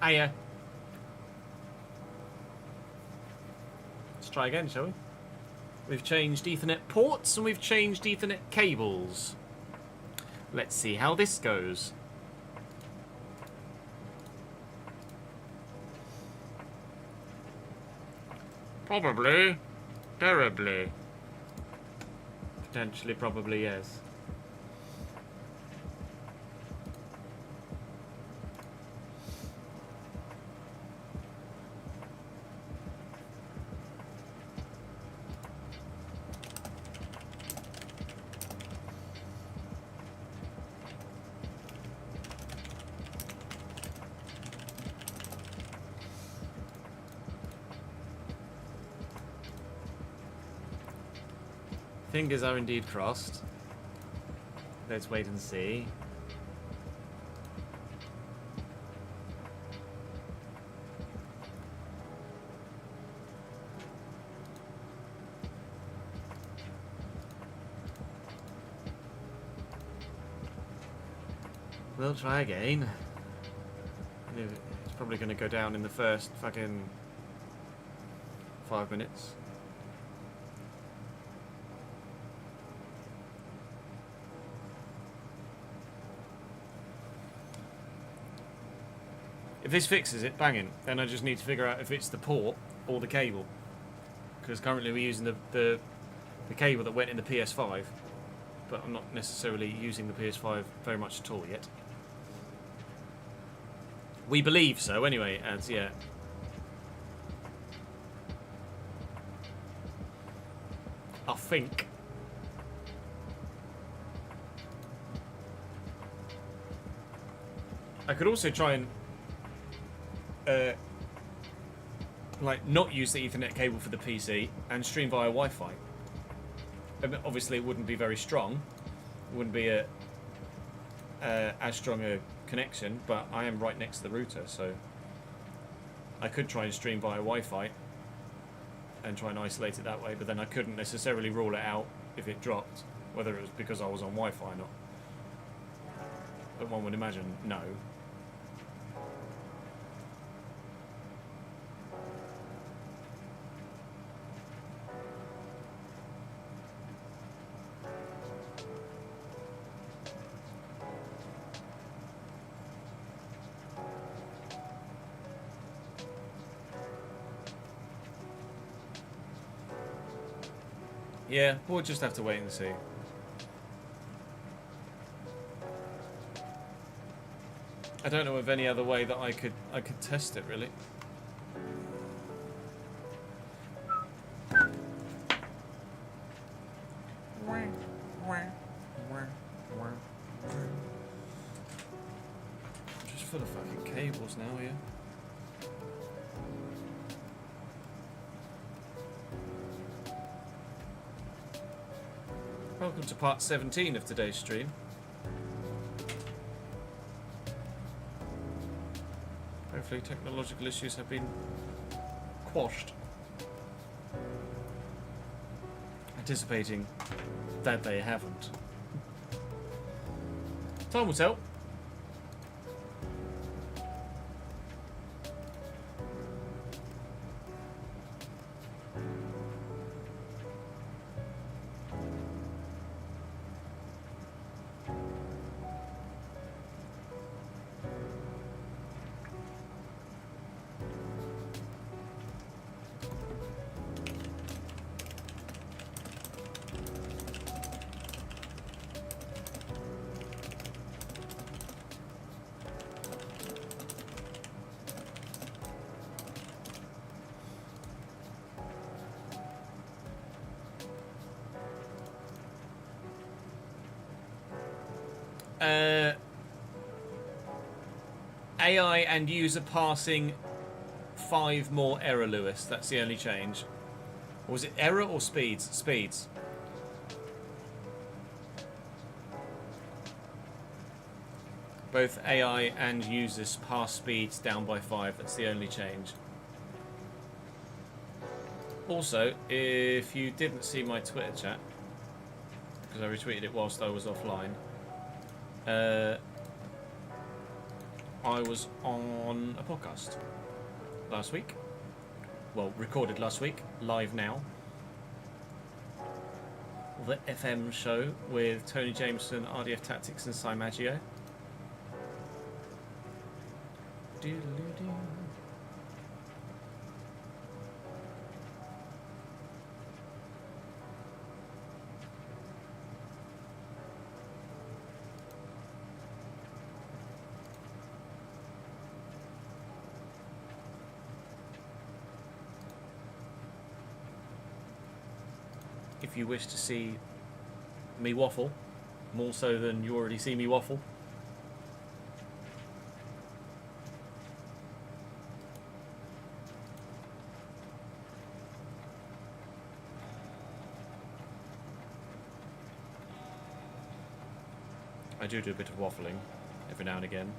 Hiya. Let's try again, shall we? We've changed Ethernet ports and we've changed Ethernet cables. Let's see how this goes. Probably. Terribly. Potentially, probably, yes. Fingers are indeed crossed. Let's wait and see. We'll try again. It's probably going to go down in the first fucking 5 minutes. If this fixes it, banging, then I just need to figure out if it's the port or the cable. Because currently we're using the cable that went in the PS5, but I'm not necessarily using the PS5 very much at all yet. We believe so, anyway, ads, yeah. I think. I could also try and like not use the Ethernet cable for the PC and stream via Wi-Fi. I mean, obviously it wouldn't be very strong. It wouldn't be as strong a connection, but I am right next to the router, so I could try and stream via Wi-Fi and try and isolate it that way, but then I couldn't necessarily rule it out if it dropped, whether it was because I was on Wi-Fi or not. But one would imagine no. Yeah, we'll just have to wait and see. I don't know of any other way that I could test it, really. I'm just full of fucking cables now, yeah. Welcome to part 17 of today's stream. Hopefully technological issues have been quashed. Anticipating that they haven't. Time will tell. AI and user passing 5 more error, Lewis. That's the only change. Or was it error or speeds? Speeds. Both AI and users pass speeds down by 5. That's the only change. Also, if you didn't see my Twitter chat, because I retweeted it whilst I was offline, I was on a podcast last week. Well, recorded last week, live now. The FM show with Tony Jameson, RDF Tactics, and Cy Maggio. If you wish to see me waffle, more so than you already see me waffle, I do a bit of waffling every now and again.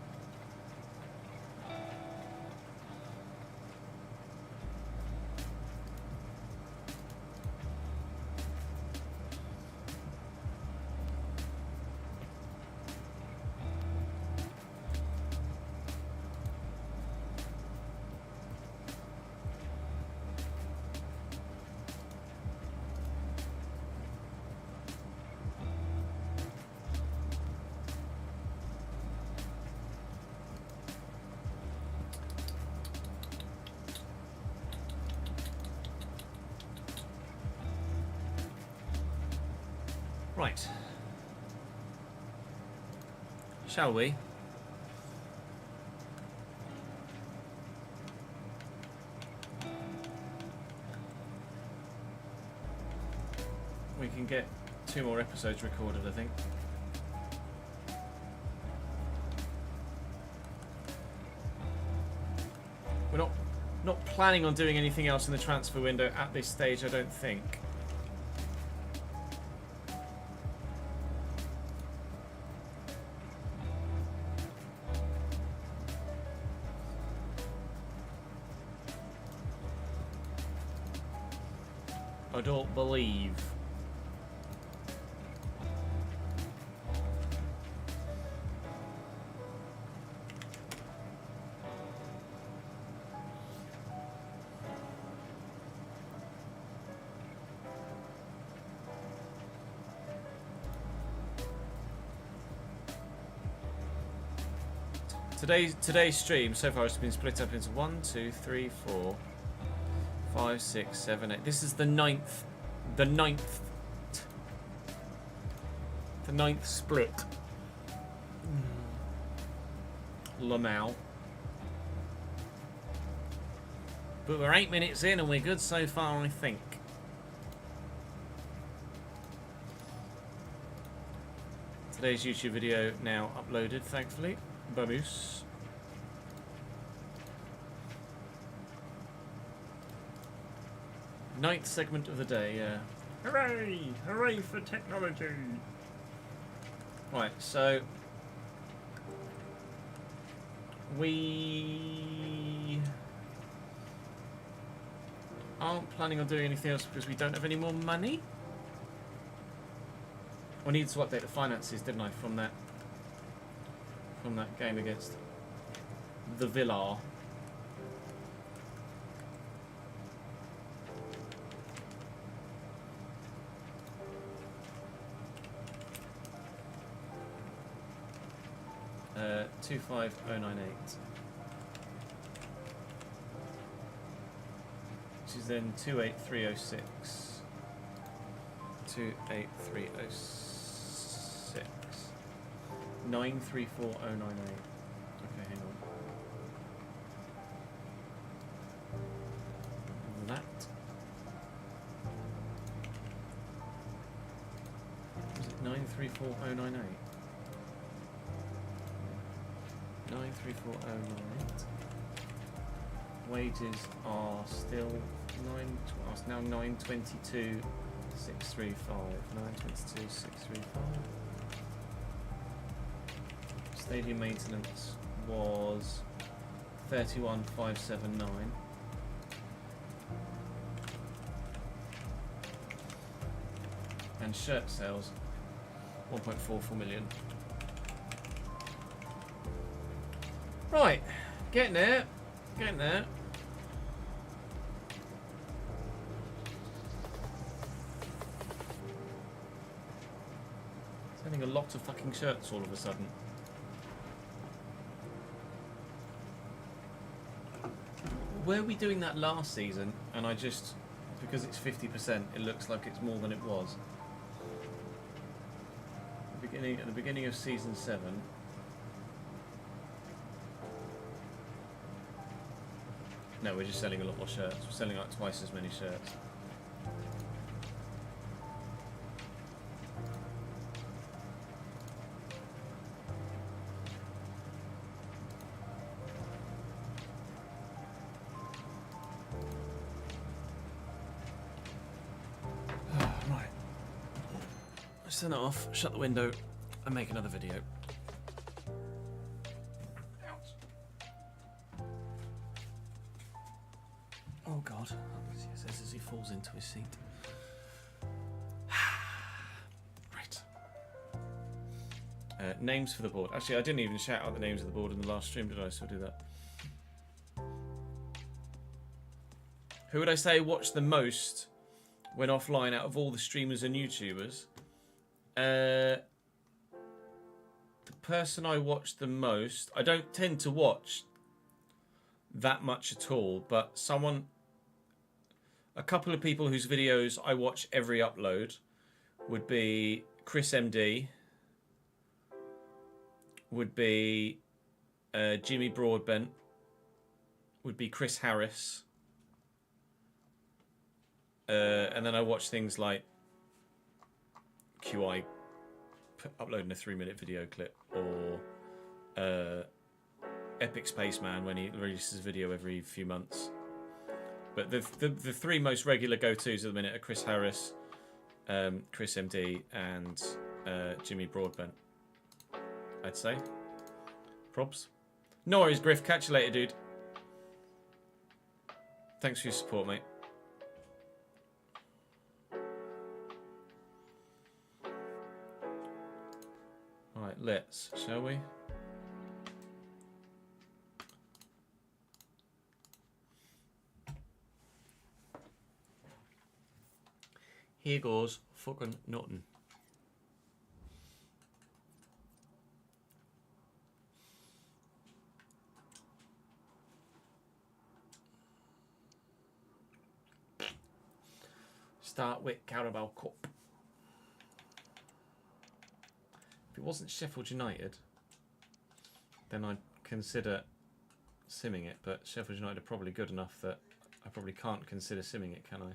Right. Shall we? We can get 2 more episodes recorded, I think. We're not planning on doing anything else in the transfer window at this stage, I don't think. I don't believe. Today's stream so far has been split up into 1, 2, 3, 4, 5, 6, 7, 8. This is the ninth split. Lamau. But we're 8 minutes in and we're good so far, I think. Today's YouTube video now uploaded, thankfully. Baboose. Ninth segment of the day, yeah. Hooray! Hooray for technology! Right, so we aren't planning on doing anything else because we don't have any more money. I needed to update the finances, didn't I, from that game against the Villa. Uh, 25098. Which is then 28306. 28306. 934098. Okay, hang on. That. Was it 934098? 934098. Wages are still now 922,635. 922,635. Stadium maintenance was 31,579. And shirt sales 1.44 million. Right, getting there. Getting there. Sending a lot of fucking shirts all of a sudden. Were we doing that last season? And I just, because it's 50%, it looks like it's more than it was. At the beginning of season 7. No, we're just selling a lot more shirts. We're selling like twice as many shirts. Right. Let's turn it off, shut the window, and make another video. Oh God, he says as he falls into his seat. Right. Names for the board. Actually, I didn't even shout out the names of the board in the last stream, did I? So I'll do that. Who would I say watched the most when offline out of all the streamers and YouTubers? The person I watched the most, I don't tend to watch that much at all, but a couple of people whose videos I watch every upload would be Chris MD, would be Jimmy Broadbent, would be Chris Harris, and then I watch things like QI uploading a 3-minute video clip, or Epic Spaceman when he releases a video every few months. But the three most regular go-tos at the minute are Chris Harris, Chris MD, and Jimmy Broadbent, I'd say. Probs. No worries, Griff. Catch you later, dude. Thanks for your support, mate. Alright, let's, shall we? Here goes fucking nothing. Start with Carabao Cup. If it wasn't Sheffield United, then I'd consider simming it, but Sheffield United are probably good enough that I probably can't consider simming it, can I?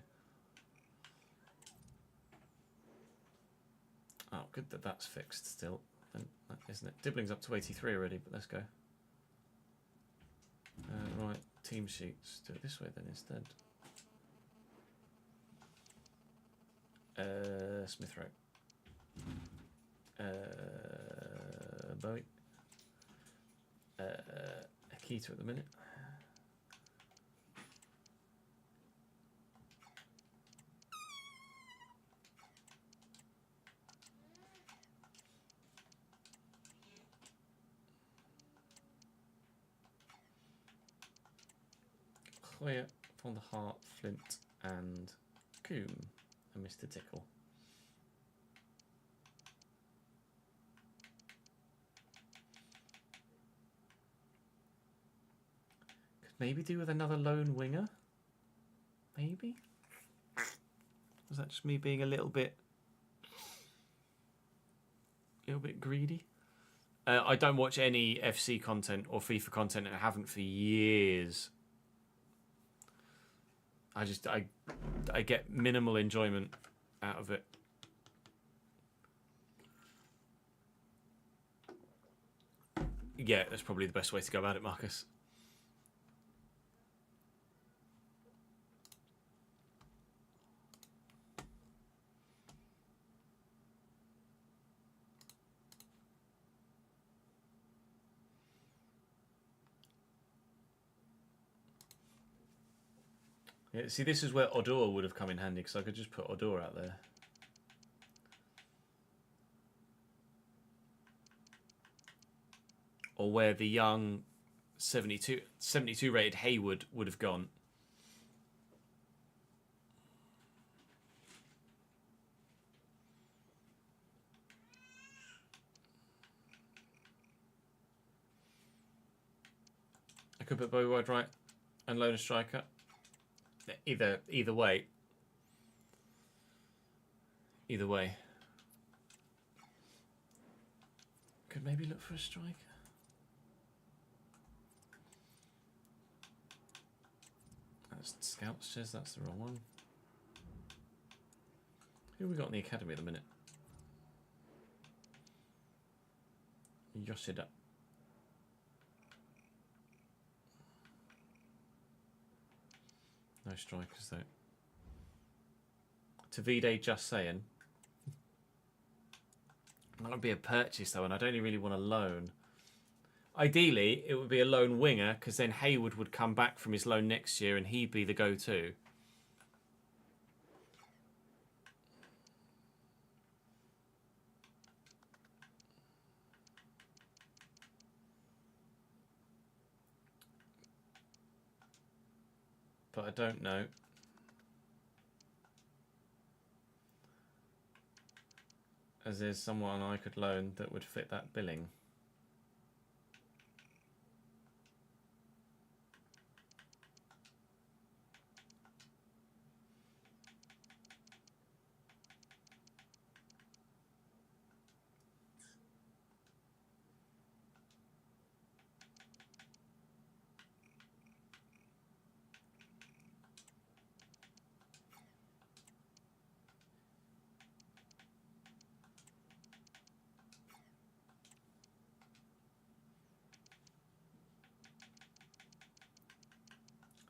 Oh, good that that's fixed still, isn't it? Dibbling's up to 83 already, but let's go. Right, team sheets. Do it this way then instead. Smith Rowe. Bowie. Akita at the minute. Clear, Von der Hart, Flint, and Coombe, and Mr. Tickle. Could maybe do with another lone winger. Maybe? Was that just me being a little bit greedy? I don't watch any FC content or FIFA content, and I haven't for years. I get minimal enjoyment out of it. Yeah, that's probably the best way to go about it, Marcus. Yeah, see, this is where Odor would have come in handy, because I could just put Odor out there. Or where the young 72 rated Hayward would have gone. I could put Bowie wide right and loan a striker. Either way. Either way. Could maybe look for a striker. That's Scouts says that's the wrong one. Who have we got in the academy at the minute? Yoshida. No strikers though. Tavide just saying. That would be a purchase though, and I'd only really want a loan. Ideally, it would be a loan winger, because then Hayward would come back from his loan next year and he'd be the go-to. But I don't know. As there's someone I could loan that would fit that billing.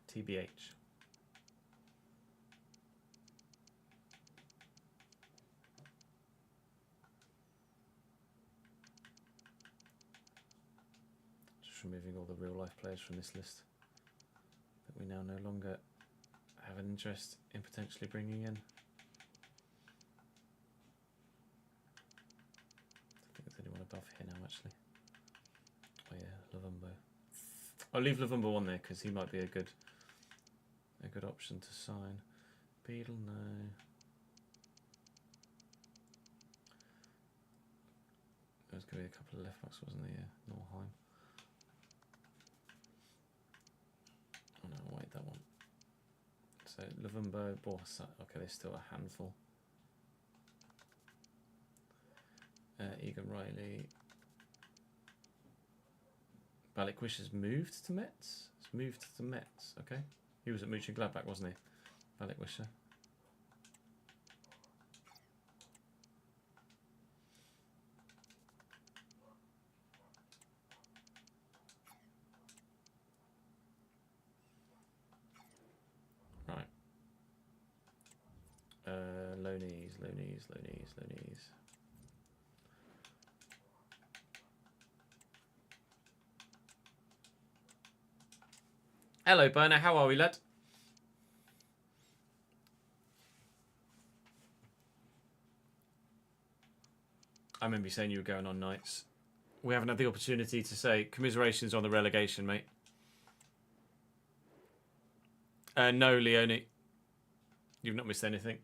TBH. Just removing all the real life players from this list that we now no longer have an interest in potentially bringing in. I don't think there's anyone above here now actually. Oh yeah, Lavumbo. I'll leave Lavumbo on there because he might be a good option to sign. Beadle, no. There was going to be a couple of left backs, wasn't there? Yeah, Norheim. Oh no, wait, that one. So Lavumbo, Bournemouth. Okay, there's still a handful. Egan Riley. Balikwish has moved to Metz. It's moved to Metz. Okay. He was at Mönchengladbach, wasn't he? Balikwisher. Right. Loanies. Hello, Burner. How are we, lad? I remember you saying you were going on nights. We haven't had the opportunity to say commiserations on the relegation, mate. No, Leone. You've not missed anything.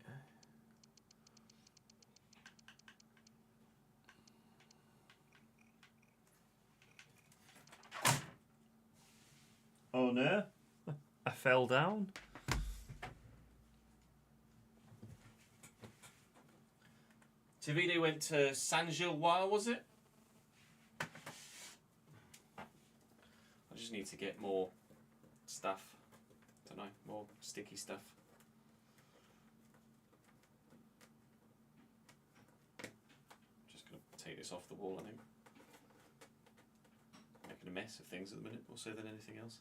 Oh, no. I fell down. Tavide went to Saint-Gilloise, was it? I just need to get more stuff. Don't know, more sticky stuff. Just gonna take this off the wall, I think. Making a mess of things at the minute, more so than anything else.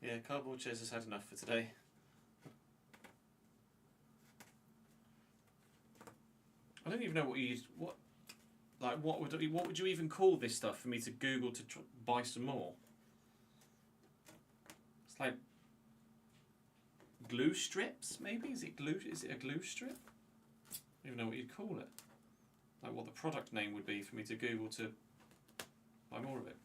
Yeah, cardboard chairs has had enough for today. I don't even know what you used. What would you even call this stuff for me to Google to buy some more? It's like glue strips, maybe? Is it glue? Is it a glue strip? I don't even know what you'd call it. Like what the product name would be for me to Google to Buy more of it.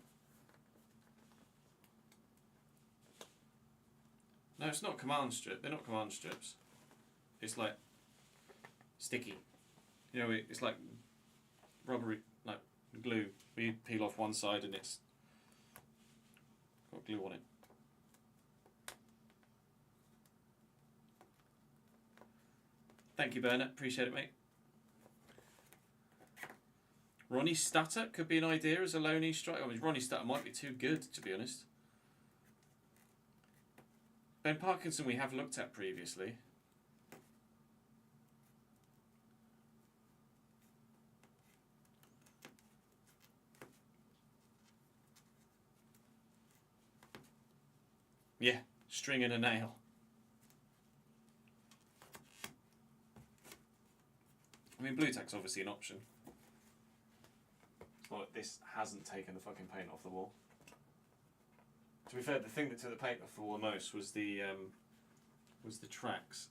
No, it's not command strip. They're not command strips. It's like sticky. You know, it's like rubbery, like glue. We peel off one side and it's got glue on it. Thank you, Bernard. Appreciate it, mate. Ronnie Stutter could be an idea as a loanee striker. I mean, Ronnie Stutter might be too good, to be honest. Ben Parkinson we have looked at previously. Yeah, string and a nail. I mean, blue tack's obviously an option. Well, this hasn't taken the fucking paint off the wall. To be fair, the thing that took the paint off the wall most was the tracks.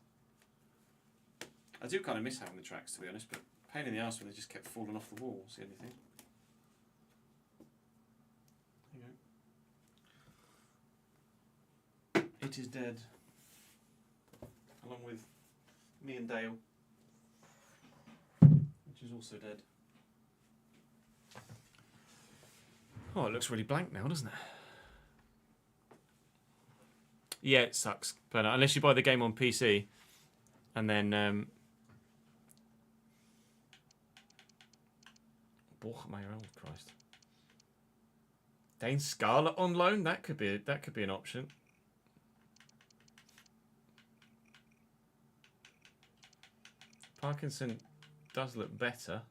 I do kind of miss having the tracks, to be honest, but pain in the arse when they just kept falling off the wall. See anything? There you go. It is dead. Along with me and Dale, which is also dead. Oh, it looks really blank now, doesn't it? Yeah, it sucks. But unless you buy the game on PC, and then Bournemouth, oh Christ. Dane Scarlett on loan. That could be an option. Parkinson does look better.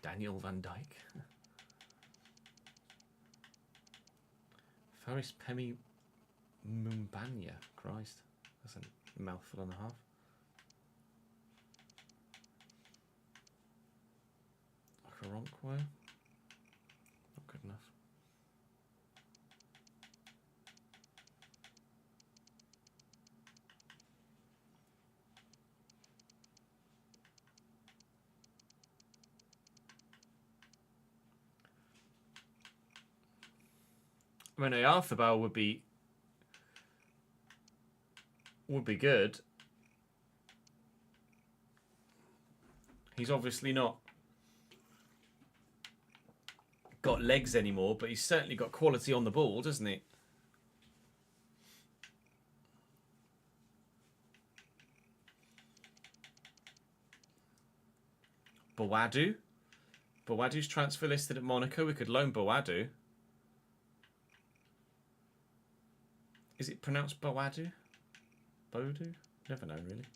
Daniel Van Dijk. Faris Pemi Mumbanya. Christ. That's a mouthful and a half. Okoronkwo. Not good enough. I mean, Arthur would be good. He's obviously not got legs anymore, but he's certainly got quality on the ball, doesn't he? Boadu. Boadu's transfer listed at Monaco. We could loan Boadu. Is it pronounced Boadu? Bodu? Never know, really.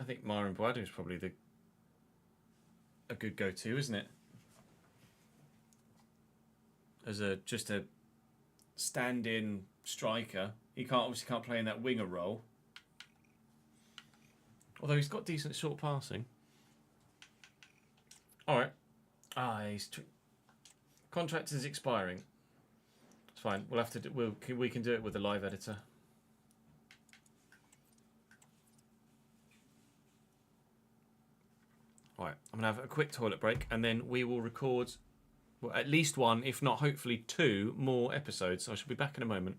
I think Myron Boadu is probably a good go-to, isn't it? As just a stand-in striker. He obviously can't play in that winger role. Although he's got decent short passing. All right. Contract is expiring. It's fine. We'll have to. We can do it with the live editor. All right. I'm gonna have a quick toilet break, and then we will record, well, at least one, if not hopefully 2 more episodes. So I shall be back in a moment.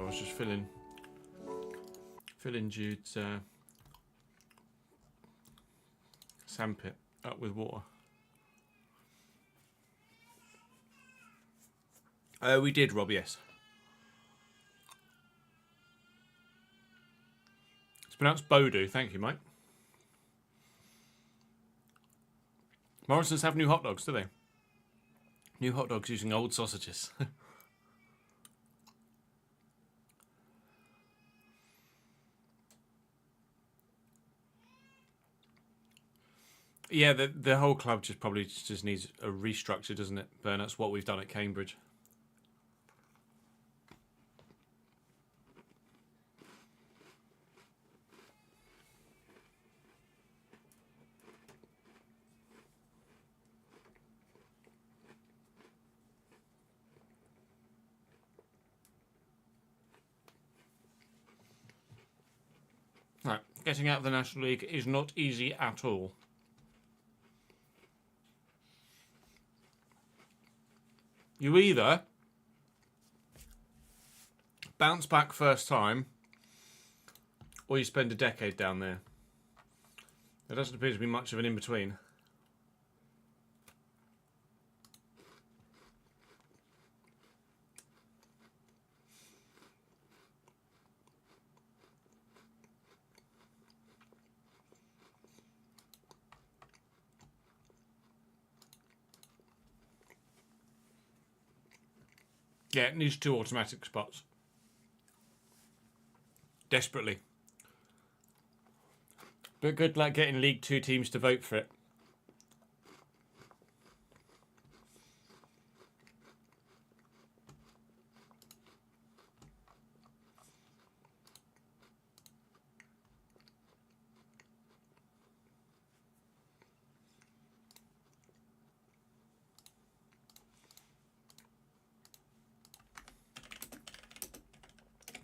I was just filling Jude's sandpit up with water. We did, Rob, yes. It's pronounced Bodu. Thank you, mate. Morrison's have new hot dogs, do they? New hot dogs using old sausages. Yeah, the whole club probably just needs a restructure, doesn't it, Bern? That's what we've done at Cambridge. Right, getting out of the National League is not easy at all. You either bounce back first time, or you spend a decade down there. There doesn't appear to be much of an in-between. Yeah, it needs 2 automatic spots. Desperately. But good luck getting League 2 teams to vote for it.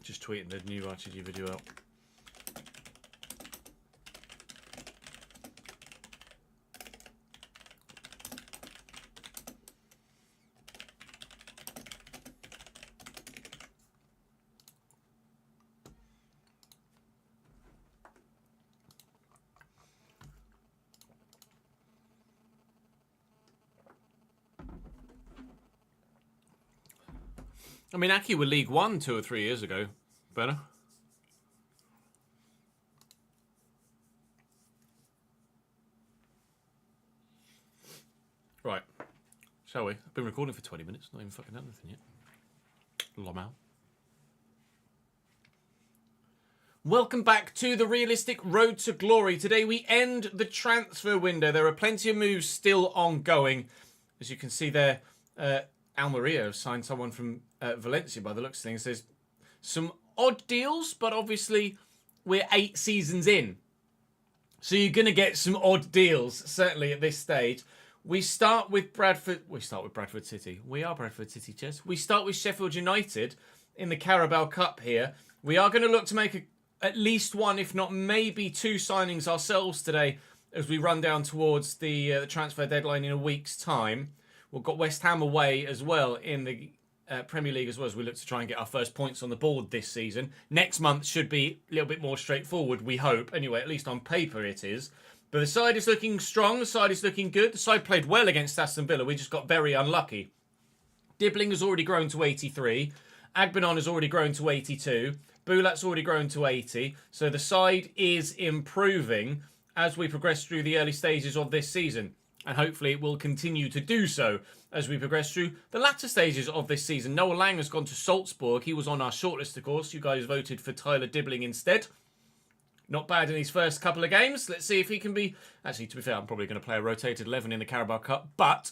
Just tweeting the new RTG video out. I mean, Aki were League 1 2 or 3 years ago. Better. Right. Shall we? I've been recording for 20 minutes. Not even fucking done anything yet. Lomao. Welcome back to the Realistic Road to Glory. Today we end the transfer window. There are plenty of moves still ongoing. As you can see there, Almeria have signed someone from Valencia by the looks of things. There's some odd deals, but obviously we're 8 seasons in. So you're going to get some odd deals, certainly at this stage. We start with Bradford. We start with Bradford City. We are Bradford City, Chess. We start with Sheffield United in the Carabao Cup here. We are going to look to make at least 1, if not maybe 2 signings ourselves today as we run down towards the transfer deadline in a week's time. We've got West Ham away as well in the Premier League as well, as we look to try and get our first points on the board this season. Next month should be a little bit more straightforward, we hope. Anyway, at least on paper it is. But the side is looking strong. The side is looking good. The side played well against Aston Villa. We just got very unlucky. Dibbling has already grown to 83. Agbenon has already grown to 82. Boulat's already grown to 80. So the side is improving as we progress through the early stages of this season. And hopefully it will continue to do so as we progress through the latter stages of this season. Noah Lang has gone to Salzburg. He was on our shortlist, of course. You guys voted for Tyler Dibbling instead. Not bad in his first couple of games. Let's see if he can be... Actually, to be fair, I'm probably going to play a rotated 11 in the Carabao Cup. But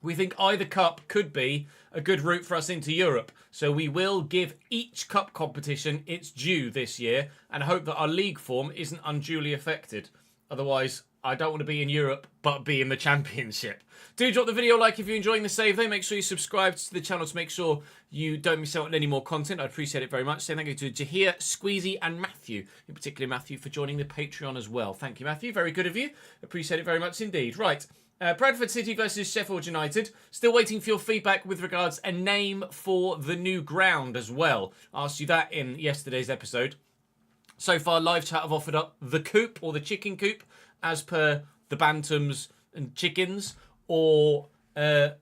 we think either cup could be a good route for us into Europe. So we will give each cup competition its due this year and hope that our league form isn't unduly affected. Otherwise, I don't want to be in Europe, but be in the Championship. Do drop the video a like if you're enjoying the save though. Make sure you subscribe to the channel to make sure you don't miss out on any more content. I'd appreciate it very much. So thank you to Jahir, Squeezy and Matthew. In particular, Matthew, for joining the Patreon as well. Thank you, Matthew. Very good of you. Appreciate it very much indeed. Right, Bradford City versus Sheffield United. Still waiting for your feedback with regards a name for the new ground as well. I asked you that in yesterday's episode. So far, live chat have offered up the Coop or the Chicken Coop, as per the Bantams and Chickens, or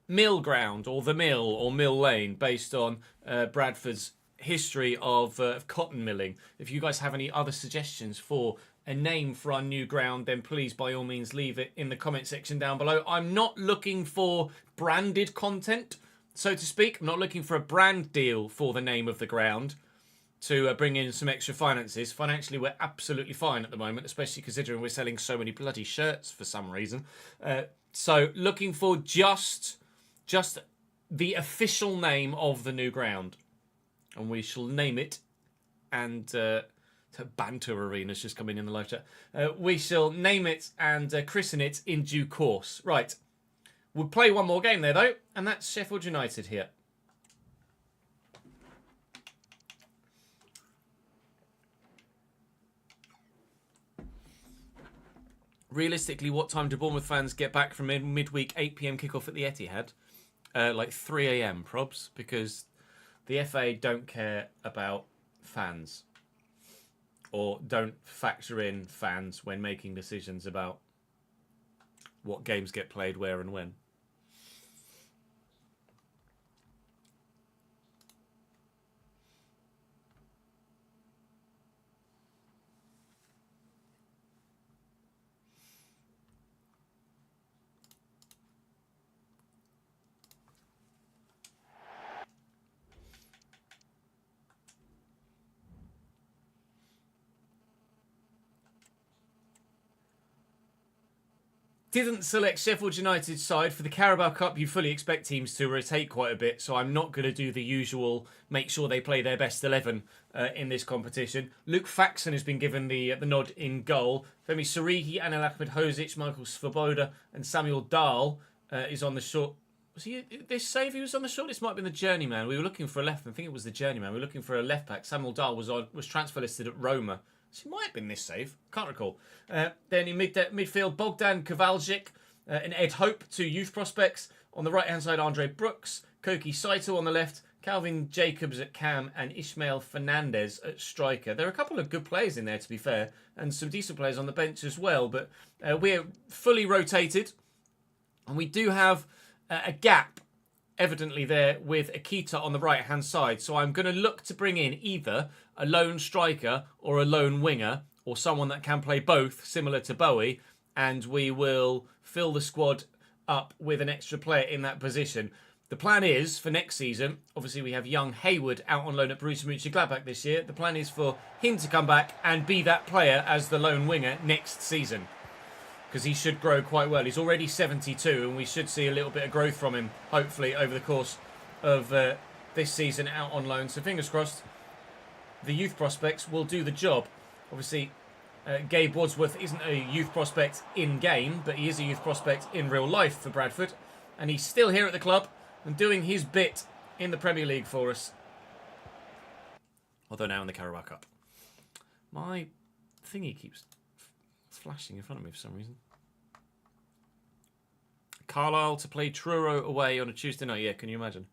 Mill Ground or the Mill or Mill Lane, based on Bradford's history of cotton milling. If you guys have any other suggestions for a name for our new ground, then please by all means leave it in the comment section down below. I'm not looking for branded content, so to speak. I'm not looking for a brand deal for the name of the ground to bring in some extra finances. Financially, we're absolutely fine at the moment, especially considering we're selling so many bloody shirts for some reason. So looking for just the official name of the new ground. And we shall name it, and Banter Arena's just coming in the live chat. We shall name it and christen it in due course. Right. We'll play one more game there, though, and that's Sheffield United here. Realistically, what time do Bournemouth fans get back from midweek 8 p.m. kickoff at the Etihad? Like 3 a.m. probs, because the FA don't care about fans, or don't factor in fans when making decisions about what games get played where and when. Didn't select Sheffield United's side for the Carabao Cup. You fully expect teams to rotate quite a bit, so I'm not going to do the usual make sure they play their best 11 in this competition. Luke Faxon has been given the nod in goal. Femi Sarihi, Anil Ahmed-Hozic, Michael Svoboda and Samuel Dahl is on the short. Was he this save? He was on the short. This might have been the journeyman. We were looking for a left. I think it was the journeyman. We were looking for a left back. Samuel Dahl was transfer listed at Roma. So it might have been this save. Can't recall. Then in midfield, Bogdan Kowalczyk and Ed Hope, two youth prospects. On the right-hand side, Andre Brooks, Koki Saito on the left, Calvin Jacobs at cam, and Ismael Fernandez at striker. There are a couple of good players in there, to be fair, and some decent players on the bench as well. But we're fully rotated, and we do have a gap, evidently there, with Akita on the right-hand side. So I'm going to look to bring in either a lone striker or a lone winger, or someone that can play both, similar to Bowie, and we will fill the squad up with an extra player in that position. The plan is, for next season, obviously we have young Hayward out on loan at Borussia Mönchengladbach this year. The plan is for him to come back and be that player as the lone winger next season, because he should grow quite well. He's already 72, and we should see a little bit of growth from him, hopefully, over the course of this season out on loan. So fingers crossed, the youth prospects will do the job. Obviously, Gabe Wadsworth isn't a youth prospect in-game, but he is a youth prospect in real life for Bradford. And he's still here at the club and doing his bit in the Premier League for us. Although now in the Carabao Cup. My thingy keeps flashing in front of me for some reason. Carlisle to play Truro away on a Tuesday night. Yeah, can you imagine?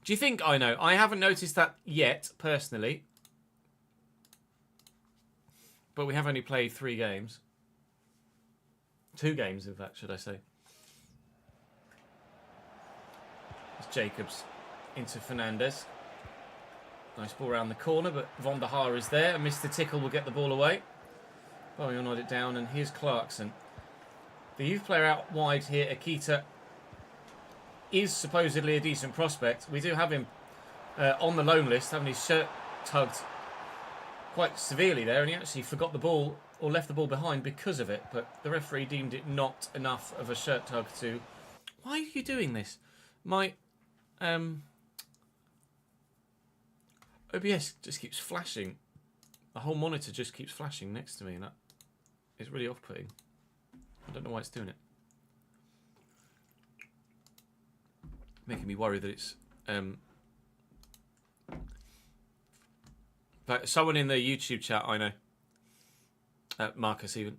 Do you think I know? I haven't noticed that yet, personally. But we have only played 3 games. 2 games, in fact, should I say. It's Jacobs into Fernandez. Nice ball around the corner, but Von der Haar is there. And Mr. Tickle will get the ball away. Bowie will nod it down, and here's Clarkson. The youth player out wide here, Akita, is supposedly a decent prospect. We do have him on the loan list, having his shirt tugged quite severely there, and he actually forgot the ball or left the ball behind because of it, but the referee deemed it not enough of a shirt tug to... Why are you doing this? My OBS just keeps flashing. The whole monitor just keeps flashing next to me, and that is really off-putting. I don't know why it's doing it. Making me worry that it's... But someone in the YouTube chat, I know. Marcus, even.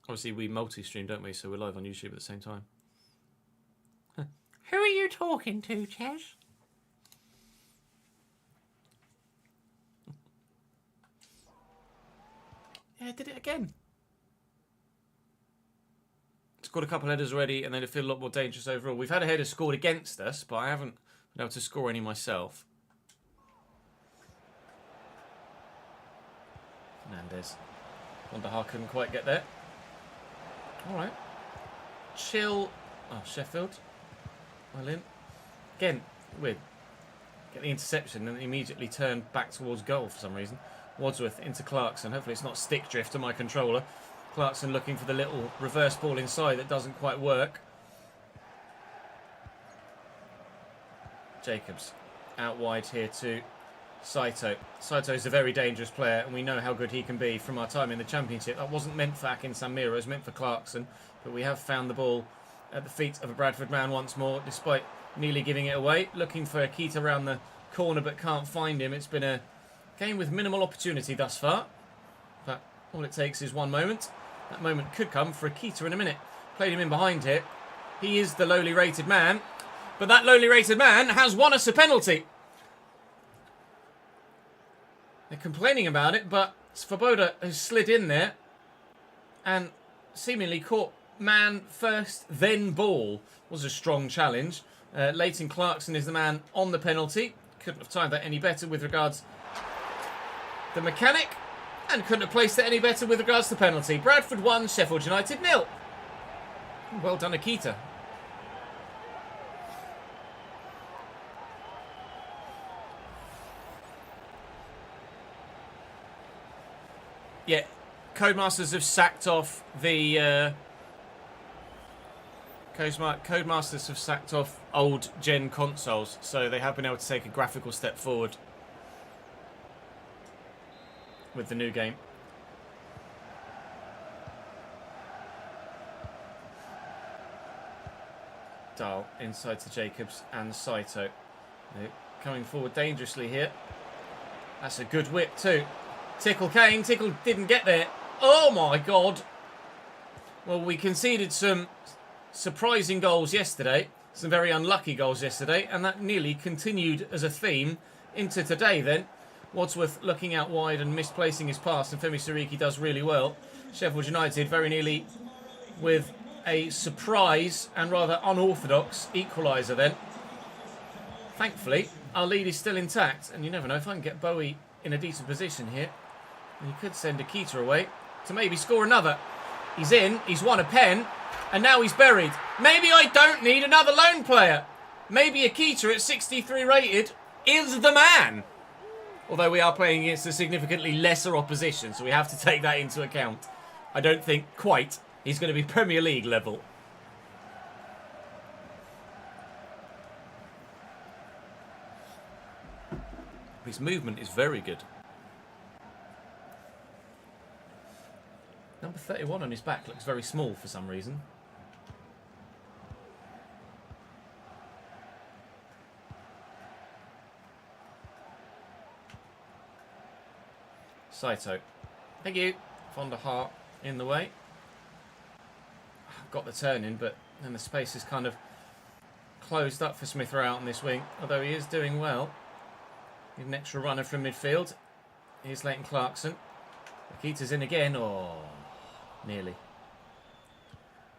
Obviously, we multi-stream, don't we? So we're live on YouTube at the same time. Who are you talking to, Chaz? Yeah, did it again. Scored a couple of headers already, and then it feel a lot more dangerous overall. We've had a header scored against us, but I haven't been able to score any myself. Fernandez. Wonderha couldn't quite get there. All right. Chill. Oh, Sheffield. Well in. Again, weird. Get the interception and immediately turn back towards goal for some reason. Wadsworth into Clarkson. Hopefully it's not stick drift to my controller. Clarkson looking for the little reverse ball inside that doesn't quite work. Jacobs out wide here to Saito. Saito's a very dangerous player, and we know how good he can be from our time in the Championship. That wasn't meant for Akin Samira, it was meant for Clarkson, but we have found the ball at the feet of a Bradford man once more, despite nearly giving it away. Looking for Akita around the corner, but can't find him. It's been a game with minimal opportunity thus far, but all it takes is one moment. That moment could come for Akita in a minute. Played him in behind here. He is the lowly rated man, but that lowly rated man has won us a penalty. They're complaining about it, but Svoboda has slid in there and seemingly caught man first, then ball. Was a strong challenge. Leighton Clarkson is the man on the penalty. Couldn't have timed that any better with regards the mechanic, and couldn't have placed it any better with regards to penalty. Bradford 1, Sheffield United 0. Well done, Akita. Yeah, Codemasters have sacked off the... Codemasters have sacked off old gen consoles, so they have been able to take a graphical step forward with the new game. Dahl inside to Jacobs and Saito. They're coming forward dangerously here. That's a good whip too. Tickle Kane. Tickle didn't get there. Oh my God. Well, we conceded some surprising goals yesterday. Some very unlucky goals yesterday. And that nearly continued as a theme into today then. Wadsworth looking out wide and misplacing his pass. And Femi Siriki does really well. Sheffield United very nearly with a surprise and rather unorthodox equaliser then. Thankfully, our lead is still intact. And you never know, if I can get Bowie in a decent position here, and he could send Akita away to maybe score another. He's in, he's won a pen, and now he's buried. Maybe I don't need another lone player. Maybe Akita at 63 rated is the man. Although we are playing against a significantly lesser opposition, so we have to take that into account. I don't think quite he's going to be Premier League level. His movement is very good. Number 31 on his back looks very small for some reason. Saito. Thank you. Fonda Hart in the way. Got the turn in, but then the space is kind of closed up for Smith Rowe out on this wing, although he is doing well. Need an extra runner from midfield. Here's Leighton Clarkson. Akita's in again. Oh, nearly.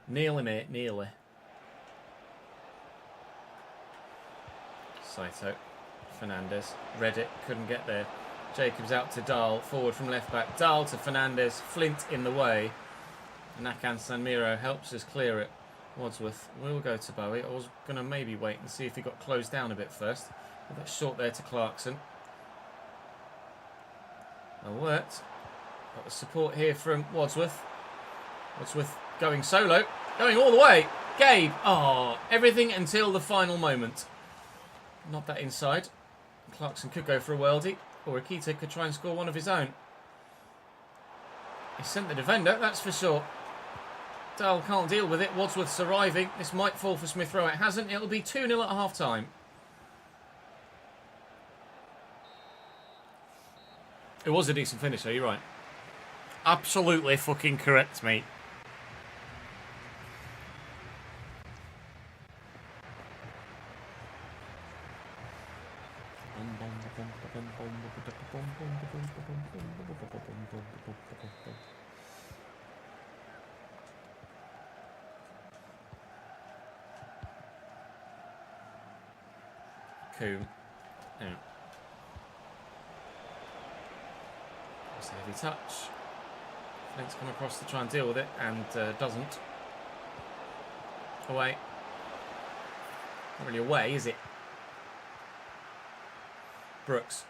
Nearly, mate. Nearly. Saito. Fernandez. Read it. Couldn't get there. Jacobs out to Dahl. Forward from left back. Dahl to Fernandez. Flint in the way. Nakan Sanmiro helps us clear it. Wadsworth will go to Bowie. I was going to maybe wait and see if he got closed down a bit first. But that's short there to Clarkson. Well worked. Got the support here from Wadsworth. Wadsworth going solo. Going all the way. Gabe. Oh, everything until the final moment. Not that inside. Clarkson could go for a worldie. Or Akita could try and score one of his own. He sent the defender, that's for sure. Dahl can't deal with it. Wadsworth's arriving. This might fall for Smith Rowe. It hasn't. It'll be 2-0 at half time. It was a decent finish, though, you're right. Absolutely fucking correct, mate. Coombe. Yeah. It's a heavy touch. Flint's come across to try and deal with it and doesn't. Away. Not really away, is it? Brooks.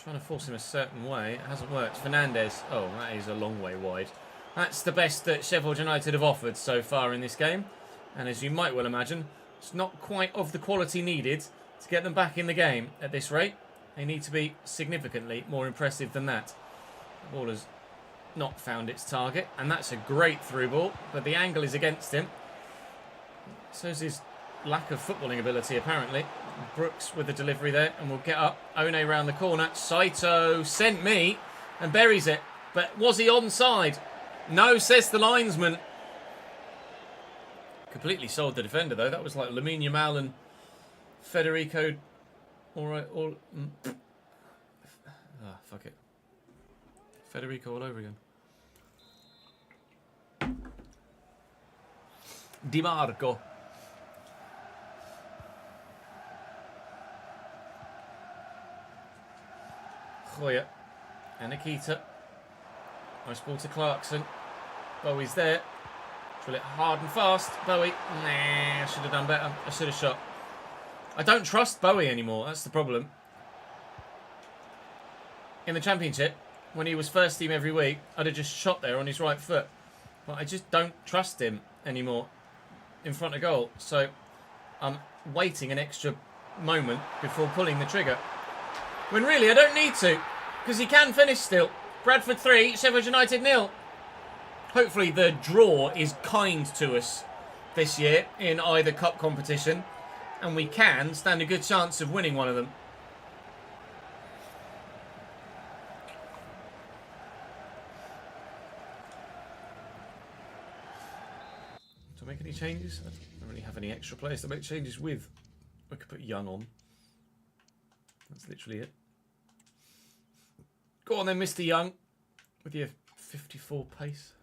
Trying to force him a certain way. It hasn't worked. Fernandez. Oh, that is a long way wide. That's the best that Sheffield United have offered so far in this game. And as you might well imagine, it's not quite of the quality needed to get them back in the game at this rate. They need to be significantly more impressive than that. The ball has not found its target. And that's a great through ball. But the angle is against him. So's his lack of footballing ability, apparently. Brooks with the delivery there, and we'll get up. One round the corner. Saito sent me and buries it. But was he onside? No, says the linesman. Completely sold the defender, though. That was like Lamine Yamal and Federico. Fuck it. Federico all over again. Di Marco. Hoya and Nikita. Nice ball to Clarkson. Bowie's there. Drill it hard and fast. Bowie. Nah, I should have done better. I should have shot. I don't trust Bowie anymore. That's the problem. In the Championship, when he was first team every week, I'd have just shot there on his right foot. But I just don't trust him anymore in front of goal. So I'm waiting an extra moment before pulling the trigger. When really I don't need to, because he can finish still. Bradford 3, Sheffield United 0. Hopefully the draw is kind to us this year in either cup competition, and we can stand a good chance of winning one of them. Do I make any changes? I don't really have any extra players to make changes with. I could put Young on. That's literally it. Go on then, Mr. Young, with your 54 pace.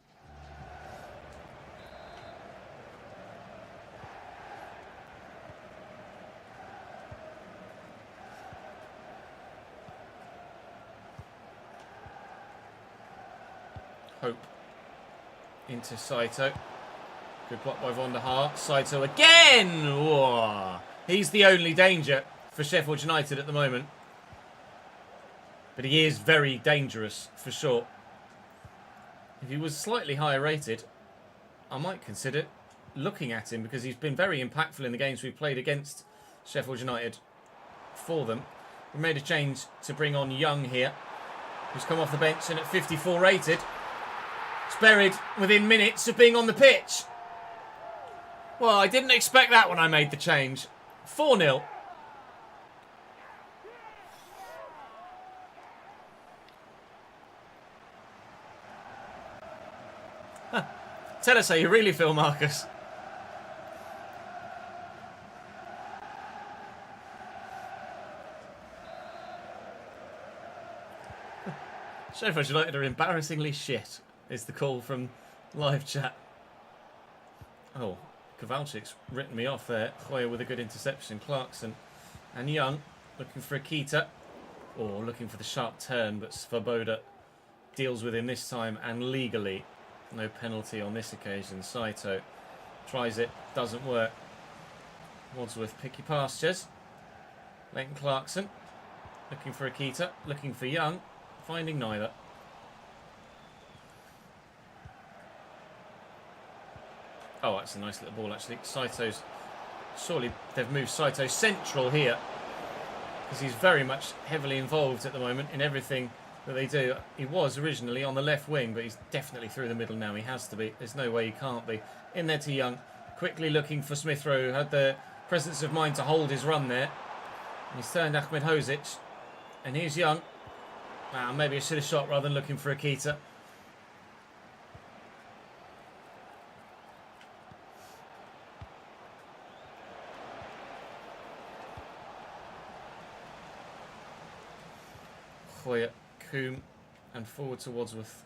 Hope into Saito. Good block by Van der Haar. Saito again! Whoa. He's the only danger for Sheffield United at the moment. But he is very dangerous, for sure. If he was slightly higher rated, I might consider looking at him, because he's been very impactful in the games we've played against Sheffield United for them. We made a change to bring on Young here, who's come off the bench and at 54 rated. It's buried within minutes of being on the pitch. Well, I didn't expect that when I made the change. 4-0. Tell us how you really feel, Marcus. Sheffield United are embarrassingly shit, is the call from live chat. Oh, Kowalczyk's written me off there. Hoya with a good interception. Clarkson and Young looking for Akita. Or looking for the sharp turn, but Svoboda deals with him this time and legally. No penalty on this occasion. Saito tries it, doesn't work. Wadsworth picky pastures. Leighton Clarkson looking for Akita, looking for Young, finding neither. Oh, that's a nice little ball actually. Saito's, surely they've moved Saito central here, because he's very much heavily involved at the moment in everything that they do. He was originally on the left wing, but he's definitely through the middle now. He has to be. There's no way he can't be. In there to Young, quickly looking for Smith Rowe, who had the presence of mind to hold his run there. And he's turned Ahmed Hozic. And here's Young. Maybe I should have shot rather than looking for Akita. Hoya, Coombe, and forward to Wadsworth.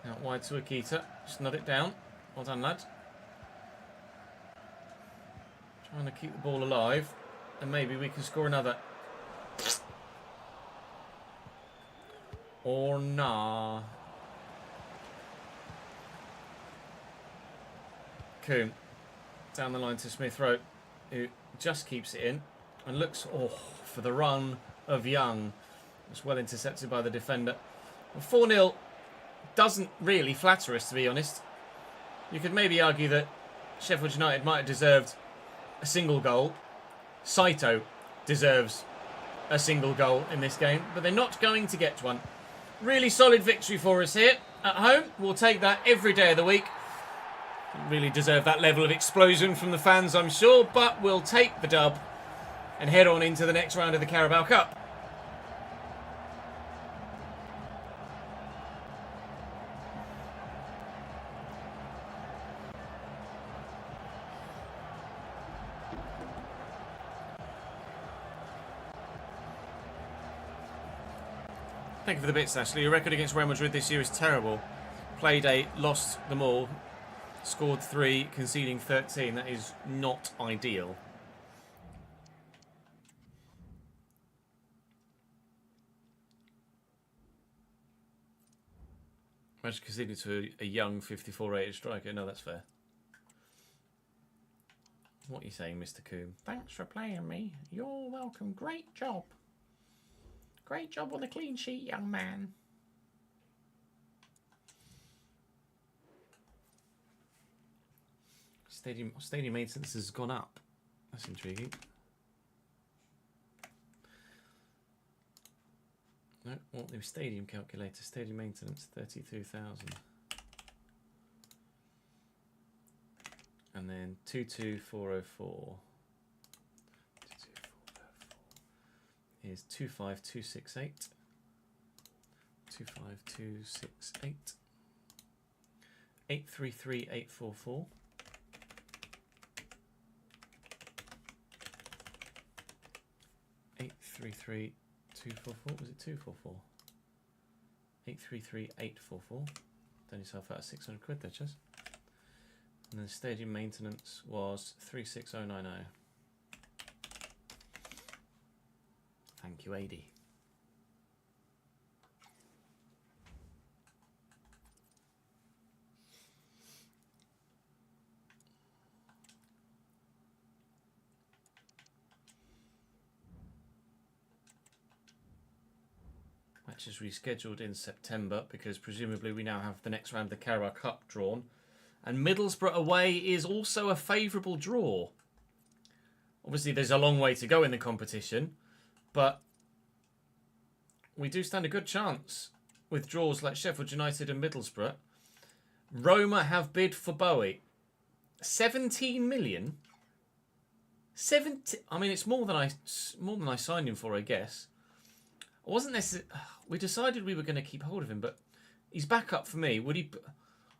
Out wide to Akita. Just nod it down. Well done, lad. Trying to keep the ball alive. And maybe we can score another. Or nah. Coombe. Down the line to Smith Rowe, who just keeps it in. And looks for the run of Young. It's well intercepted by the defender. 4-0 doesn't really flatter us, to be honest. You could maybe argue that Sheffield United might have deserved a single goal. Saito deserves a single goal in this game, but they're not going to get one. Really solid victory for us here at home. We'll take that every day of the week. Didn't really deserve that level of explosion from the fans, I'm sure, but we'll take the dub and head on into the next round of the Carabao Cup. Thank you for the bits, Ashley. Your record against Real Madrid this year is terrible. Played 8, lost them all, scored 3, conceding 13. That is not ideal. Imagine conceding to a young 54-rated striker. No, that's fair. What are you saying, Mr. Coombe? Thanks for playing me. You're welcome. Great job. Great job on the clean sheet, young man. Stadium maintenance has gone up. That's intriguing. No, what the stadium calculator? Stadium maintenance 32,000. And then 22404. Is 25268. 25268. 833844. 833244. Was it 244? 833844. Done yourself out of 600 quid there, Chess. And then the stadium maintenance was 36090. Thank you, AD. Match is rescheduled in September because presumably we now have the next round of the Carabao Cup drawn. And Middlesbrough away is also a favourable draw. Obviously, there's a long way to go in the competition, but we do stand a good chance with draws like Sheffield United and Middlesbrough. Roma have bid for Bowie. 17 million? 70. I mean, it's more than I signed him for, I guess. I wasn't necessarily. We decided we were going to keep hold of him, but he's back up for me. Would he?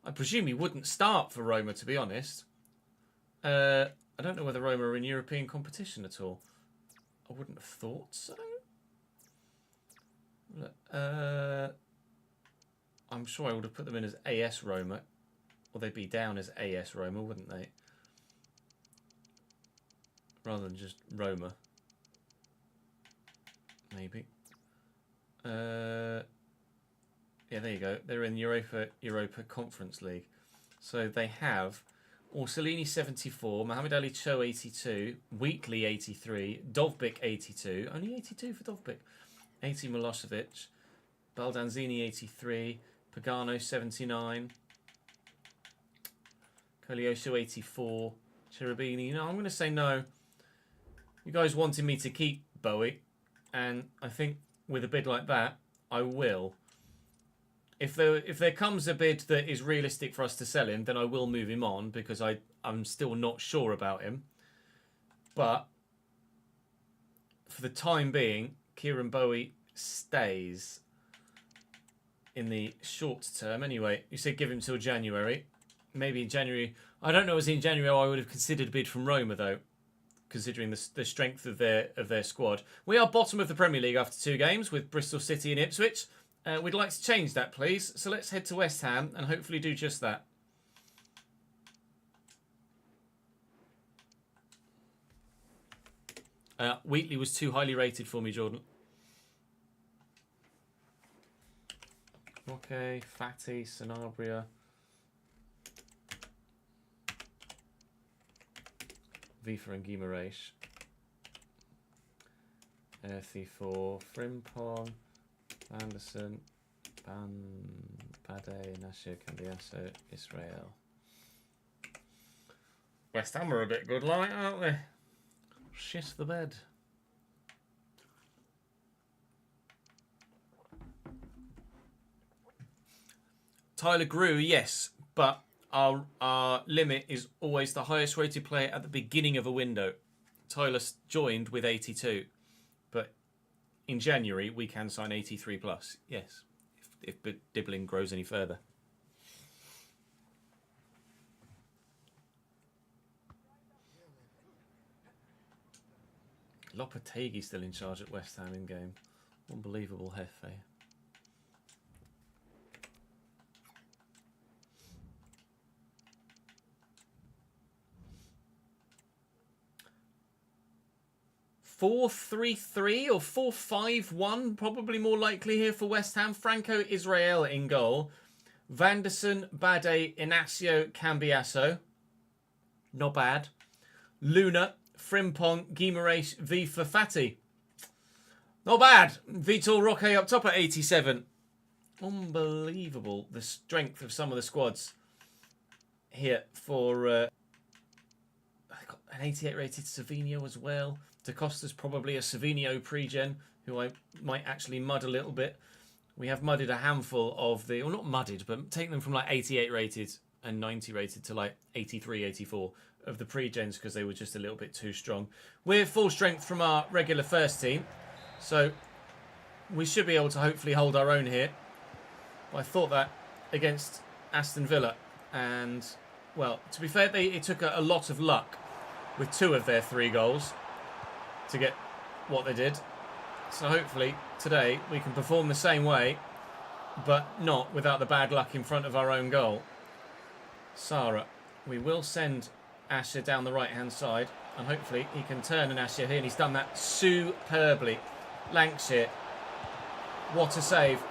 I presume he wouldn't start for Roma, to be honest. I don't know whether Roma are in European competition at all. I wouldn't have thought so. I'm sure I would have put them in as AS Roma. Or they'd be down as AS Roma, wouldn't they? Rather than just Roma. Maybe. Yeah, there you go. They're in Europa Conference League. So they have Orsolini 74, Mohamed Ali Cho 82, Wheatley 83, Dovbik 82, only 82 for Dovbik, 80 Milosevic, Baldanzini 83, Pagano 79, Kolyosho 84, Cherubini. No, I'm going to say no. You guys wanted me to keep Bowie, and I think with a bid like that, I will. If there comes a bid that is realistic for us to sell him, then I will move him on because I'm still not sure about him. But for the time being, Kieran Bowie stays in the short term. Anyway, you said give him till January. Maybe in January. I don't know if in January I would have considered a bid from Roma though, considering the strength of their squad. We are bottom of the Premier League after 2 games with Bristol City and Ipswich. We'd like to change that, please. So let's head to West Ham and hopefully do just that. Wheatley was too highly rated for me, Jordan. Okay, Fatty, Sanabria. Vifa and Guimaraes. Earthy for Frimpong, Anderson, Bade, Nasir, Cambiasso, Israel. West Ham are a bit good like, aren't they? Shit the bed. Tyler Grew, yes, but our limit is always the highest rated player at the beginning of a window. Tyler joined with 82, but in January we can sign 83 plus. Yes, if Dibbling grows any further. Lopetegui still in charge at West Ham in game. Unbelievable, Hefe. (4-3-3) or 4-5-1, probably more likely here for West Ham. Franco Israel in goal. Vanderson, Bade, Inacio, Cambiasso. Not bad. Luna, Frimpong, Guimaraes, Vifa, Fati. Not bad. Vitor Roque up top at 87. Unbelievable the strength of some of the squads here for an 88 rated Savinho as well. Da Costa's probably a Savinho pre-gen, who I might actually mud a little bit. We have mudded a handful of the, well, not mudded, but taken them from like 88 rated and 90 rated to like 83, 84 of the pre-gens because they were just a little bit too strong. We're full strength from our regular first team, so we should be able to hopefully hold our own here. But I thought that against Aston Villa, and well, to be fair, it took a lot of luck with 2 of their 3 goals to get what they did. So hopefully today we can perform the same way, but not without the bad luck in front of our own goal. Sarah, we will send Asher down the right hand side, and hopefully he can turn an Asher here, and he's done that superbly. Lancashire, what a save.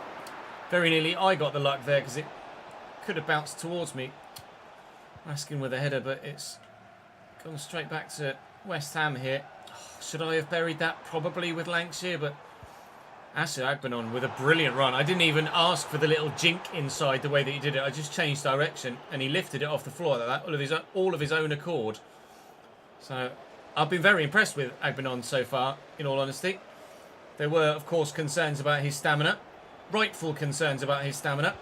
Very nearly I got the luck there because it could have bounced towards me. Raskin with a header, but it's gone straight back to West Ham here. Should I have buried that? Probably with Lancashire, but Asher Agbenon with a brilliant run. I didn't even ask for the little jink inside the way that he did it. I just changed direction and he lifted it off the floor like that, all of his own accord. So I've been very impressed with Agbenon so far, in all honesty. There were, of course, concerns about his stamina. Rightful concerns about his stamina.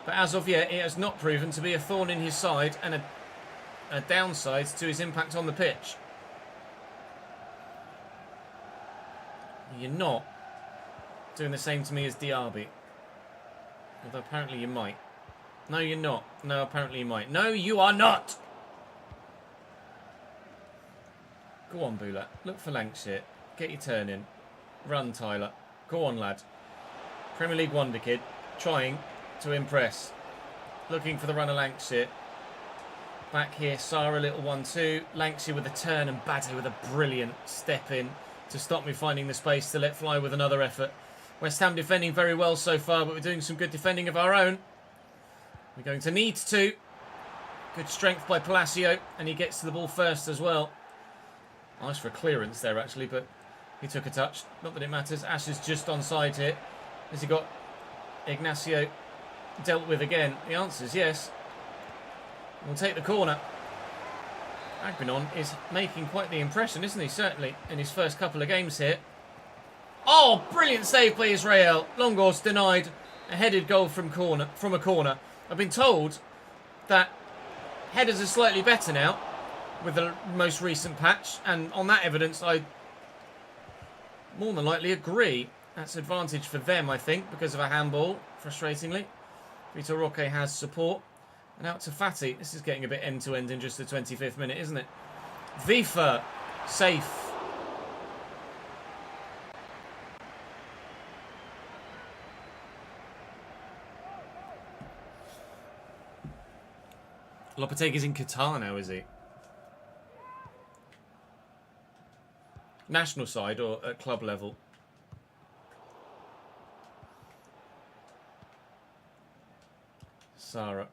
But as of yet, it has not proven to be a thorn in his side and a downside to his impact on the pitch. You're not doing the same to me as Diaby. Although apparently you might. No, you're not. No, apparently you might. No, you are not! Go on, Bula. Look for Lancashire. Get your turn in. Run, Tyler. Go on, lad. Premier League wonder kid. Trying to impress. Looking for the run of Lancashire. Back here, Sarah, little 1-2. Lancashire with a turn and Bade with a brilliant step in to stop me finding the space to let fly with another effort. West Ham defending very well so far, but we're doing some good defending of our own. We're going to need to. Good strength by Palacio, and he gets to the ball first as well. Nice for a clearance there, actually, but he took a touch. Not that it matters. Ash is just onside here. Has he got Ignacio dealt with again? The answer is yes. We'll take the corner. Agbenon is making quite the impression, isn't he? Certainly in his first couple of games here. Oh, brilliant save by Israel. Longos denied a headed goal from a corner. I've been told that headers are slightly better now with the most recent patch, and on that evidence I more than likely agree. That's advantage for them, I think, because of a handball, frustratingly. Vitor Roque has support. And out to Fati. This is getting a bit end-to-end in just the 25th minute, isn't it? Vifa, safe. Lopetegui's in Qatar now, is he? National side or at club level? Sarah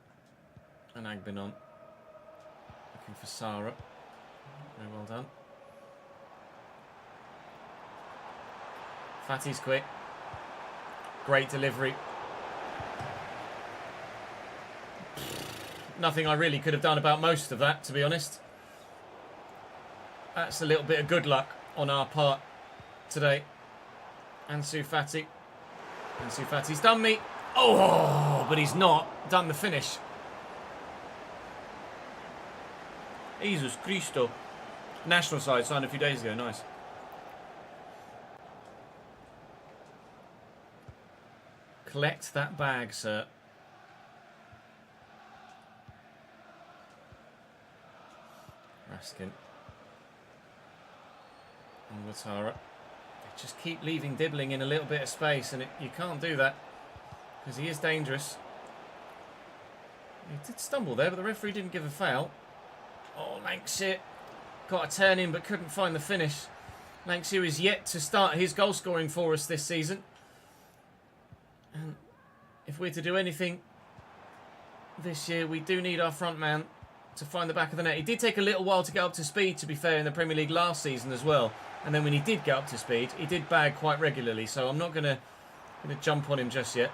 and Agbinon. Looking for Sarah. Very well done. Fatty's quick. Great delivery. Nothing I really could have done about most of that, to be honest. That's a little bit of good luck on our part today. Ansu Fati. Ansu Fati's done me. Oh, but he's not done the finish. Jesus Cristo. National side signed a few days ago. Nice. Collect that bag, sir. Raskin. And Ouattara. They just keep leaving Dibbling in a little bit of space, and you can't do that because he is dangerous. He did stumble there, but the referee didn't give a foul. Oh, Lankshear got a turn in but couldn't find the finish. Lankshear is yet to start his goal scoring for us this season. And if we're to do anything this year, we do need our front man to find the back of the net. It did take a little while to get up to speed, to be fair, in the Premier League last season as well. And then when he did get up to speed, he did bag quite regularly. So I'm not going to jump on him just yet.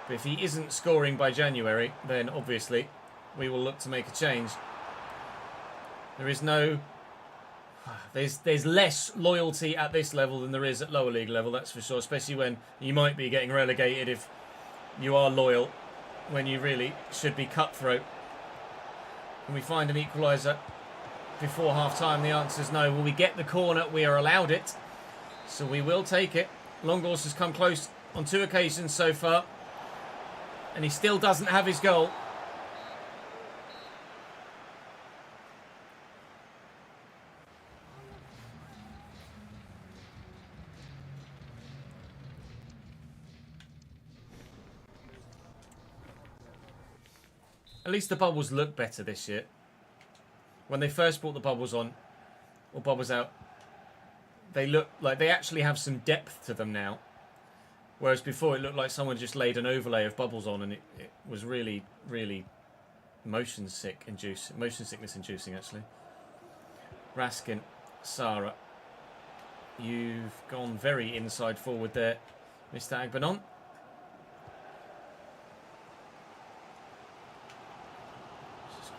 But if he isn't scoring by January, then obviously we will look to make a change. There is no... There's less loyalty at this level than there is at lower league level, that's for sure. Especially when you might be getting relegated if you are loyal, when you really should be cutthroat. Can we find an equaliser before half-time? The answer is no. Will we get the corner? We are allowed it, so we will take it. Longhorse has come close on 2 occasions so far, and he still doesn't have his goal. At least the bubbles look better this year. When they first brought the bubbles on, or bubbles out, they look like they actually have some depth to them now. Whereas before it looked like someone just laid an overlay of bubbles on, and it was really, really motion sickness inducing actually. Raskin, Sarah. You've gone very inside forward there, Mr. Agbanon.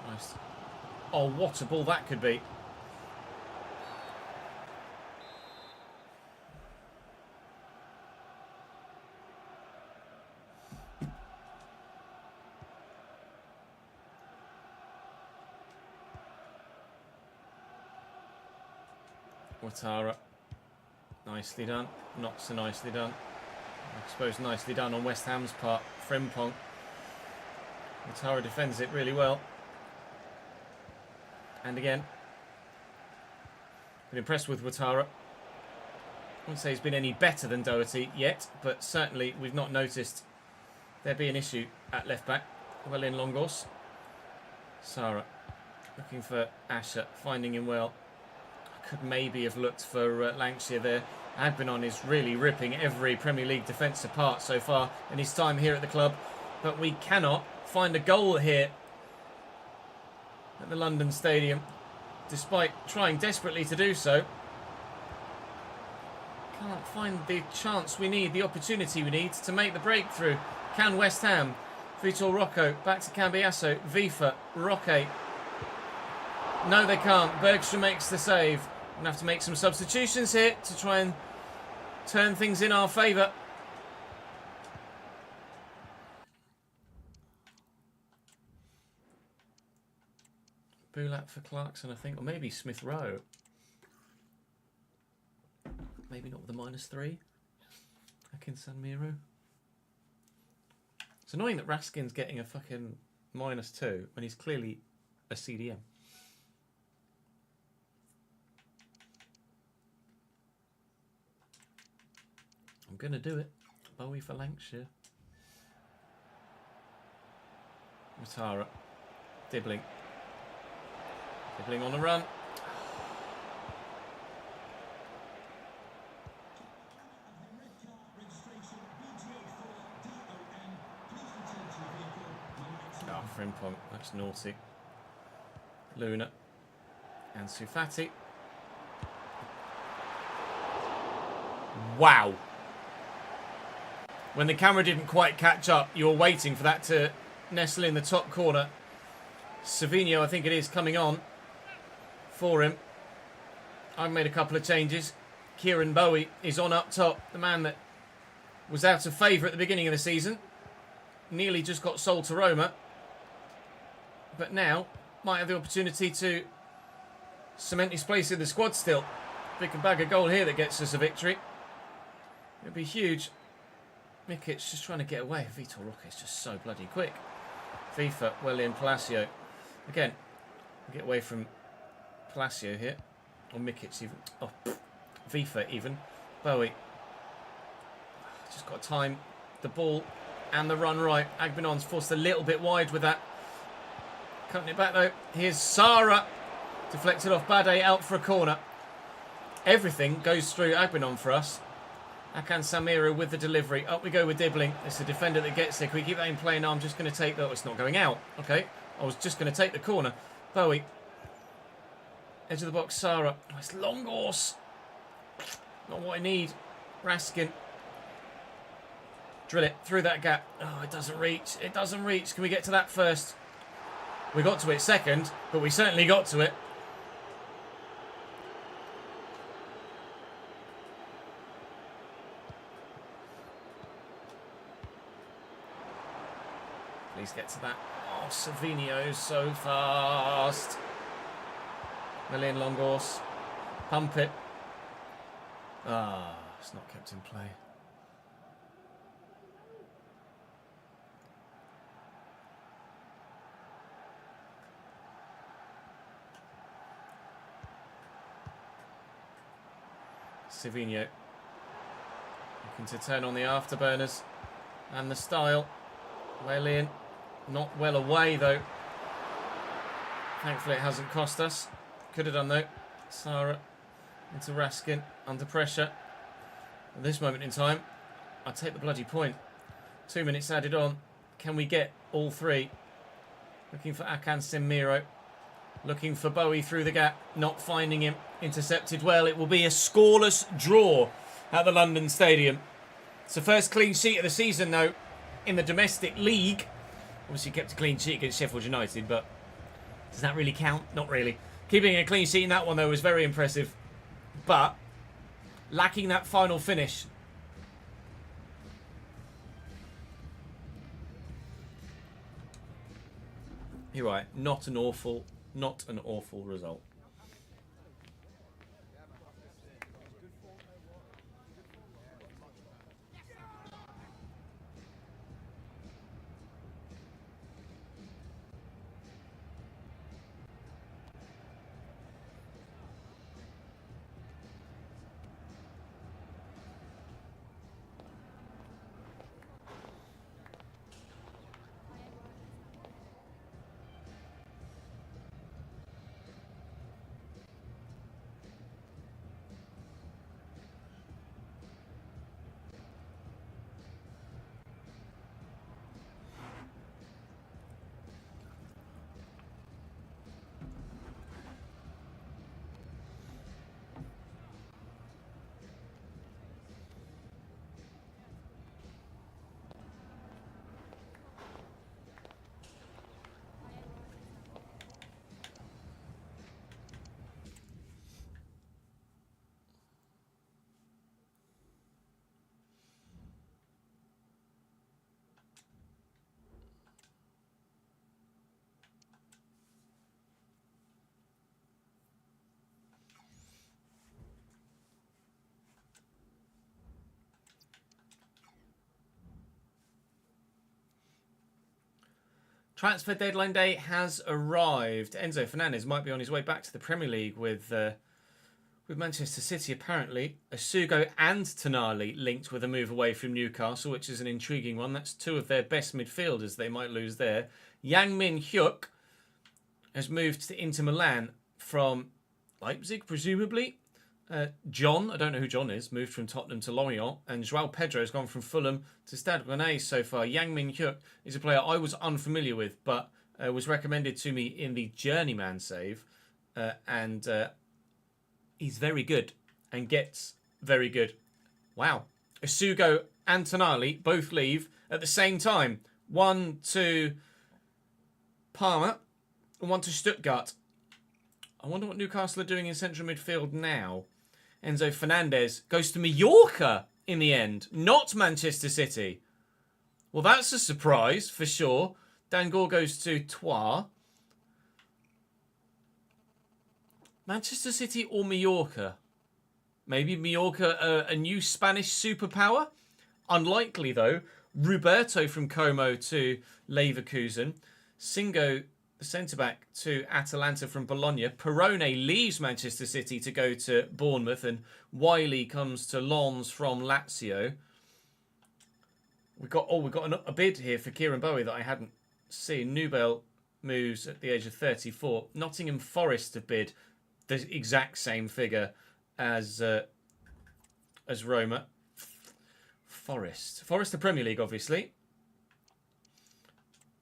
Christ. Oh, what a ball that could be. Ouattara. Nicely done. Not so nicely done. I suppose nicely done on West Ham's part. Frimpong. Ouattara defends it really well. And again, been impressed with Ouattara. I wouldn't say he's been any better than Doherty yet, but certainly we've not noticed there be an issue at left back. Well in Longhorse. Sarah looking for Asher, finding him well. I could maybe have looked for Lankshear there. Agbinon is really ripping every Premier League defence apart so far in his time here at the club, but we cannot find a goal here at the London Stadium, despite trying desperately to do so. Can't find the chance we need, the opportunity we need to make the breakthrough. Can West Ham? Vitor Rocco, back to Cambiasso, Vifa, Roque. No, they can't. Bergstrom makes the save. We're going to have to make some substitutions here to try and turn things in our favour. Bulat for Clarkson, I think, or maybe Smith Rowe. Maybe not with a -3. Akin San Miro. It's annoying that Raskin's getting a fucking -2 when he's clearly a CDM. I'm going to do it. Bowie for Lancashire. Ouattara. Dibbling. Dibbling on the run. Frimpong, that's naughty. Luna. And Sufati. Wow. When the camera didn't quite catch up, you were waiting for that to nestle in the top corner. Savinho, I think it is, coming on for him. I've made a couple of changes. Kieran Bowie is on up top. The man that was out of favour at the beginning of the season. Nearly just got sold to Roma. But now might have the opportunity to cement his place in the squad still. If we can bag a goal here that gets us a victory, it'd be huge. Mikic just trying to get away. Vitor Roque is just so bloody quick. FIFA, well in, Palacio. Again, get away from Palacio here. Or Mikic even. Oh, FIFA even. Bowie. Just got to time the ball and the run right. Agbenon's forced a little bit wide with that. Cutting it back though. Here's Sara. Deflected off Bade, out for a corner. Everything goes through Agbenon for us. Akan Samira with the delivery. Up we go with Dibbling. It's the defender that gets there. Can we keep that in play? No, I'm just going to take that. Oh, it's not going out. Okay. I was just going to take the corner. Bowie. Edge of the box, Sara. Oh, it's Longhorse. Not what I need. Raskin. Drill it through that gap. Oh, it doesn't reach. It doesn't reach. Can we get to that first? We got to it second, but we certainly got to it. Please get to that. Oh, Savinho so fast. Million Longhorse. Pump it. Ah, it's not kept in play. Savinho looking to turn on the afterburners and the style. Well in, not well away though. Thankfully it hasn't cost us. Could have done though. Sara into Raskin under pressure. At this moment in time, I'll take the bloody point. 2 minutes added on. Can we get all three? Looking for Akan Semiro. Looking for Bowie through the gap. Not finding him. Intercepted well. It will be a scoreless draw at the London Stadium. It's the first clean sheet of the season, though, in the domestic league. Obviously kept a clean sheet against Sheffield United, but does that really count? Not really. Keeping a clean sheet in that one, though, was very impressive. But lacking that final finish. You're right. Not an awful result. Transfer deadline day has arrived. Enzo Fernandez might be on his way back to the Premier League with Manchester City, apparently. Asugo and Tonali linked with a move away from Newcastle, which is an intriguing one. That's two of their best midfielders they might lose there. Yang Min Hyuk has moved to Inter Milan from Leipzig, presumably. John, I don't know who John is, moved from Tottenham to Lorient, and Joao Pedro has gone from Fulham to Stade Rennais so far. Yang Min Hyuk is a player I was unfamiliar with, but was recommended to me in the Journeyman save, and he's very good and gets very good. Wow. Isugo and Tonali both leave at the same time. One to Parma and one to Stuttgart. I wonder what Newcastle are doing in central midfield now. Enzo Fernandez goes to Mallorca in the end, not Manchester City. Well, that's a surprise for sure. Dangor goes to Troyes. Manchester City or Mallorca? Maybe Mallorca, a new Spanish superpower? Unlikely, though. Roberto from Como to Leverkusen. Singo, the centre-back, to Atalanta from Bologna. Perrone leaves Manchester City to go to Bournemouth. And Wiley comes to Lens from Lazio. We've got a bid here for Kieran Bowie that I hadn't seen. Nubel moves at the age of 34. Nottingham Forest have bid the exact same figure as Roma. Forest, the Premier League, obviously.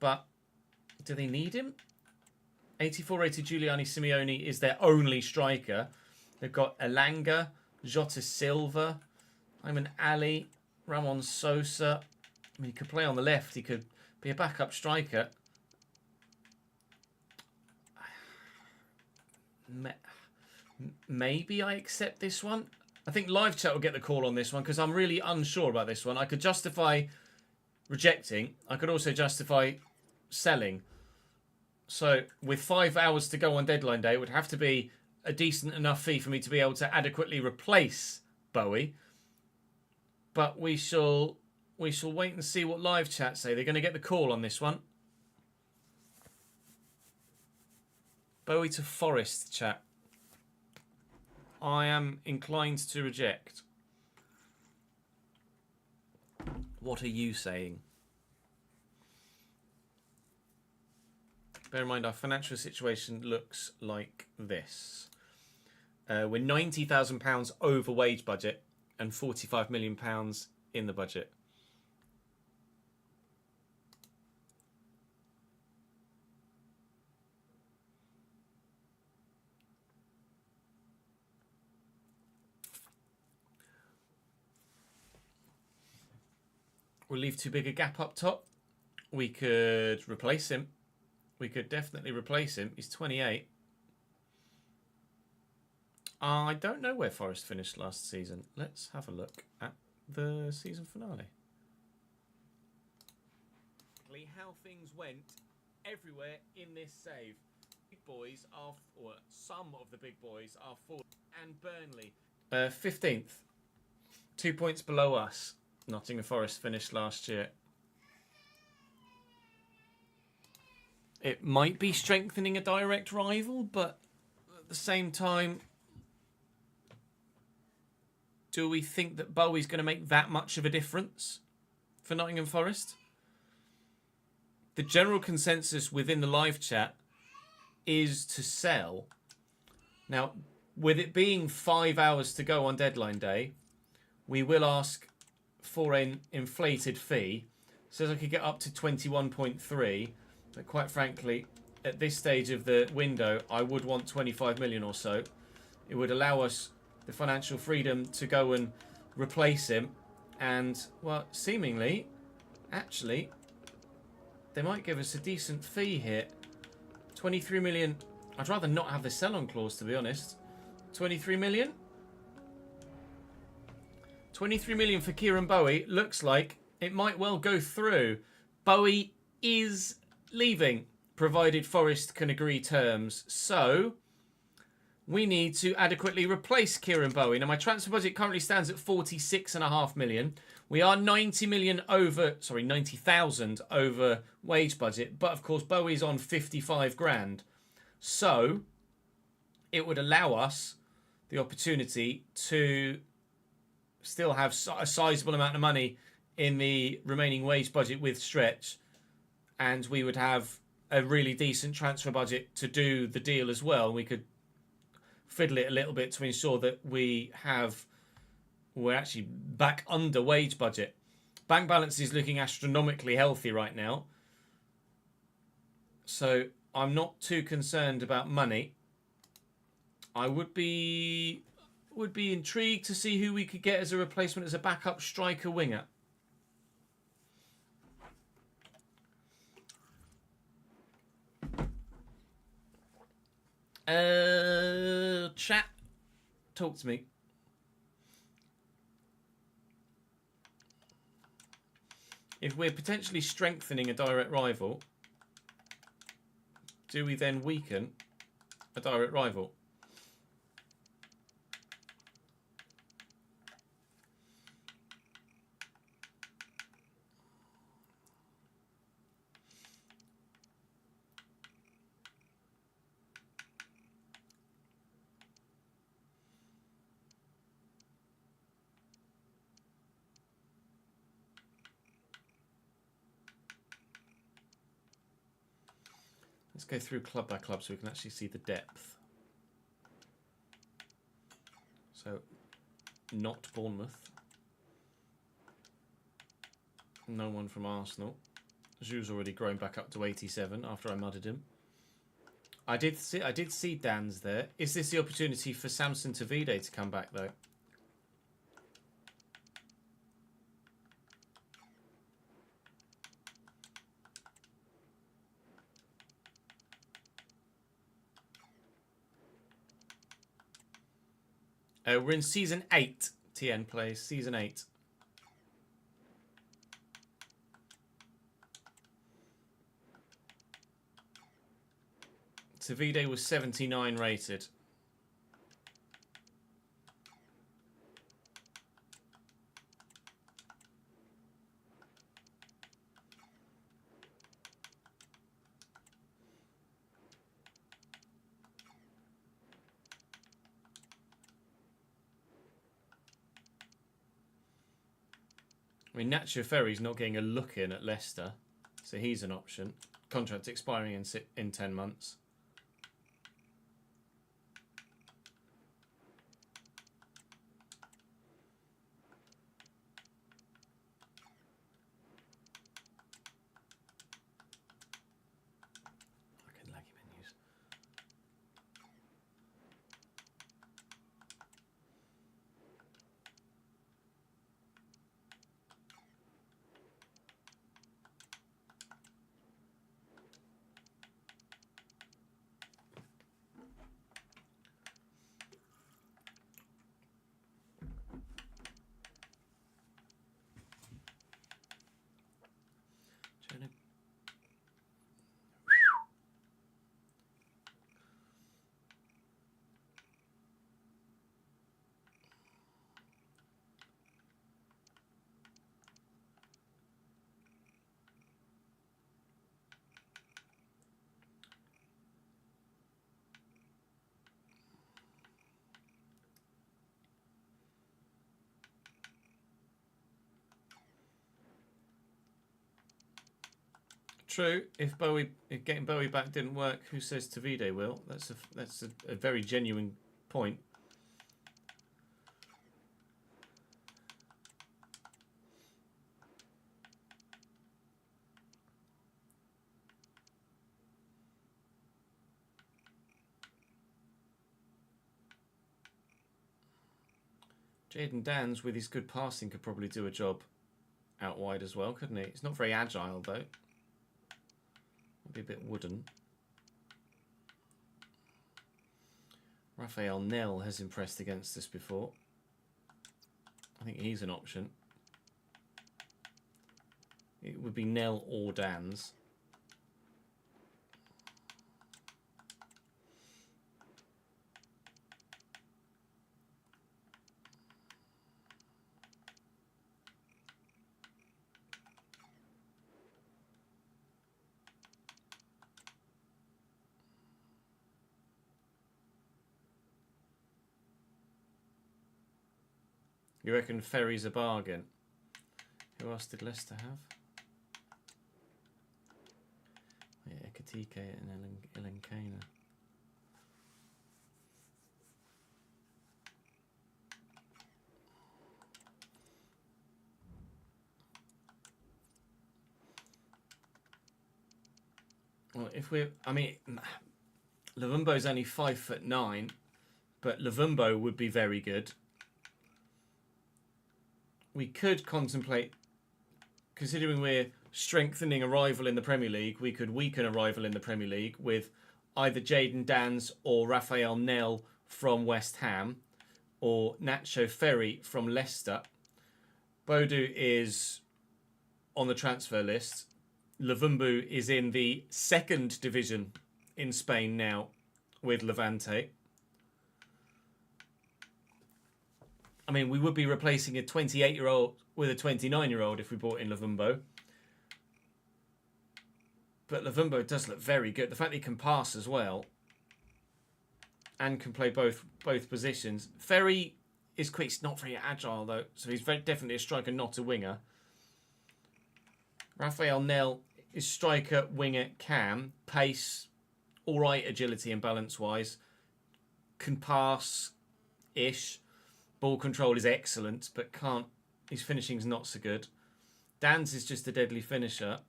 But do they need him? 84 rated Giuliani Simeone is their only striker. They've got Elanga, Jota Silva, Ayman Ali, Ramon Sosa. I mean, he could play on the left. He could be a backup striker. Maybe I accept this one. I think live chat will get the call on this one because I'm really unsure about this one. I could justify rejecting. I could also justify selling. So with 5 hours to go on deadline day, it would have to be a decent enough fee for me to be able to adequately replace Bowie. But we shall wait and see what live chat say. They're going to get the call on this one. Bowie to Forest, chat. I am inclined to reject. What are you saying? Bear in mind, our financial situation looks like this. We're £90,000 over wage budget and £45 million in the budget. We'll leave too big a gap up top. We could replace him. We could definitely replace him. He's 28. I don't know where Forest finished last season. Let's have a look at the season finale. How things went everywhere in this save. Big boys are, or some of the big boys are forward. And Burnley, 15th, 2 points below us. Nottingham Forest finished last year. It might be strengthening a direct rival, but at the same time, do we think that Bowie's going to make that much of a difference for Nottingham Forest? The general consensus within the live chat is to sell. Now, with it being 5 hours to go on deadline day, we will ask for an inflated fee. Says I could get up to 21.3, but quite frankly, at this stage of the window, I would want 25 million or so. It would allow us the financial freedom to go and replace him, and well, seemingly, actually, they might give us a decent fee here. 23 million. I'd rather not have the sell-on clause, to be honest. 23 million. 23 million for Kieran Bowie. Looks like it might well go through. Bowie is leaving, provided Forest can agree terms. So we need to adequately replace Kieran Bowie. Now, my transfer budget currently stands at 46.5 million. We are 90,000 over wage budget. But, of course, Bowie's on 55 grand. So it would allow us the opportunity to still have a sizable amount of money in the remaining wage budget with stretch, and we would have a really decent transfer budget to do the deal as well. We could fiddle it a little bit to ensure that we're actually back under wage budget. Bank balance is looking astronomically healthy right now. So I'm not too concerned about money. I would be intrigued to see who we could get as a replacement as a backup striker winger. Chat, talk to me. If we're potentially strengthening a direct rival, do we then weaken a direct rival? Let's go through club by club so we can actually see the depth. So, not Bournemouth. No one from Arsenal. Zhu's already grown back up to 87 after I mudded him. I did see Dan's there. Is this the opportunity for Samson Tavide to come back though? We're in season 8. TN plays season 8. Tavide was 79 rated. I mean, Nacho Ferry's not getting a look in at Leicester, so he's an option. Contract expiring in 10 months. Fucking laggy menus. True. If getting Bowie back didn't work, who says Tavide will? That's a very genuine point. Jaden Dans, with his good passing, could probably do a job out wide as well, couldn't he? He's not very agile though. Be a bit wooden. Raphael Nell has impressed against us before. I think he's an option. It would be Nell or Dan's. You reckon Ferry's a bargain? Who else did Leicester have? Yeah, Ekatike and Elenkana. Well, I mean, Luvumbo's only 5'9", but Luvumbo would be very good. We could contemplate, considering we're strengthening a rival in the Premier League, we could weaken a rival in the Premier League with either Jayden Danns or Raphael Nell from West Ham, or Nacho Ferry from Leicester. Boadu is on the transfer list. Luvumbo is in the second division in Spain now with Levante. I mean, we would be replacing a 28-year-old with a 29-year-old if we brought in Luvumbo. But Luvumbo does look very good. The fact that he can pass as well and can play both positions. Ferry is quick. He's not very agile, though, so he's definitely a striker, not a winger. Raphael Nell is striker, winger, cam. Pace, all right, agility and balance-wise. Can pass-ish. Ball control is excellent, but can't. His finishing's not so good. Dan's is just a deadly finisher.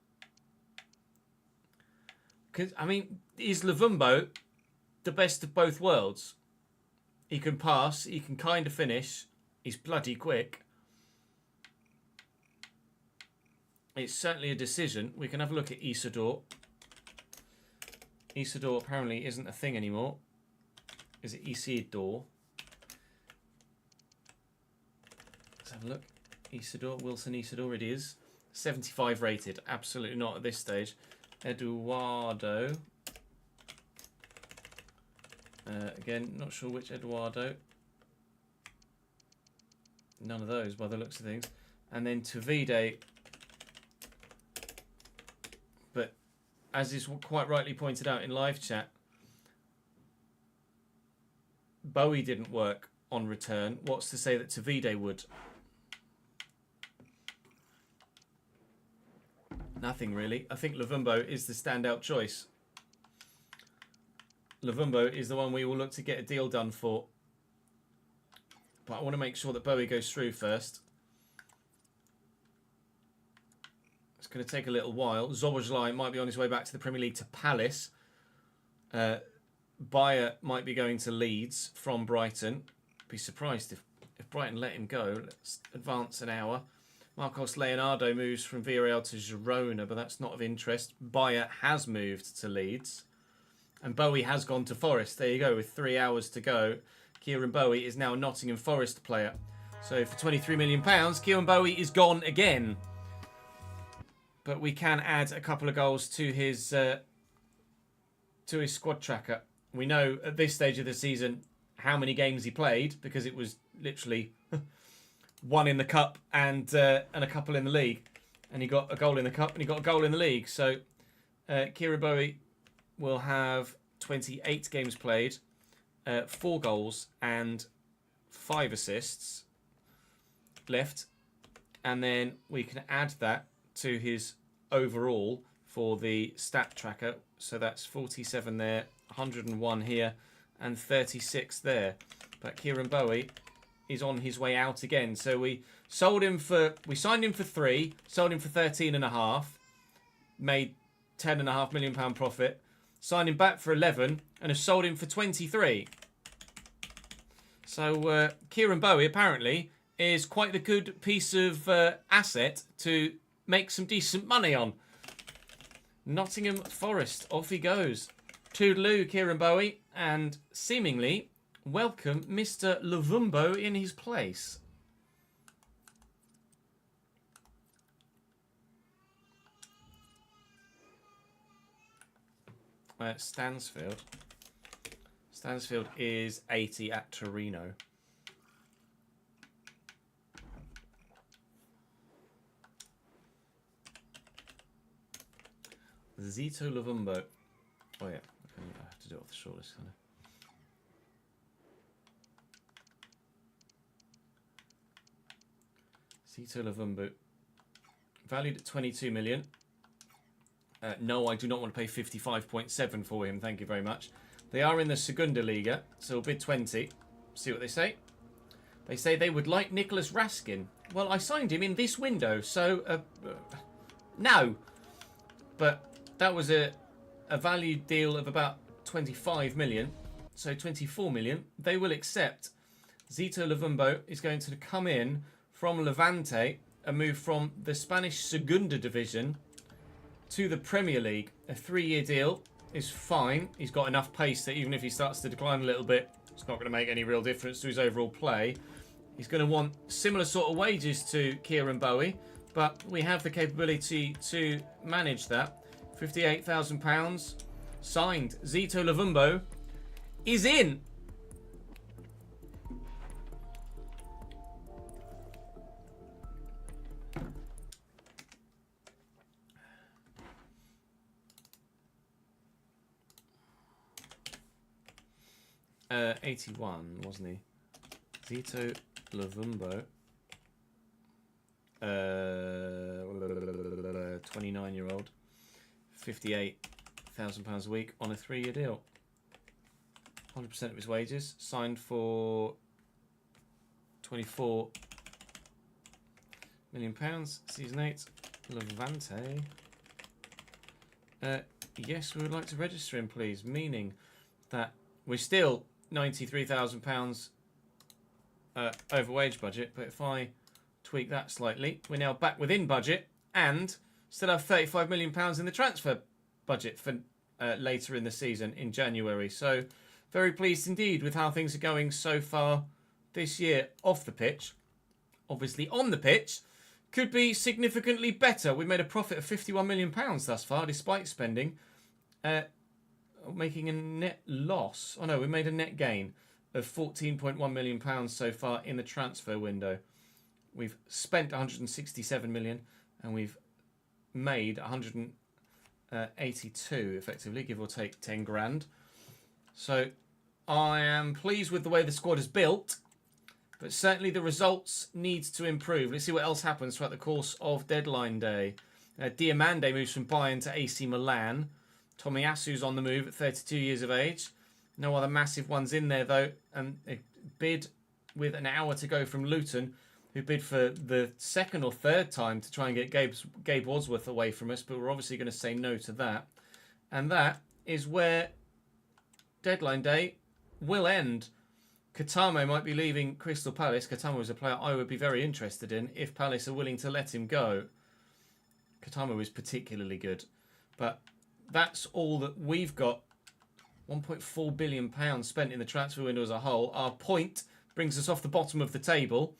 I mean, is Luvumbo the best of both worlds? He can pass, he can kind of finish, he's bloody quick. It's certainly a decision. We can have a look at Isidore. Isidore apparently isn't a thing anymore. Is it Isidore? Let's have a look. Isidore, Wilson Isidore, it is. 75 rated. Absolutely not at this stage. Eduardo. Again, not sure which Eduardo. None of those by the looks of things. And then Tavide. But as is quite rightly pointed out in live chat, Bowie didn't work on return. What's to say that Tavide would? Nothing really. I think Luvumbo is the standout choice. Luvumbo is the one we will look to get a deal done for. But I want to make sure that Bowie goes through first. It's going to take a little while. Zoboszlai might be on his way back to the Premier League to Palace. Bayer might be going to Leeds from Brighton. Be surprised if Brighton let him go. Let's advance an hour. Marcos Leonardo moves from Villarreal to Girona, but that's not of interest. Bayer has moved to Leeds. And Bowie has gone to Forest. There you go, with 3 hours to go. Kieran Bowie is now a Nottingham Forest player. So for £23 million, Kieran Bowie is gone again. But we can add a couple of goals to his squad tracker. We know at this stage of the season how many games he played, because it was literally one in the cup and a couple in the league, and he got a goal in the cup and he got a goal in the league. So Kieran Bowie will have 28 games played, 4 goals and 5 assists left, and then we can add that to his overall for the stat tracker. So that's 47 there, 101 here, and 36 there. But Kieran Bowie is on his way out again. So we signed him for 3, sold him for 13.5, made £10.5 million profit, signed him back for 11, and have sold him for 23. So Kieran Bowie apparently is quite a good piece of asset to make some decent money on. Nottingham Forest, off he goes. Toodaloo, Kieran Bowie, and seemingly welcome Mr. Luvumbo in his place. Stansfield. Stansfield is 80 at Torino. Zito Luvumbo. Oh yeah, I have to do it off the shortlist, kind of. Zito Luvumbo. Valued at 22 million. No, I do not want to pay 55.7 for him. Thank you very much. They are in the Segunda Liga, so we'll bid 20. See what they say. They say they would like Nicholas Raskin. Well, I signed him in this window, so no. But that was a a value deal of about 25 million, so 24 million, they will accept Zito Luvumbo is going to come in from Levante and move from the Spanish Segunda Division to the Premier League. A 3-year deal is fine. He's got enough pace that even if he starts to decline a little bit, it's not going to make any real difference to his overall play. He's going to want similar sort of wages to Kieran Bowie, but we have the capability to manage that. £58,000 signed. Zito Luvumbo is in. Uh, 81, wasn't he? Zito Luvumbo. 29-year-old. £58,000 a week on a 3-year deal. 100% of his wages. Signed for £24 million. Season 8. Levante. Yes, we would like to register him, please. Meaning that we're still £93,000 over wage budget, but if I tweak that slightly, we're now back within budget and still have £35 million in the transfer budget for later in the season in January. So very pleased indeed with how things are going so far this year off the pitch. Obviously on the pitch could be significantly better. We made a profit of £51 million thus far despite spending. Making a net loss. Oh no, we made a net gain of £14.1 million so far in the transfer window. We've spent 167 million and we've made 182 effectively, give or take 10 grand. So I am pleased with the way the squad is built, but certainly the results need to improve. Let's see what else happens throughout the course of deadline day. Diamande moves from Bayern to AC Milan. Tomiyasu's on the move at 32 years of age. No other massive ones in there, though. And a bid with an hour to go from Luton, who bid for the second or third time to try and get Gabe Wadsworth away from us, but we're obviously going to say no to that. And that is where deadline day will end. Katamo might be leaving Crystal Palace. Katamo is a player I would be very interested in if Palace are willing to let him go. Katamo is particularly good. But that's all that we've got. £1.4 billion spent in the transfer window as a whole. Our point brings us off the bottom of the table.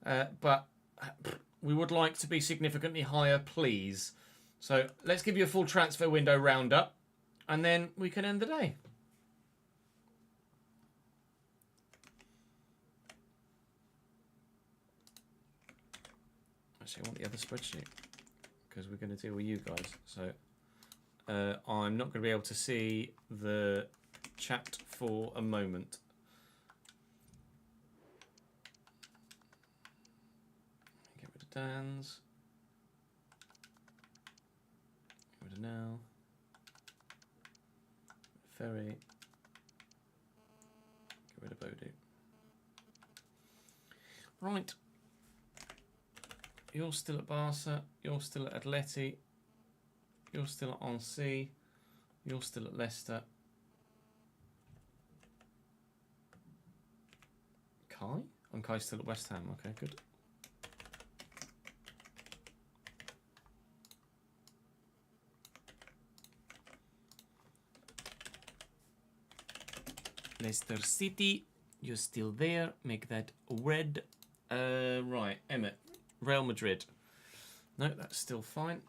But we would like to be significantly higher, please. So let's give you a full transfer window roundup. And then we can end the day. Actually, I want the other spreadsheet, because we're going to deal with you guys. So I'm not going to be able to see the chat for a moment. Get rid of Dan's. Get rid of Now. Ferry. Get rid of Bodie. Right. You're still at Barca. You're still at Atleti. You're still at Annecy. You're still at Leicester. Kai? And Kai's still at West Ham. Okay, good. Leicester City. You're still there. Make that red. Right, Emmett. Real Madrid. No, that's still fine.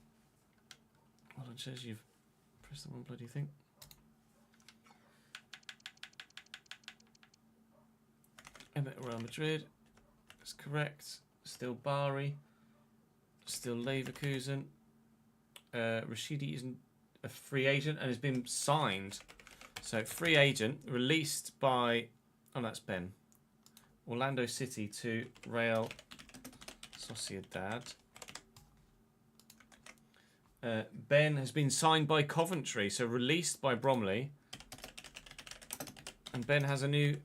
Well, it says you've pressed the one bloody thing. Emmett, Real Madrid. That's correct. Still Bari. Still Leverkusen. Rashidi isn't a free agent and has been signed. So, free agent released by... Oh, that's Ben. Orlando City to Real Sociedad. Ben has been signed by Coventry, so released by Bromley. And Ben has a new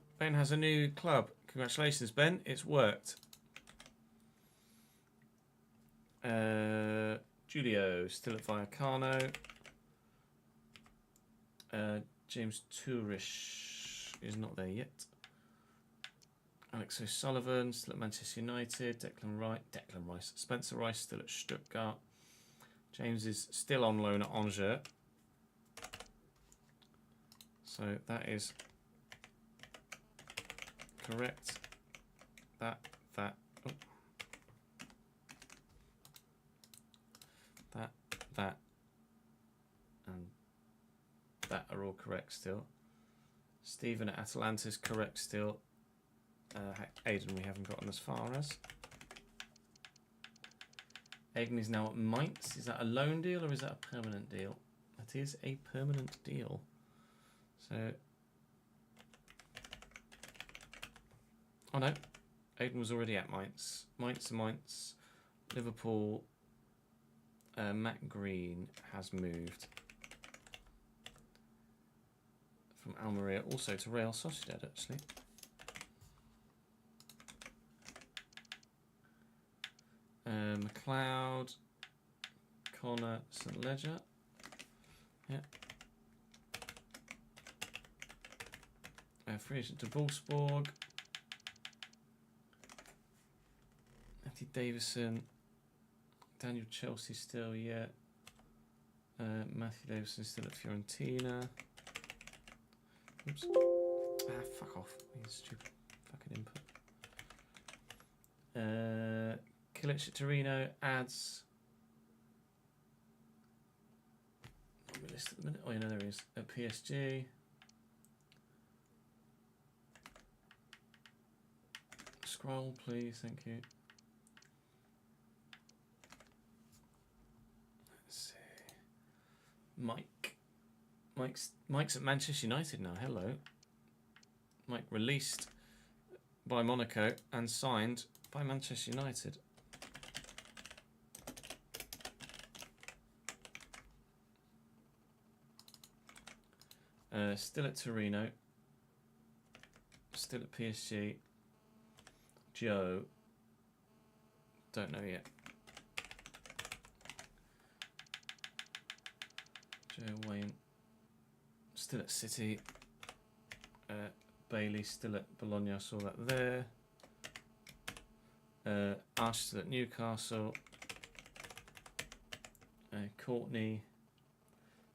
club. Congratulations, Ben. It's worked. Julio still at Vallecano. James Tourish is not there yet. Alex O'Sullivan still at Manchester United. Declan Rice. Spencer Rice still at Stuttgart. James is still on loan at Angers. So that is correct. That, and that are all correct still. Stephen at Atalanta is correct still. Aidan we haven't gotten as far as. Aidan is now at Mainz. Is that a loan deal or is that a permanent deal? That is a permanent deal. So, oh no, Aidan was already at Mainz. Mainz. Liverpool. Matt Green has moved from Almeria also to Real Sociedad actually. McLeod, Connor, St Ledger. Yeah. Free agent to Wolfsburg. Matthew Davison. Daniel Chelsea still, yeah. Matthew Davison still at Fiorentina. Oops. Fuck off. He's stupid fucking input. Kilic at Torino adds. Not on my list at the minute. Oh, yeah, no, there he is. At PSG. Scroll, please. Thank you. Let's see. Mike's at Manchester United now. Hello. Mike released by Monaco and signed by Manchester United. Still at Torino. Still at PSG. Joe. Don't know yet. Joe Wayne. Still at City. Bailey still at Bologna. I saw that there. Ash still at Newcastle. Courtney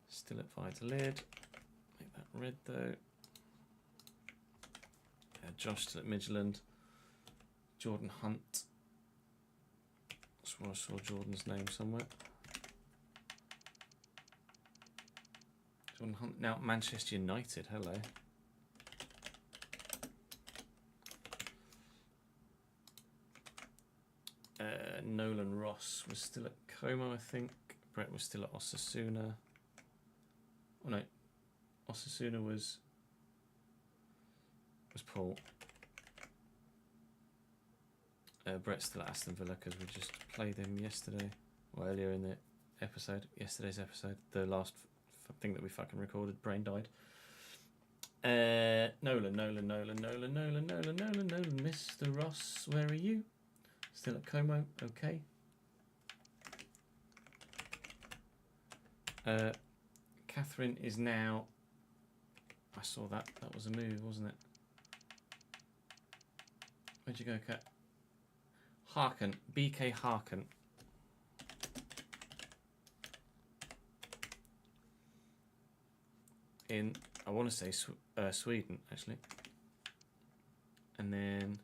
still at Valladolid. Make that red though. Josh still at Midland. Jordan Hunt. I swore I saw Jordan's name somewhere. Jordan Hunt now at Manchester United. Hello. Nolan Ross was still at Como, I think. Brett was still at Osasuna. Oh no, Osasuna was Paul. Brett's still at Aston Villa because we just played him yesterday, or earlier in the episode, yesterday's episode, the last thing that we fucking recorded. Brain died. Nolan, Mr. Ross, where are you? Still at Como, okay. Catherine is now. I saw that. That was a move, wasn't it? Where'd you go, Cat? Harkin, BK Harkin. In, I want to say Sweden, actually. And then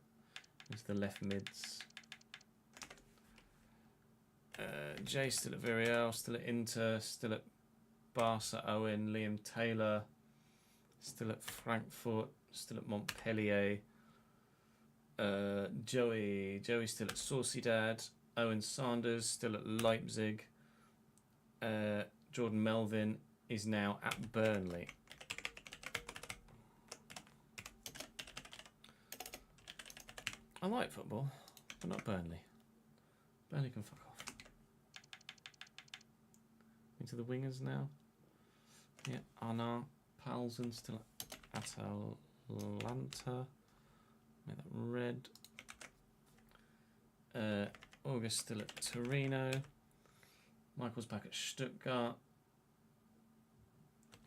there's the left mids. Jay still at Villarreal, still at Inter, still at Barca, Owen, Liam Taylor, still at Frankfurt, still at Montpellier. Joey still at Sociedad. Owen Sanders still at Leipzig. Jordan Melvin is now at Burnley. I like football, but not Burnley. Burnley can fuck off. Into the wingers now. Yeah, Anna Palsen still at Atalanta. Make that red. August still at Torino. Michael's back at Stuttgart.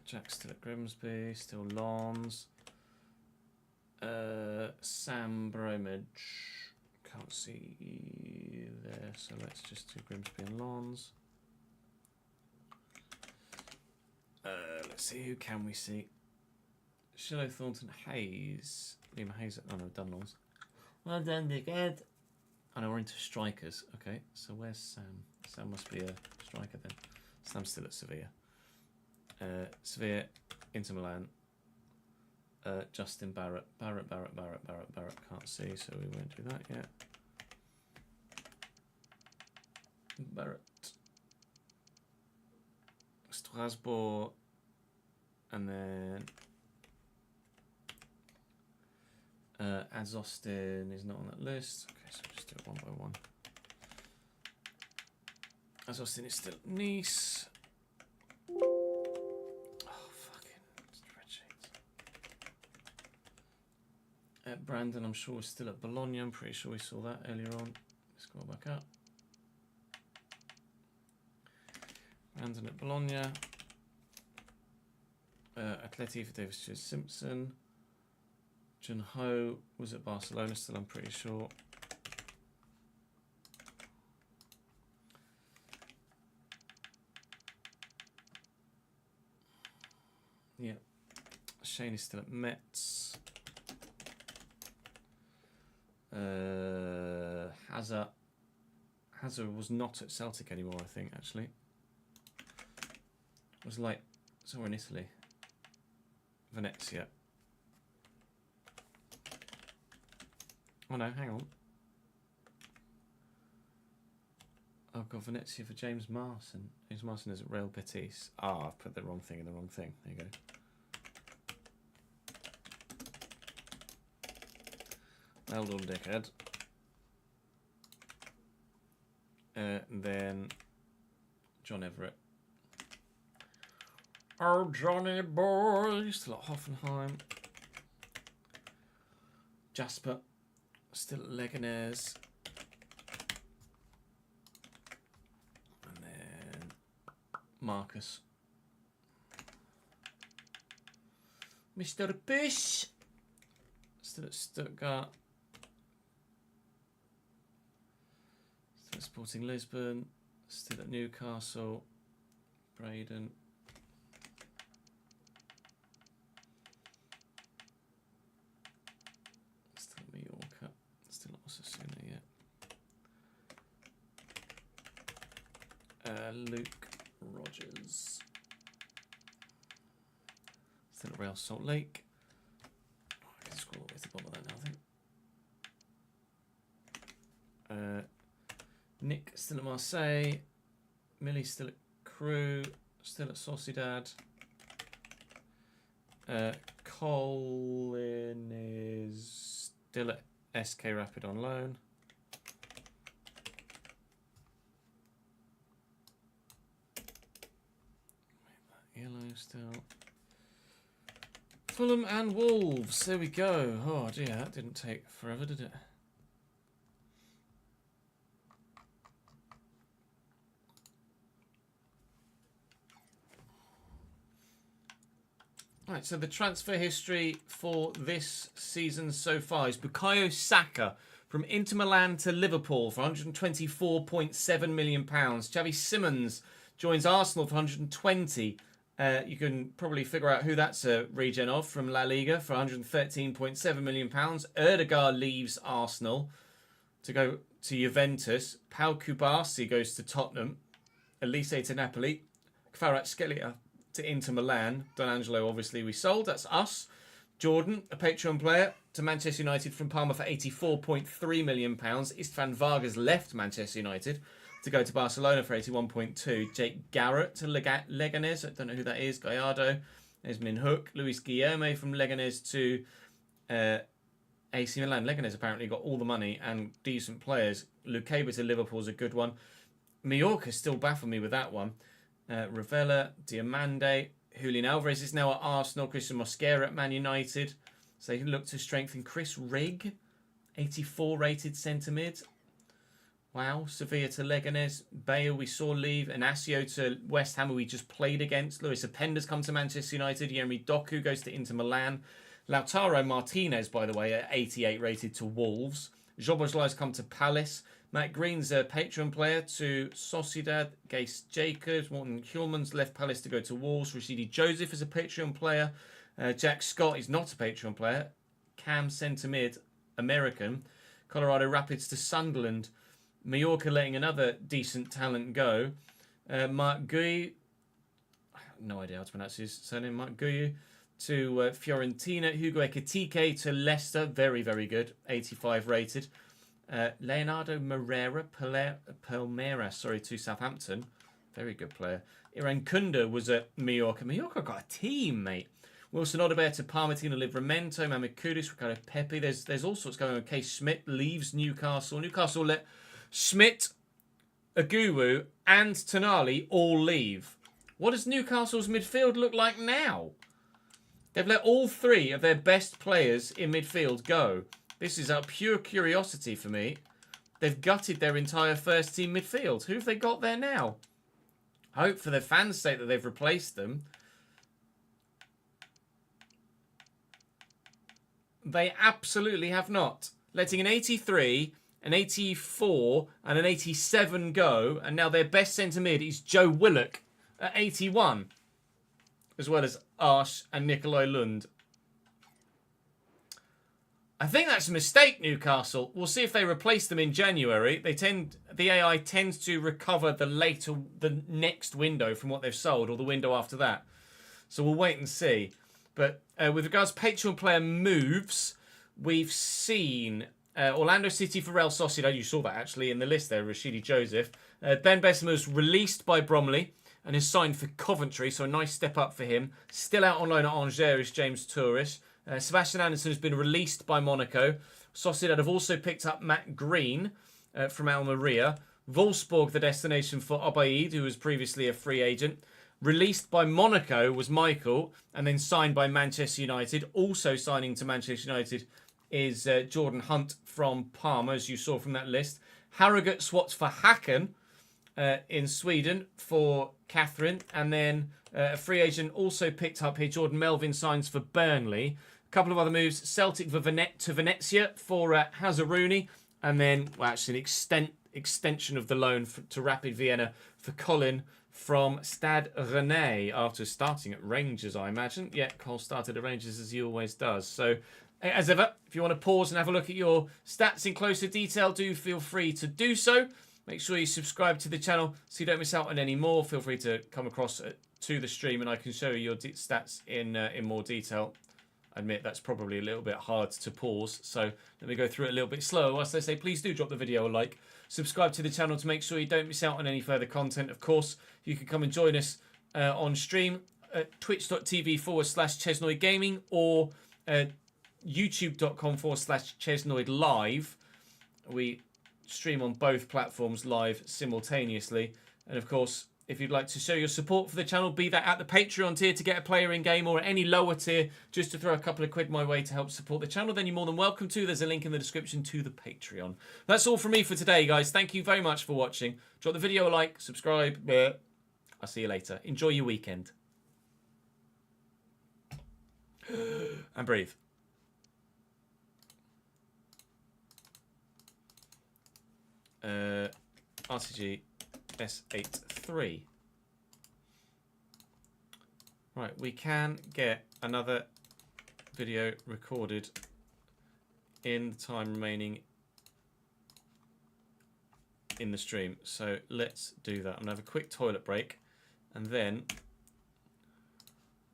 Jack's still at Grimsby, still Lons. Sam Bromage, can't see there, so let's just do Grimsby and Lons. Let's see, who can we see? Shillow, Thornton, Hayes. Liam Hayes, oh no, done Lons. Well done, dickhead. Oh no, we're into strikers. Okay, so where's Sam? Sam must be a striker then. Sam's still at Sevilla. Sevilla, Inter Milan. Justin Barrett. Barrett. Can't see, so we won't do that yet. Barrett. Strasbourg. And then As Austin is not on that list. Okay, so we'll just do it one by one. As Austin is still at Nice. Oh, fucking spreadsheets. Brandon, I'm sure, is still at Bologna. I'm pretty sure we saw that earlier on. Let's go back up. Brandon at Bologna. Atleti for David Stewart Simpson. Jun Ho was at Barcelona still, I'm pretty sure. Yeah. Shane is still at Metz. Hazard was not at Celtic anymore, I think, actually. It was like somewhere in Italy. Venezia. Oh no, hang on. I've got Venezia for James Marson. James Marson is at Real Betis. Ah, I've put the wrong thing in the wrong thing. There you go. Well done, dickhead. And then John Everett. Oh, Johnny boy, still at Hoffenheim. Jasper, still at Leganés. And then Marcus. Mr. Bish, still at Stuttgart. Still at Sporting Lisbon. Still at Newcastle. Braden. Luke Rogers. Still at Real Salt Lake. Oh, I can scroll all the way to the bottom of that now, I think. Nick still at Marseille. Millie still at Crew. Still at Sociedad. Colin is still at SK Rapid on loan. Yellow still. Fulham and Wolves. There we go. Oh dear, that didn't take forever, did it? Right, so the transfer history for this season so far is Bukayo Saka from Inter Milan to Liverpool for £124.7 million. Xavi Simons joins Arsenal for 120. You can probably figure out who that's a regen of from La Liga for £113.7 million. Erdegaard leaves Arsenal to go to Juventus. Pau Kubasi goes to Tottenham. Elise to Napoli. Kvaratskhelia to Inter Milan. Don Angelo, obviously, we sold. That's us. Jordan, a Patreon player, to Manchester United from Parma for £84.3 million. Istvan Vargas left Manchester United to go to Barcelona for 81.2. Jake Garrett to Leganés. I don't know who that is. Gallardo. There's Min Hook. Luis Guillaume from Leganés to AC Milan. Leganés apparently got all the money and decent players. Lukeba to Liverpool's a good one. Mallorca still baffled me with that one. Ravella, Diamande. Julian Alvarez is now at Arsenal. Christian Mosquera at Man United. So they can look to strengthen Chris Rigg. 84 rated centre mid. Wow. Sevilla to Leganés. Bale we saw leave. Inacio to West Ham, who we just played against. Luis Openda's come to Manchester United. Yeremy Doku goes to Inter Milan. Lautaro Martinez, by the way, at 88 rated to Wolves. Zszoboszlai's come to Palace. Matt Green's a Patreon player to Sociedad. Gase Jacobs. Morton Hulman's left Palace to go to Wolves. Rashidi Joseph is a Patreon player. Jack Scott is not a Patreon player. Cam centre mid, American. Colorado Rapids to Sunderland. Mallorca letting another decent talent go. Mark Guy, I have no idea how to pronounce his surname. Mark Guy to Fiorentina. Hugo Ekitike to Leicester. Very, very good. 85 rated. Leonardo Palmeira, to Southampton. Very good player. Iran Kunda was at Mallorca. Mallorca got a team, mate. Wilson Odobert to Parma-Tina Livramento. Mohamed Kudus, Ricardo Pepe. There's all sorts going on. Case Schmidt leaves Newcastle. Newcastle let Schmidt, Aguwu, and Tonali all leave. What does Newcastle's midfield look like now? They've let all three of their best players in midfield go. This is a pure curiosity for me. They've gutted their entire first team midfield. Who have they got there now? I hope for their fans' sake that they've replaced them. They absolutely have not. Letting an 83, an 84 and an 87 go. And now their best centre mid is Joe Willock at 81. As well as Arsh and Nikolai Lund. I think that's a mistake, Newcastle. We'll see if they replace them in January. The AI tends to recover the next window from what they've sold, or the window after that. So we'll wait and see. But with regards to Patreon player moves, we've seen Orlando City for Real Sociedad. You saw that actually in the list there, Rashidi Joseph. Ben Bessemer was released by Bromley and is signed for Coventry, so a nice step up for him. Still out on loan at Angers is James Tourish. Sebastian Anderson has been released by Monaco. Sociedad have also picked up Matt Green from Almeria. Wolfsburg, the destination for Obaid, who was previously a free agent. Released by Monaco was Michael, and then signed by Manchester United. Also signing to Manchester United is Jordan Hunt from Parma, as you saw from that list. Harrogate swapped for Häcken in Sweden for Catherine. And then a free agent also picked up here. Jordan Melvin signs for Burnley. A couple of other moves. Celtic to Venezia for Hazaruni. And then, well, actually an extension of the loan to Rapid Vienna for Colin from Stade Rennais after starting at Rangers, I imagine. Yeah, Cole started at Rangers as he always does. So, as ever, if you want to pause and have a look at your stats in closer detail, do feel free to do so. Make sure you subscribe to the channel so you don't miss out on any more. Feel free to come across to the stream and I can show you your stats in more detail. I admit that's probably a little bit hard to pause, so let me go through it a little bit slower. Whilst I say please do drop the video a like, subscribe to the channel to make sure you don't miss out on any further content. Of course, you can come and join us on stream at twitch.tv/Chesnoid Gaming or youtube.com/Chesnoid Live. We stream on both platforms live simultaneously. And of course, if you'd like to show your support for the channel, be that at the Patreon tier to get a player in game or at any lower tier just to throw a couple of quid my way to help support the channel, then you're more than welcome to. There's a link in the description to the Patreon. That's all from me for today, guys. Thank you very much for watching. Drop the video a like, subscribe. I'll see you later. Enjoy your weekend. And breathe. RTG S83. Right, we can get another video recorded in the time remaining in the stream. So let's do that. I'm gonna have a quick toilet break, and then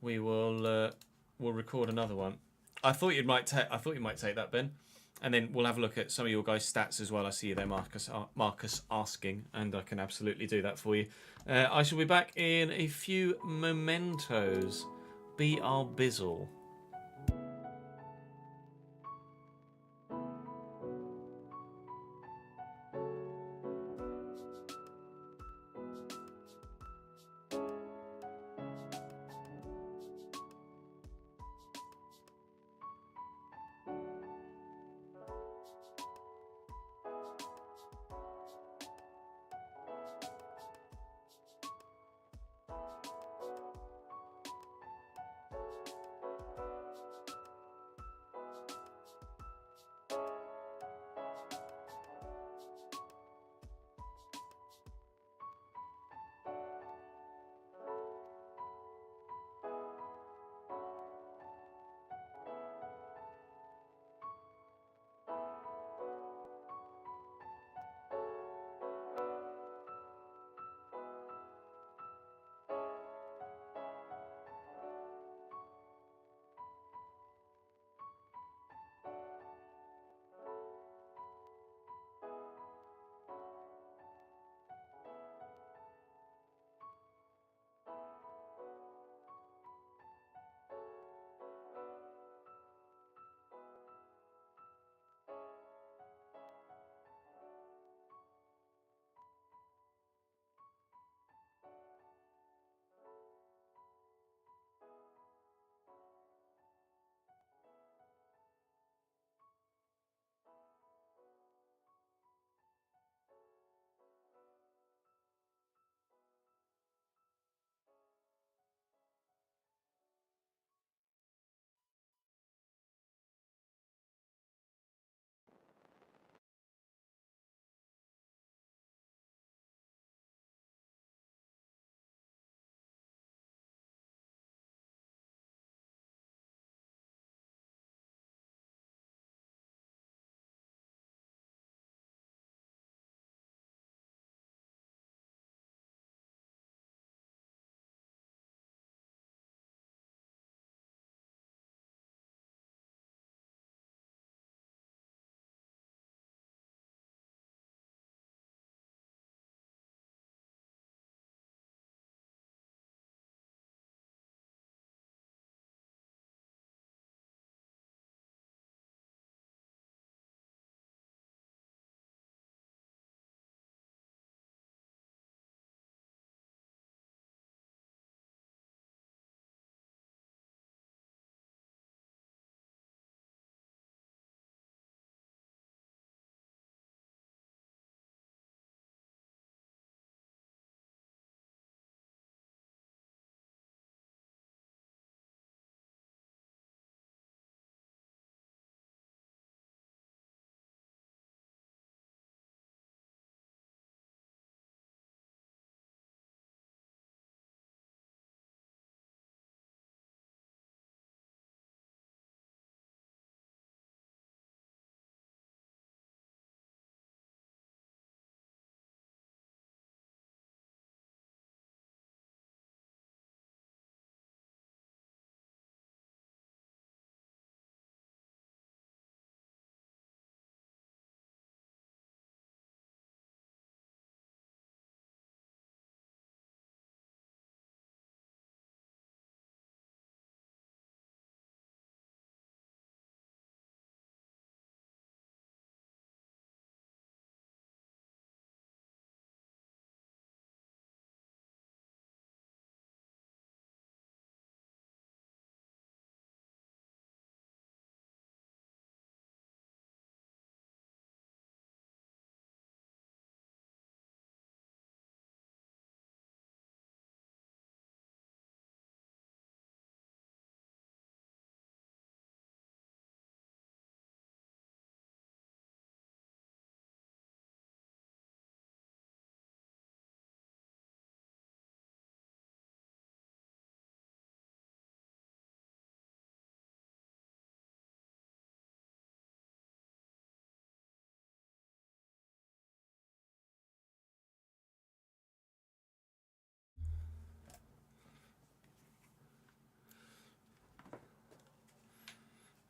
we will we'll record another one. I thought you might take that, Ben. And then we'll have a look at some of your guys' stats as well. I see you there, Marcus asking, and I can absolutely do that for you. I shall be back in a few mementos. Be our bizzle.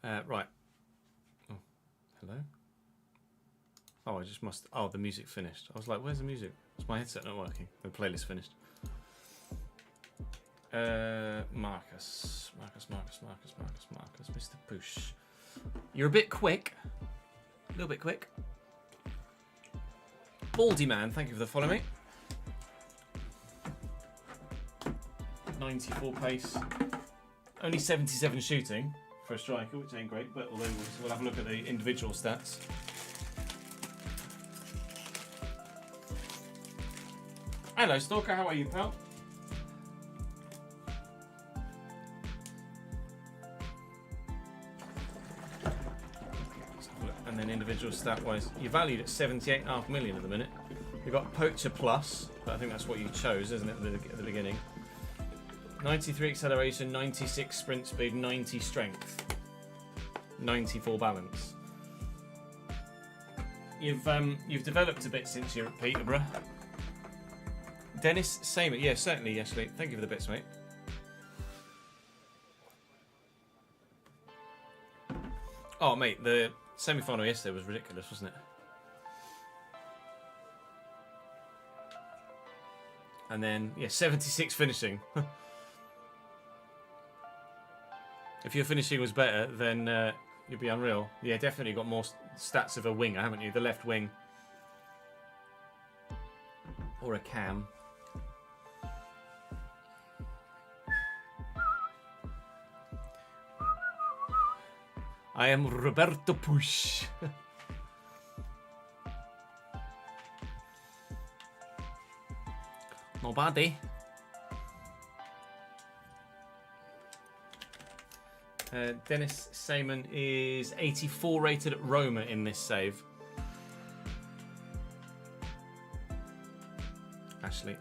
Right. Oh, hello? Oh, I just must... Oh, the music finished. I was like, where's the music? Is my headset not working? The playlist finished. Marcus. Mr. Push. You're a bit quick. A little bit quick. Baldy Man, thank you for the follow, mate. 94 pace. Only 77 shooting for a striker, which ain't great, but although we'll have a look at the individual stats. Hello, Stalker, how are you, pal? And then individual stat-wise, you're valued at 78.5 million at the minute. You've got Poacher Plus, but I think that's what you chose, isn't it, at the beginning? 93 acceleration, 96 sprint speed, 90 strength, 94 balance. You've developed a bit since you're at Peterborough. Dennis Seymour, yeah, certainly, Ashley. Thank you for the bits, mate. Oh, mate, the semi-final yesterday was ridiculous, wasn't it? And then, yeah, 76 finishing. If your finishing was better, then you'd be unreal. Yeah, definitely got more stats of a winger, haven't you? The left wing. Or a cam. I am Roberto Push. Nobody. Dennis Seymour is 84 rated at Roma in this save. Ashley.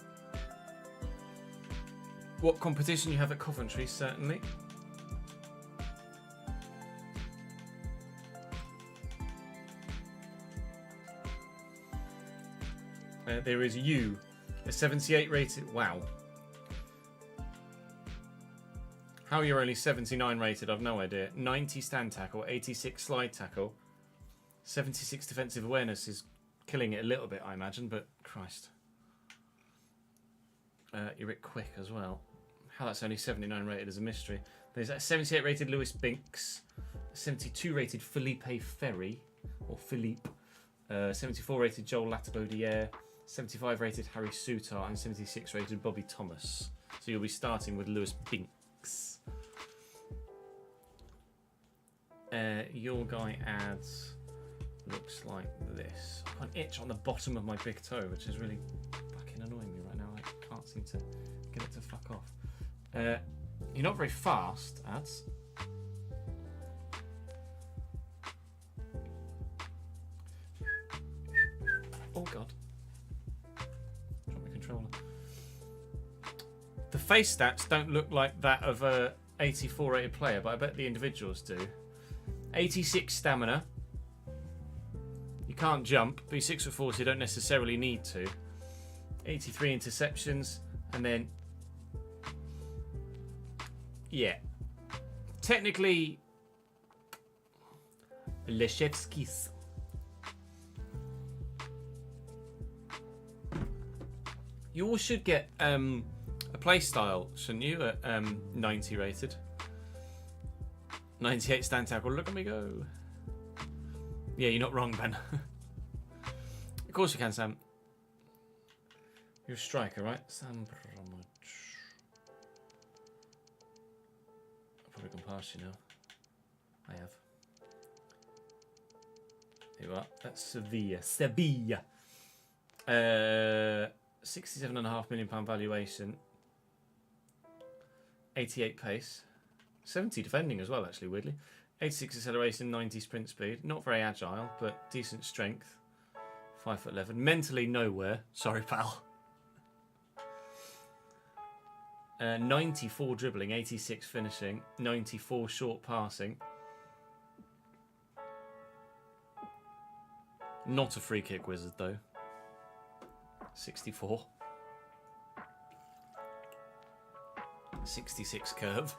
What competition you have at Coventry, certainly. There is you, a 78 rated. Wow. How you're only 79 rated, I've no idea. 90 stand tackle, 86 slide tackle, 76 defensive awareness is killing it a little bit, I imagine, but Christ. You're a bit quick as well. How that's only 79 rated is a mystery. There's a 78 rated Lewis Binks, 72 rated Felipe Ferry, or Philippe, 74 rated Joel Latibaudiere, 75 rated Harry Souttar, and 76 rated Bobby Thomas. So you'll be starting with Lewis Binks. Your guy adds looks like this. I've got an itch on the bottom of my big toe, which is really fucking annoying me right now. I can't seem to get it to fuck off. You're not very fast, ads. Oh god. Drop my controller. The face stats don't look like that of a 84 rated player, but I bet the individuals do. 86 stamina. You can't jump, but you're 6'4", so you don't necessarily need to. 83 interceptions, and then yeah, technically Leszewski's. You all should get a play style, shouldn't you? At 90 rated, 98 stand tackle. Look at me go! Yeah, you're not wrong, Ben. Of course you can, Sam. You're a striker, right? Sam. I've probably gone past you now. I have. Here you are. That's Sevilla. Sevilla. £67.5 million valuation. 88 pace. 70 defending as well, actually, weirdly. 86 acceleration, 90 sprint speed. Not very agile, but decent strength. 5'11". Mentally nowhere. Sorry, pal. 94 dribbling, 86 finishing, 94 short passing. Not a free kick wizard, though. 64. 66 curve.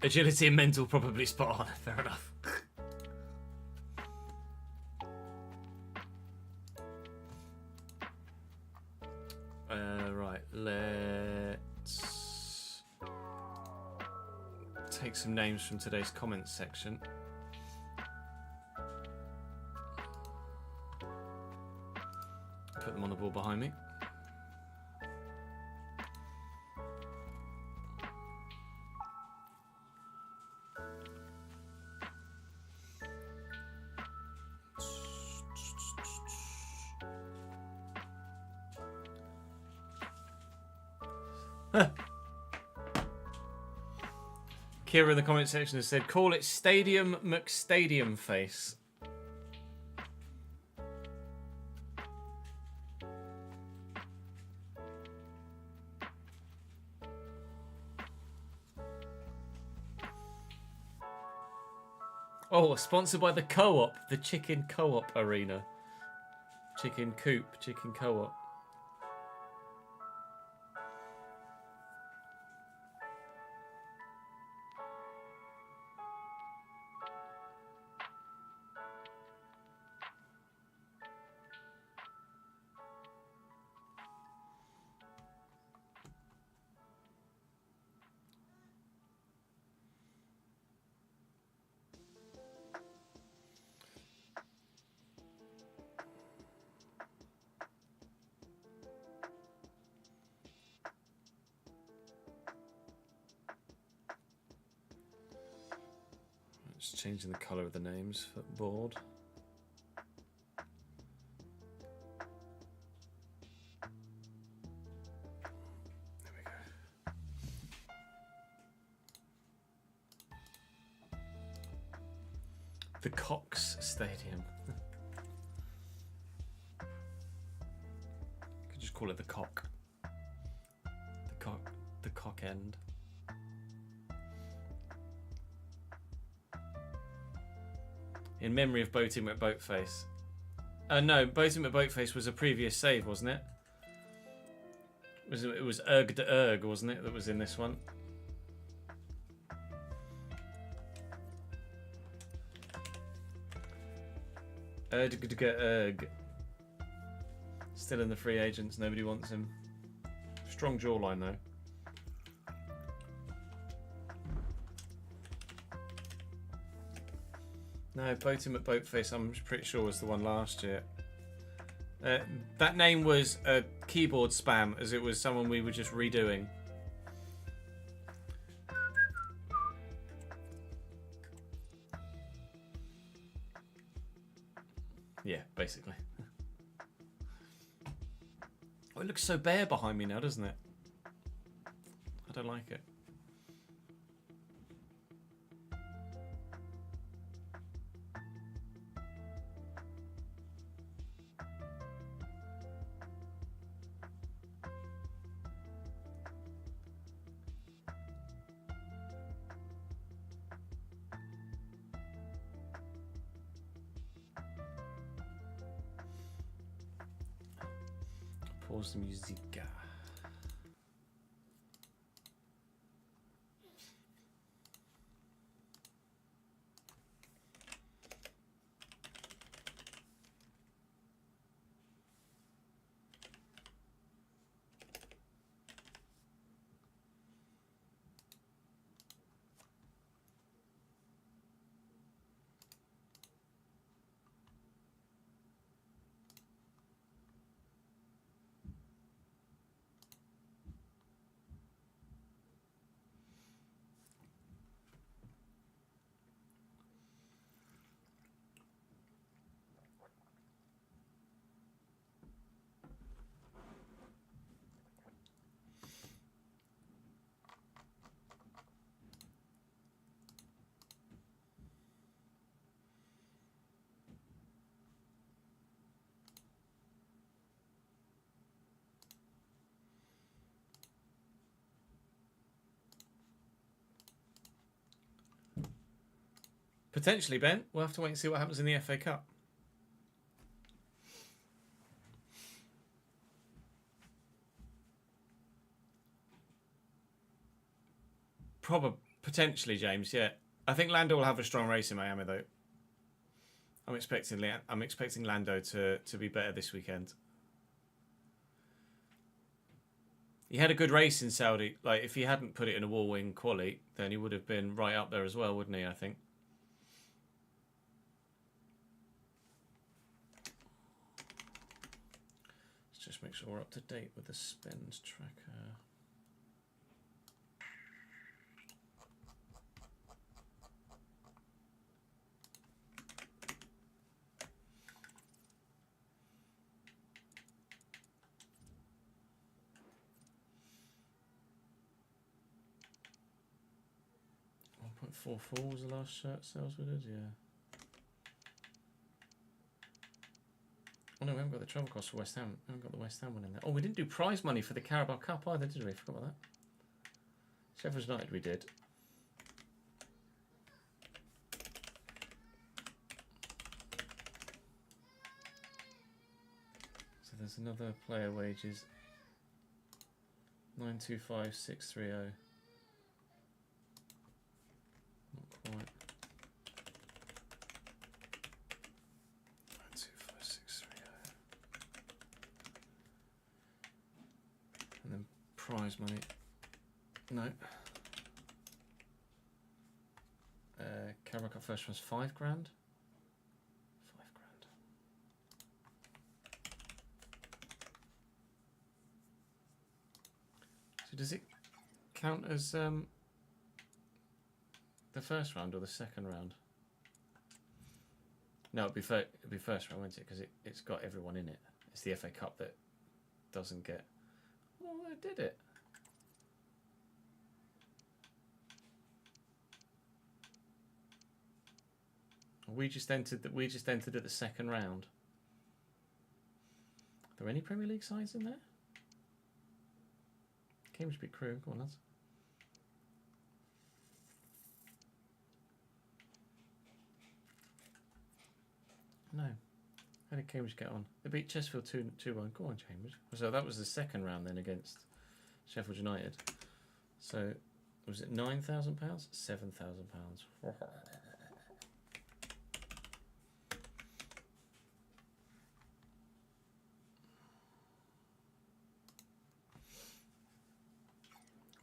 Agility and mental probably spot on. Fair enough. Right, let's take some names from today's comments section. Put them on the wall behind me. Kira in the comment section has said, call it Stadium McStadium Face. Oh, sponsored by the Co-op, the Chicken Co-op Arena. Chicken Coop, Chicken Co-op. Just changing the colour of the names for the board. There we go. The Cox Stadium. Could just call it the Cock. The Cock End. In memory of Boating McBoatface. No, Boating McBoatface was a previous save, wasn't it? It was Erg de Erg, wasn't it, that was in this one? Erg de Erg. Still in the free agents, nobody wants him. Strong jawline though. No, Boating McBoatface, I'm pretty sure was the one last year. That name was a keyboard spam, as it was someone we were just redoing. Yeah, basically. Oh, it looks so bare behind me now, doesn't it? I don't like it. Pause the musica. Potentially, Ben. We'll have to wait and see what happens in the FA Cup. Potentially, James. Yeah, I think Lando will have a strong race in Miami, though. I'm expecting Lando to be better this weekend. He had a good race in Saudi. Like, if he hadn't put it in a wall wing quali, then he would have been right up there as well, wouldn't he? I think. Let's just make sure we're up to date with the spend tracker. .44 was the last shirt sales we did, yeah. Oh no, we haven't got the travel cost for West Ham. We haven't got the West Ham one in there. Oh, we didn't do prize money for the Carabao Cup either, did we? Forgot about that. Sheffield United we did. So there's another player wages. 925630. Not quite. 925630. And then prize money. No. Carabao Cup first one's £5 grand. £5 grand. So does it count as the first round or the second round? No, it'd be first round, wouldn't it? Because it's got everyone in it. It's the FA Cup that doesn't get. Oh, I did it. We just entered at the second round. Are there any Premier League sides in there? Cambridge Crew, go on lads. No. How did Cambridge get on? They beat Chesterfield 2-1. Go on, Cambridge. So that was the second round then against Sheffield United. So was it £9,000? £7,000.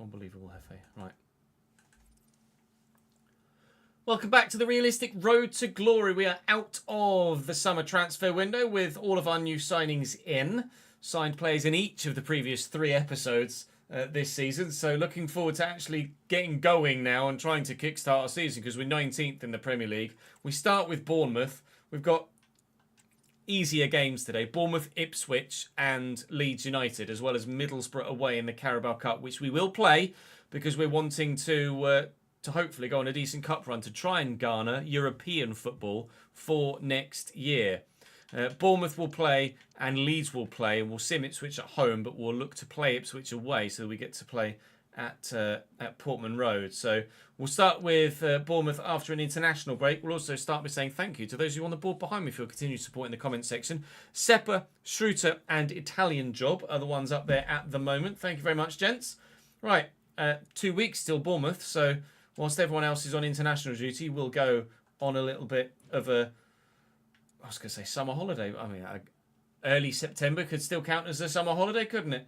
Unbelievable, Hefe. Right. Welcome back to the Realistic Road to Glory. We are out of the summer transfer window with all of our new signings in. Signed players in each of the previous 3 episodes this season. So looking forward to actually getting going now and trying to kickstart our season because we're 19th in the Premier League. We start with Bournemouth. We've got easier games today. Bournemouth, Ipswich and Leeds United, as well as Middlesbrough away in the Carabao Cup, which we will play because we're wanting to hopefully go on a decent cup run to try and garner European football for next year. Bournemouth will play and Leeds will play, and we'll sim Ipswich at home, but we'll look to play Ipswich away so that we get to play at Portman Road. So we'll start with Bournemouth after an international break. We'll also start by saying thank you to those of you on the board behind me for your continued support in the comment section. Seppa, Schruter and Italian Job are the ones up there at the moment. Thank you very much, gents. Right, 2 weeks till Bournemouth, so whilst everyone else is on international duty, we'll go on a little bit of a, I was going to say summer holiday. I mean, early September could still count as a summer holiday, couldn't it?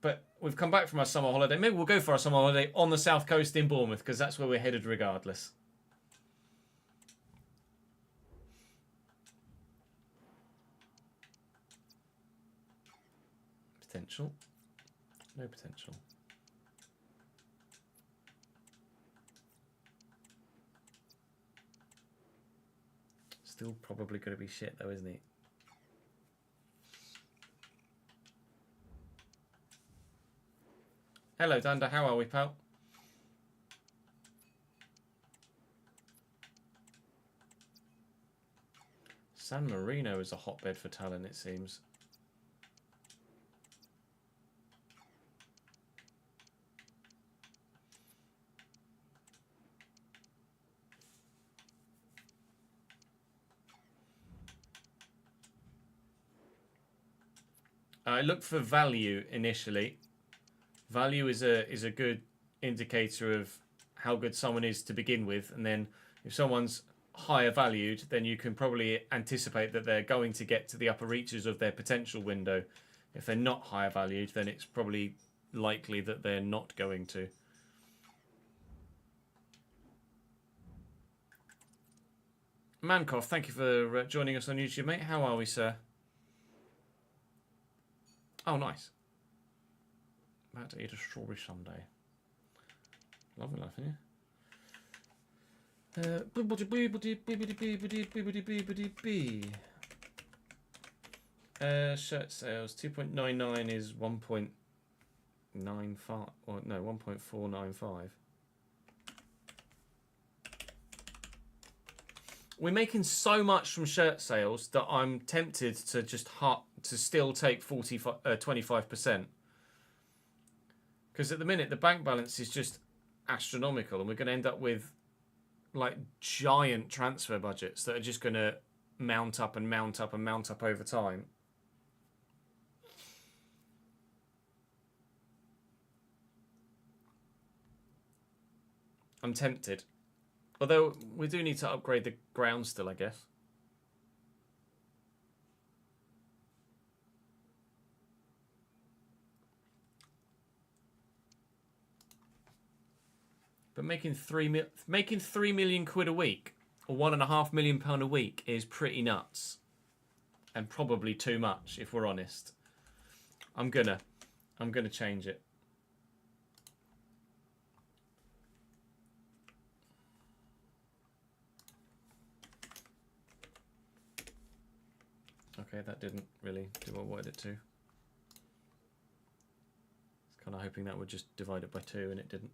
But we've come back from our summer holiday. Maybe we'll go for our summer holiday on the south coast in Bournemouth because that's where we're headed regardless. Potential. No potential. Still probably going to be shit though, isn't he? Hello, Danda. How are we, pal? San Marino is a hotbed for talent, it seems. I looked for value initially. Value is a good indicator of how good someone is to begin with, and then if someone's higher valued, then you can probably anticipate that they're going to get to the upper reaches of their potential window. If they're not higher valued, then it's probably likely that they're not going to. Mankoff, thank you for joining us on YouTube, mate. How are we, sir? Oh, nice. About to eat a strawberry sundae. Lovely life, isn't it? Shirt sales 2.99 is 1.95, or no, 1.495. We're making so much from shirt sales that I'm tempted to just still take 25%. Because at the minute the bank balance is just astronomical, and we're going to end up with like giant transfer budgets that are just going to mount up and mount up and mount up over time. I'm tempted. Although we do need to upgrade the ground still, I guess. But making 3 million quid a week, or £1.5 million a week, is pretty nuts, and probably too much if we're honest. I'm gonna change it. Okay, that didn't really do what I wanted it to. I was kind of hoping that would just divide it by 2, and it didn't.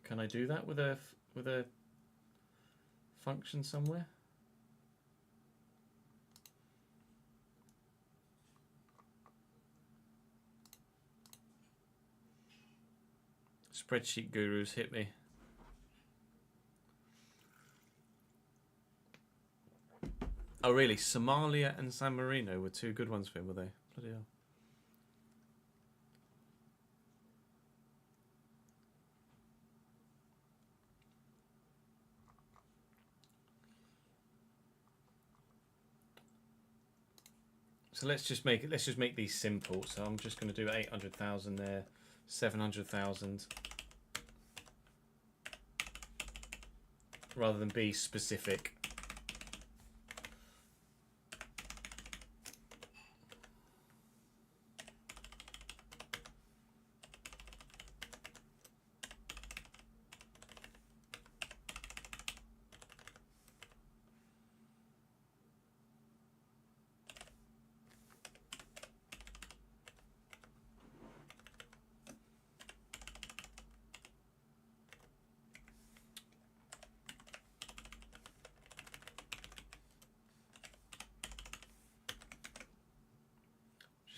Can I do that with a function somewhere? Spreadsheet gurus hit me. Oh really? Somalia and San Marino were 2 good ones for him, were they? Bloody hell. So let's just make these simple. So I'm just going to do 800,000 there, 700,000, rather than be specific.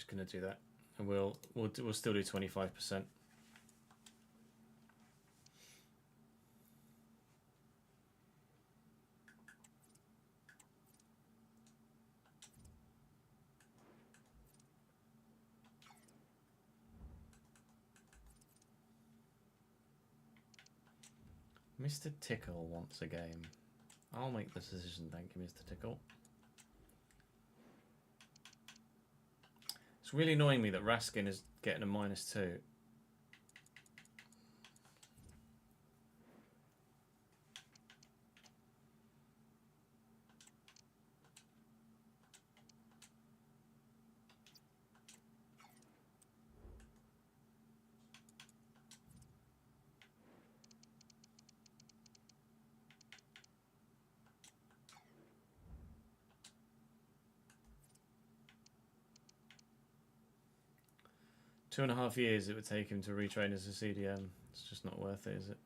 Going to do that, and we'll still do 25%. Mr. Tickle wants a game. I'll make the decision, thank you, Mr. Tickle. It's really annoying me that Raskin is getting a -2. Two and a half years it would take him to retrain as a CDM. It's just not worth it, is it?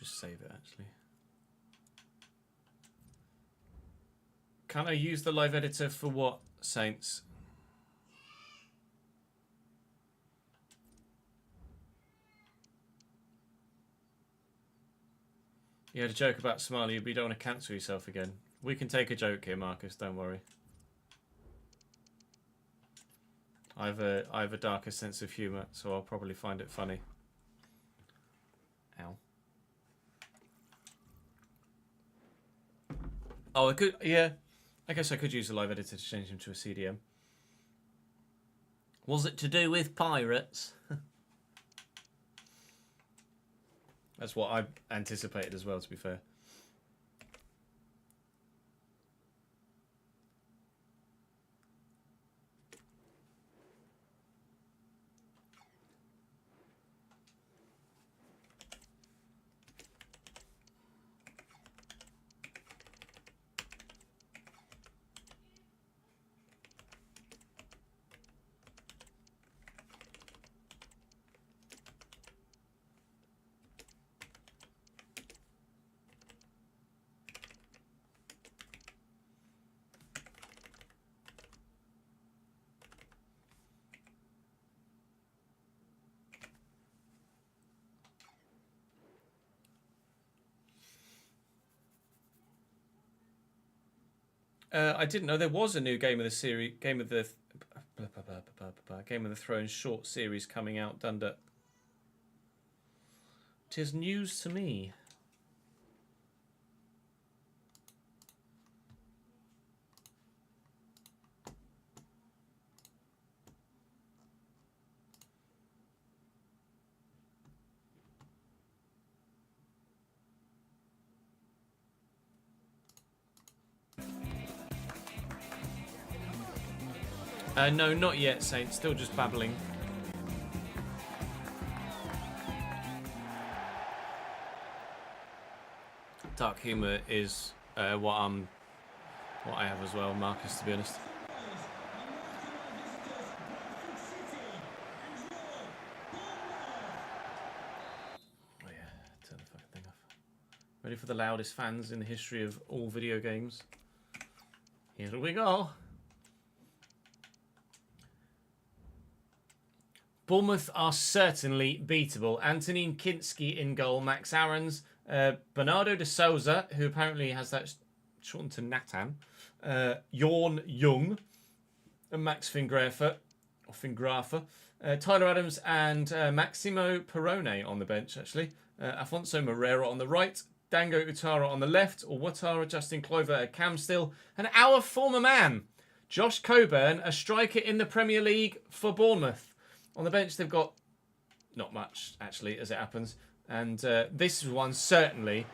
just save it, actually. Can I use the live editor for what, Saints? You had a joke about Somalia, but you don't want to cancel yourself again. We can take a joke here, Marcus, don't worry. I have a darker sense of humour, so I'll probably find it funny. Ow. Oh, I could, yeah. I guess I could use the live editor to change him to a CDM. Was it to do with pirates? That's what I anticipated as well, to be fair. I didn't know there was a new Game of the series, Game of the Thrones short series coming out, Dunder. 'Tis news to me. No, not yet, Saint. Still just babbling. Dark humour is what I have as well, Marcus, to be honest. Oh yeah, turn the fucking thing off. Ready for the loudest fans in the history of all video games? Here we go. Bournemouth are certainly beatable. Antonin Kinski in goal. Max Aarons. Bernardo de Souza, who apparently has that shortened to Nathan. Jorn Jung. And Max Fingrafer. Tyler Adams and Maximo Perrone on the bench, actually. Afonso Moreira on the right. Dango Utara on the left. Or Watara, Justin Clover at Camstill. And our former man, Josh Coburn, a striker in the Premier League for Bournemouth. On the bench, they've got not much, actually, as it happens. And this one, certainly,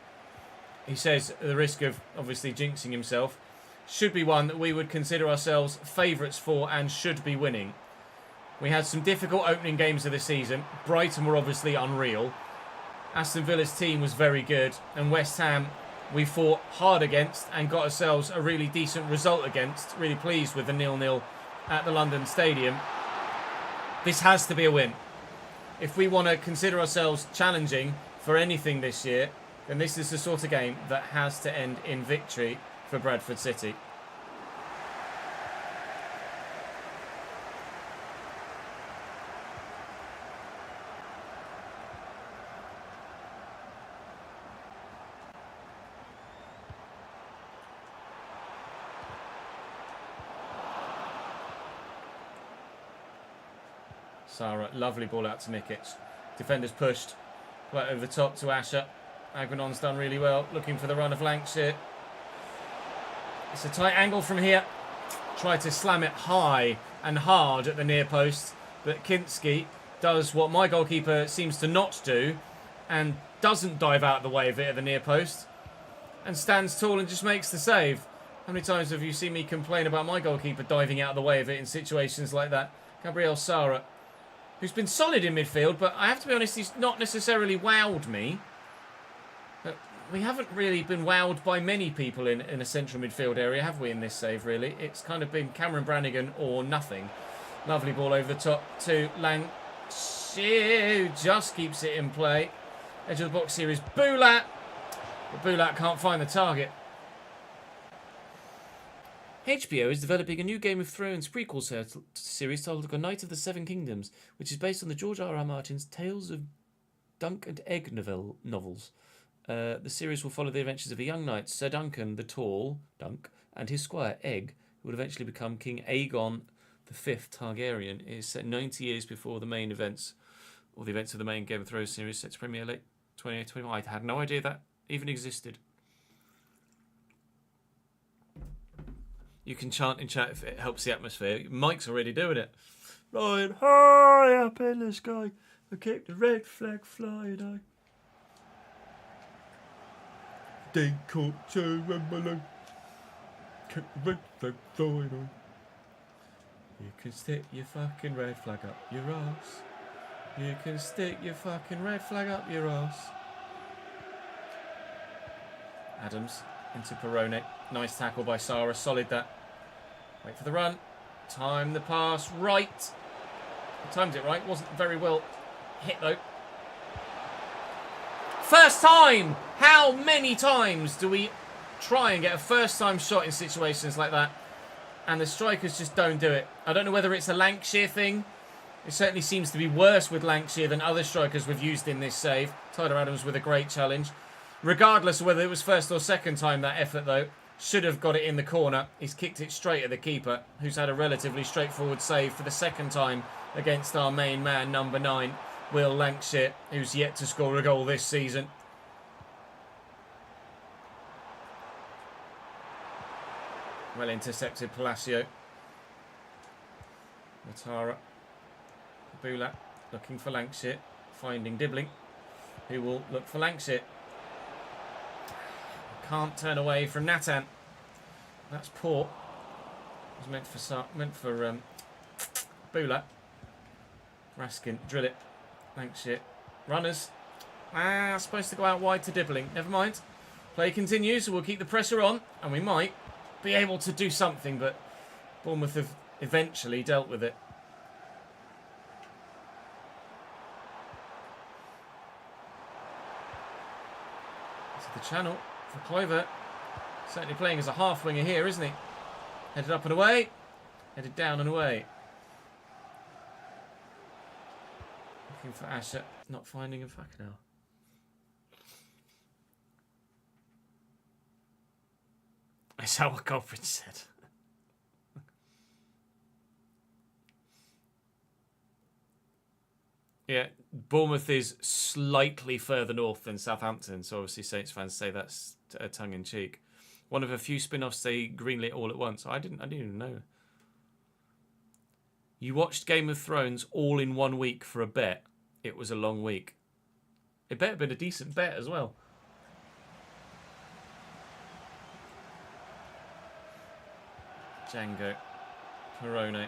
he says, at the risk of obviously jinxing himself, should be one that we would consider ourselves favourites for and should be winning. We had some difficult opening games of the season. Brighton were obviously unreal. Aston Villa's team was very good. And West Ham, we fought hard against and got ourselves a really decent result against. Really pleased with the 0-0 at the London Stadium. This has to be a win. If we want to consider ourselves challenging for anything this year, then this is the sort of game that has to end in victory for Bradford City. Sarah, lovely ball out to Mikic. Defenders pushed. Right over the top to Asher. Agranon's done really well. Looking for the run of Lancashire. It's a tight angle from here. Try to slam it high and hard at the near post. But Kinski does what my goalkeeper seems to not do. And doesn't dive out of the way of it at the near post. And stands tall and just makes the save. How many times have you seen me complain about my goalkeeper diving out of the way of it in situations like that? Gabriel Sara, who's been solid in midfield, but I have to be honest, he's not necessarily wowed me. But we haven't really been wowed by many people in a central midfield area, have we, in this save, really? It's kind of been Cameron Brannigan or nothing. Lovely ball over the top to Lang. Who just keeps it in play. Edge of the box here is Boulat. But Boulat can't find the target. HBO is developing a new Game of Thrones prequel series titled A Knight of the Seven Kingdoms, which is based on the George R.R. Martin's Tales of Dunk and Egg novels. The series will follow the adventures of a young knight, Sir Duncan the Tall, Dunk, and his squire, Egg, who would eventually become King Aegon V Targaryen. It is set 90 years before the main events, or the events of the main Game of Thrones series, set to premiere late 2021. I had no idea that even existed. You can chant in chat if it helps the atmosphere. Mike's already doing it. Flying high up in the sky, I keep the red flag flying high. They caught to Wembley, keep the red flag flying high. You can stick your fucking red flag up your ass. You can stick your fucking red flag up your ass. Adams into Perrone. Nice tackle by Sarah. Solid that. Wait for the run. Time the pass right. Timed it right. Wasn't very well hit though. First time! How many times do we try and get a first time shot in situations like that? And the strikers just don't do it. I don't know whether it's a Lancashire thing. It certainly seems to be worse with Lancashire than other strikers we've used in this save. Tyler Adams with a great challenge. Regardless of whether it was first or second time that effort though, should have got it in the corner. He's kicked it straight at the keeper, who's had a relatively straightforward save for the second time against our main man, number 9, Will Lancashire, who's yet to score a goal this season. Well intercepted, Palacio. Matara. Boulat looking for Lancashire, finding Dibbling, who will look for Lancashire. Can't turn away from Natan. That's poor. It was meant for Boulat. Raskin, drill it. Lancashire. Runners. Supposed to go out wide to Dibbling. Never mind. Play continues, so we'll keep the pressure on, and we might be able to do something, but Bournemouth have eventually dealt with it. Into the channel for Clover. Certainly playing as a half winger here, isn't he? Headed up and away. Headed down and away. Looking for Asher. Not finding him. Fucking hell. That's how what Godfrey said. Yeah, Bournemouth is slightly further north than Southampton, so obviously Saints fans say that's tongue-in-cheek. One of a few spin-offs they greenlit all at once. I didn't even know. You watched Game of Thrones all in 1 week for a bet. It was a long week. It better have been a decent bet as well. Django. Perrone.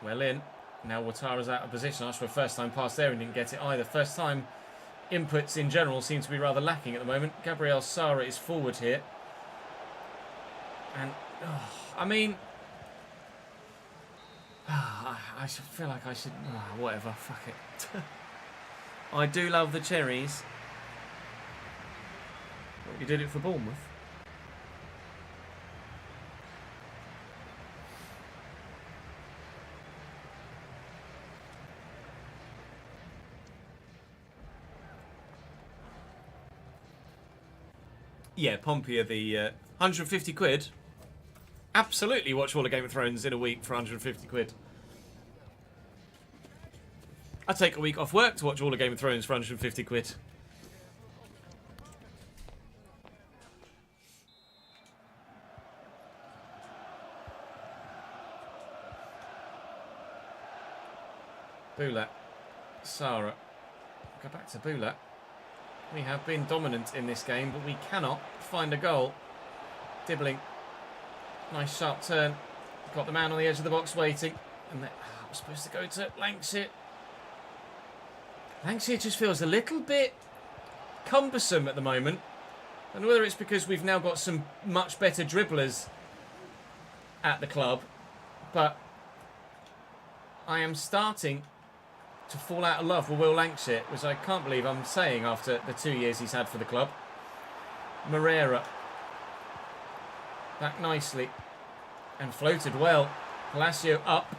Well in. Now Ouattara's out of position. Asked for a first time pass there and didn't get it either. First time inputs in general seem to be rather lacking at the moment. Gabriel Sara is forward here. And, I mean, I feel like I should, whatever, fuck it. I do love the cherries. But you did it for Bournemouth. Yeah, Pompey are the 150 quid. Absolutely watch all of Game of Thrones in a week for 150 quid. I'd take a week off work to watch all of Game of Thrones for 150 quid. Boulat. Sara. Go back to Boulat. We have been dominant in this game, but we cannot find a goal. Dibbling. Nice sharp turn. Got the man on the edge of the box waiting. And we're supposed to go to Lancashire. Lancashire just feels a little bit cumbersome at the moment. I don't know whether it's because we've now got some much better dribblers at the club, but I am starting to fall out of love with Will Lancashire, which I can't believe I'm saying after the 2 years he's had for the club. Moreira. Back nicely. And floated well. Palacio up.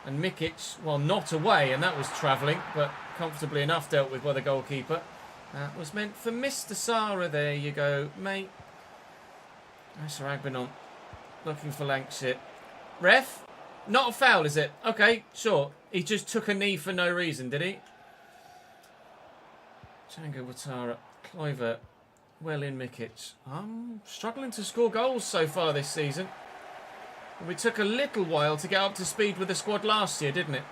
And Mikic, well, not away, and that was travelling, but comfortably enough dealt with by the goalkeeper. That was meant for Mr. Sara. There you go, mate. Asher Agbenon looking for Lancashire. Ref? Not a foul, is it? Okay, sure. He just took a knee for no reason, did he? Django Ouattara, Kluivert, well in Mikic. I'm struggling to score goals so far this season. We took a little while to get up to speed with the squad last year, didn't it?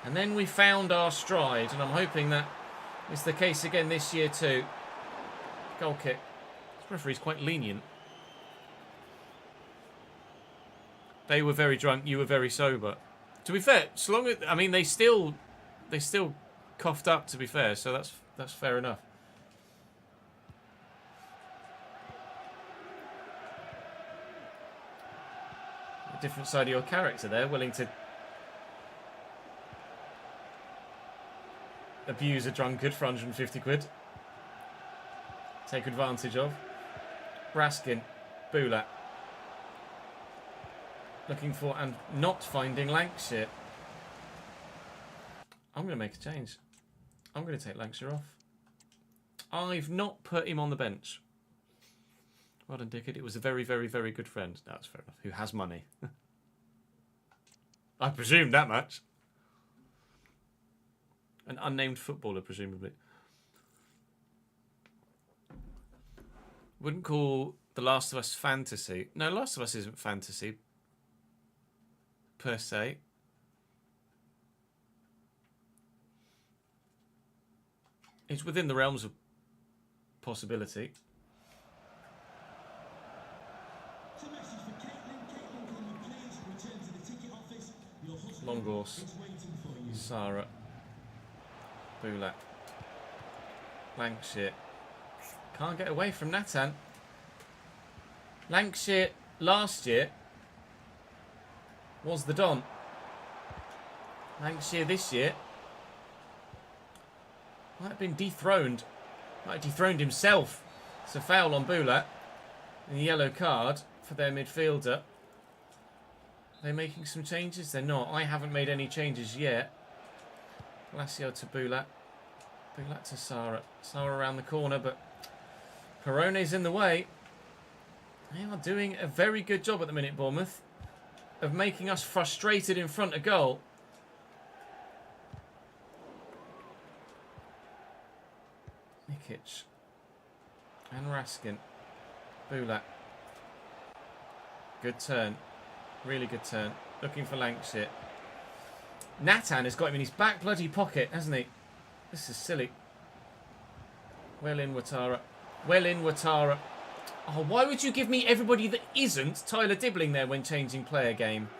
And then we found our stride, and I'm hoping that is the case again this year too. Goal kick. This referee's quite lenient. They were very drunk, you were very sober. To be fair, so long as, I mean, they still coughed up, to be fair, so that's fair enough. A different side of your character there, willing to abuse a drunkard for 150 quid. Take advantage of. Raskin, Bula. Looking for and not finding Lancashire. I'm going to make a change. I'm going to take Lancashire off. I've not put him on the bench. Well done, Dickard. It was a very, very, very good friend. That's fair enough. Who has money. I presumed that much. An unnamed footballer, presumably. Wouldn't call The Last of Us fantasy. No, Last of Us isn't fantasy. Per se. It's within the realms of possibility. Longors, Sara, Bula, Lancashire. Can't get away from Nathan. Lancashire last year was the Don. Lancashire this year might have been dethroned. Might have dethroned himself. It's a foul on Bula. And a yellow card for their midfielder. Are they making some changes? They're not. I haven't made any changes yet. Palacio to Bula. Bula to Sara. Sara around the corner, but Perone's in the way. They are doing a very good job at the minute, Bournemouth, of making us frustrated in front of goal. Mikic. And Raskin. Bula. Good turn. Really good turn. Looking for Lancashire. Nathan has got him in his back bloody pocket, hasn't he? This is silly. Well in, Ouattara. Well in, Ouattara. Oh, why would you give me everybody that isn't Tyler Dibbling there when changing player game?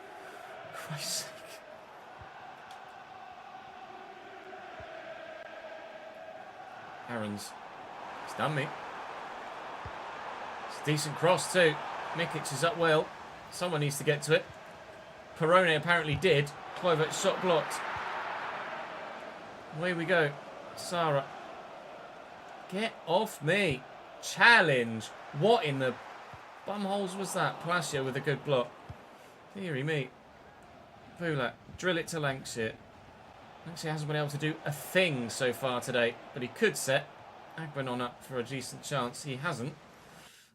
Christ's sake. Aaron's. He's done me. It's a decent cross too. Mikic is up well. Someone needs to get to it. Perone apparently did. Kluivert shot blocked. Away we go. Sara. Get off me. Challenge. What in the bumholes was that? Palacio with a good block. Deary me. Bula. Drill it to Lancashire. Lancashire hasn't been able to do a thing so far today. But he could set Agbenon up for a decent chance. He hasn't.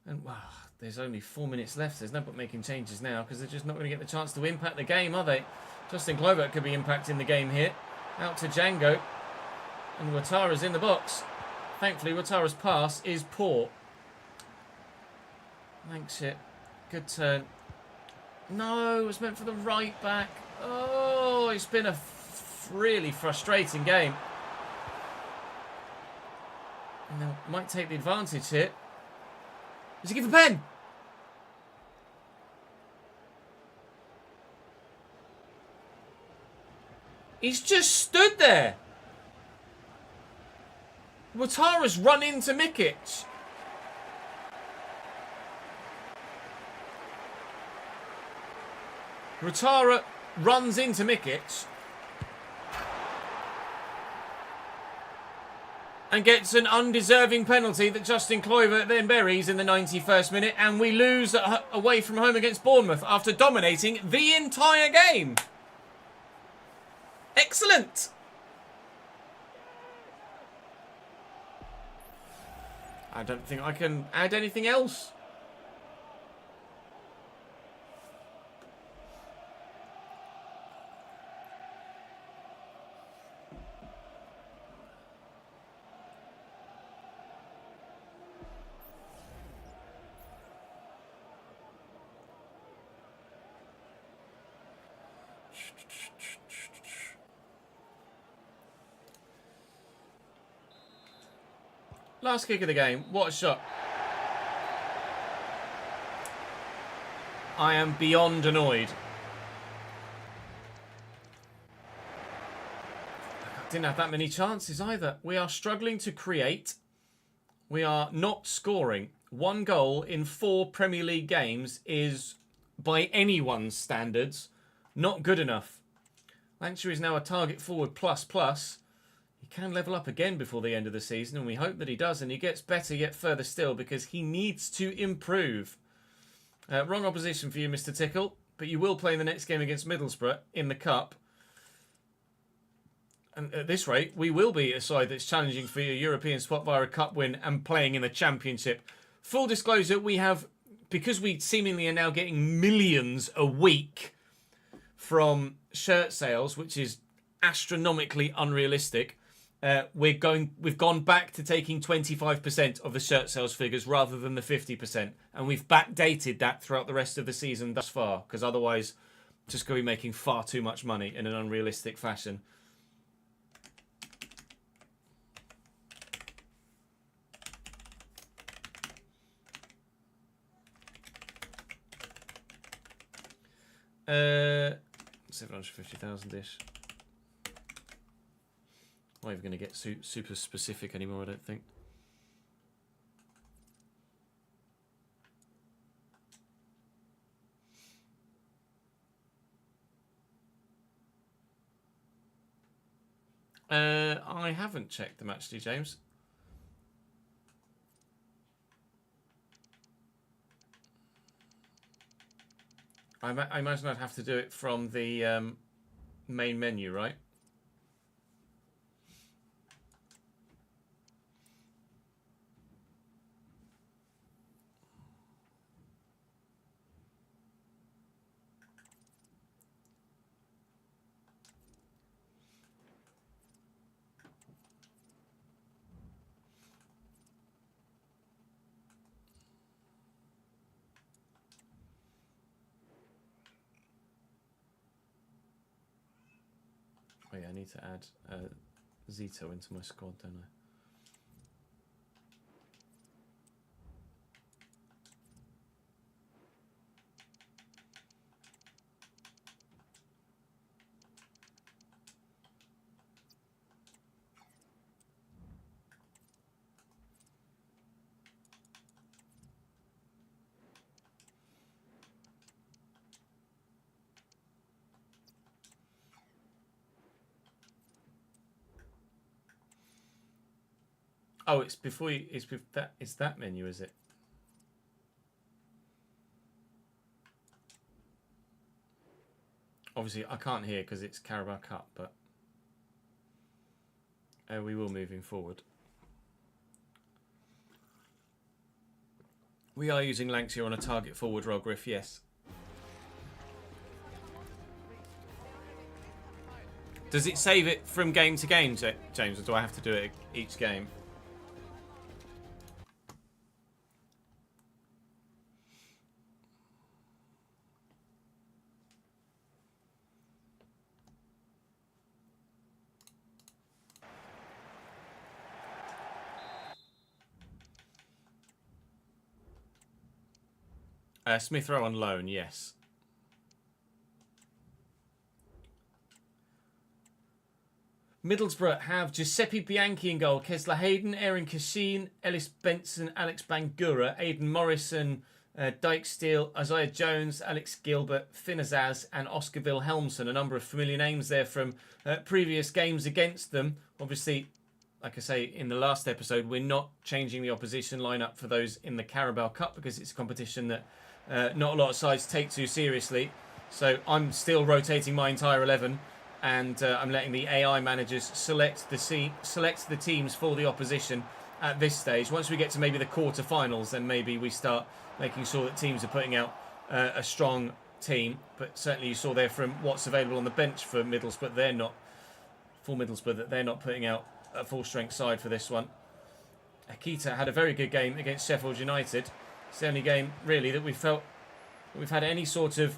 And wow, there's only 4 minutes left. There's no point making changes now because they're just not going to get the chance to impact the game, are they? Justin Kluivert could be impacting the game here. Out to Django. And Ouattara's in the box. Thankfully, Ouattara's pass is poor. Lancashire. Good turn. No, it was meant for the right back. Oh, it's been a really frustrating game. And they might take the advantage here. Does he give a pen? He's just stood there. Ouattara's run into Mikic. Ouattara runs into Mikic. and gets an undeserving penalty that Justin Kluivert then buries in the 91st minute, and we lose away from home against Bournemouth after dominating the entire game. Excellent. I don't think I can add anything else. Last kick of the game. What a shot. I am beyond annoyed. Didn't have that many chances either. We are struggling to create. We are not scoring. 1 goal in 4 Premier League games is, by anyone's standards, not good enough. Lancashire is now a target forward plus. He can level up again before the end of the season, and we hope that he does, and he gets better yet further still, because he needs to improve. Wrong opposition for you, Mr. Tickle, but you will play in the next game against Middlesbrough in the Cup. And at this rate, we will be a side that's challenging for your European spot via a Cup win and playing in the Championship. Full disclosure, we have, because we seemingly are now getting millions a week from shirt sales, which is astronomically unrealistic, we've gone back to taking 25% of the shirt sales figures rather than the 50%, and we've backdated that throughout the rest of the season thus far, because otherwise just going to be making far too much money in an unrealistic fashion. Uh, 750,000-ish. Not even going to get super specific anymore, I don't think. I haven't checked the match, James. I imagine I'd have to do it from the main menu, right? Oh yeah, I need to add Zito into my squad, don't I? Oh, it's before you. It's that menu, is it? Obviously, I can't hear because it's Carabao Cup, but we will moving forward. We are using Lancashire on a target forward role, Griff. Yes. Does it save it from game to game, James, or do I have to do it each game? Smith Rowe on loan, yes. Middlesbrough have Giuseppe Bianchi in goal, Kesler Hayden, Aaron Kashin, Ellis Benson, Alex Bangura, Aidan Morrison, Dyke Steele, Isaiah Jones, Alex Gilbert, Finn Azaz and Oscar Wilhelmsson. A number of familiar names there from previous games against them. Obviously, like I say in the last episode, we're not changing the opposition lineup for those in the Carabao Cup because it's a competition that not a lot of sides take too seriously. So I'm still rotating my entire 11, and I'm letting the AI managers select the teams for the opposition at this stage. Once we get to maybe the quarter-finals, then maybe we start making sure that teams are putting out a strong team. But certainly you saw there from what's available on the bench for Middlesbrough, that they're not putting out a full-strength side for this one. Akita had a very good game against Sheffield United. It's the only game, really, that we've felt that we've had any sort of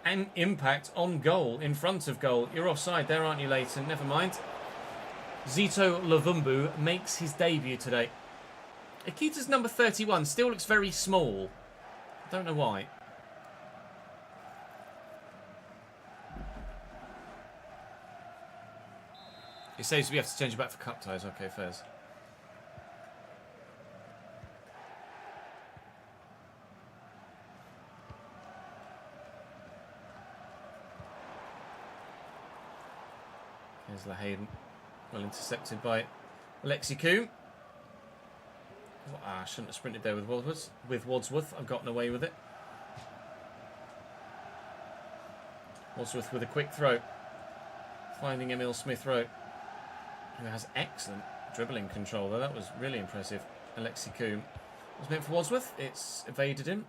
an impact on goal, in front of goal. You're offside there, aren't you, Leighton? Never mind. Zito Lavumbu makes his debut today. Akita's number 31 still looks very small. I don't know why. It says we have to change it back for cup ties. Okay, fairs. Here's Lahayden. Well intercepted by Alexi Coombe. I shouldn't have sprinted there with Wadsworth. I've gotten away with it. Wadsworth with a quick throw. Finding Emil Smith-Rowe, who has excellent dribbling control, though. That was really impressive. Alexi Coombe was meant for Wadsworth. It's evaded him.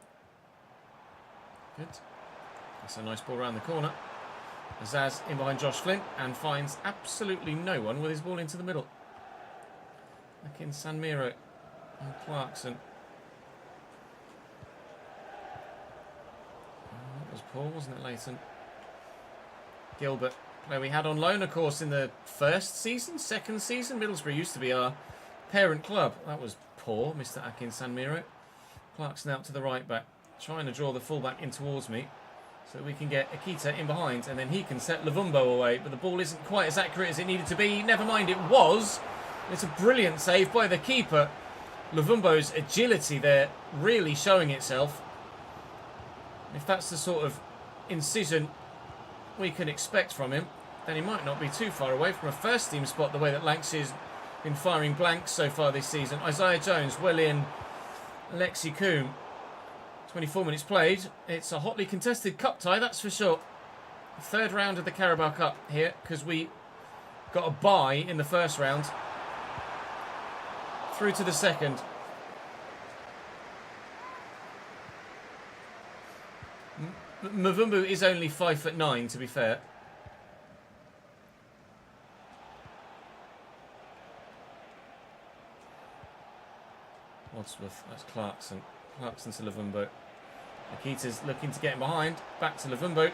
Good. That's a nice ball around the corner. Azaz in behind Josh Flint and finds absolutely no one with his ball into the middle. Back in San Miro and Clarkson. Oh, that was poor, wasn't it, Leighton? Gilbert, player we had on loan, of course, in the second season. Middlesbrough used to be our parent club. That was poor, Mr. Akin San Miro. Clarkson out to the right back, trying to draw the fullback in towards me, so we can get Akita in behind, and then he can set Lavumbo away, but the ball isn't quite as accurate as it needed to be. Never mind, it was. It's a brilliant save by the keeper. Lavumbo's agility there really showing itself. If that's the sort of incision we can expect from him, then he might not be too far away from a first-team spot, the way that Lancashire's been firing blanks so far this season. Isaiah Jones well in. Alexi Coombe. 24 minutes played. It's a hotly contested cup tie, that's for sure. Third round of the Carabao Cup here, because we got a bye in the first round. Through to the second. Mavumbu is only 5'9", to be fair. Wadsworth, that's Clarkson. Clarkson to Lavumbo. Akita's looking to get him behind. Back to Lavumbo.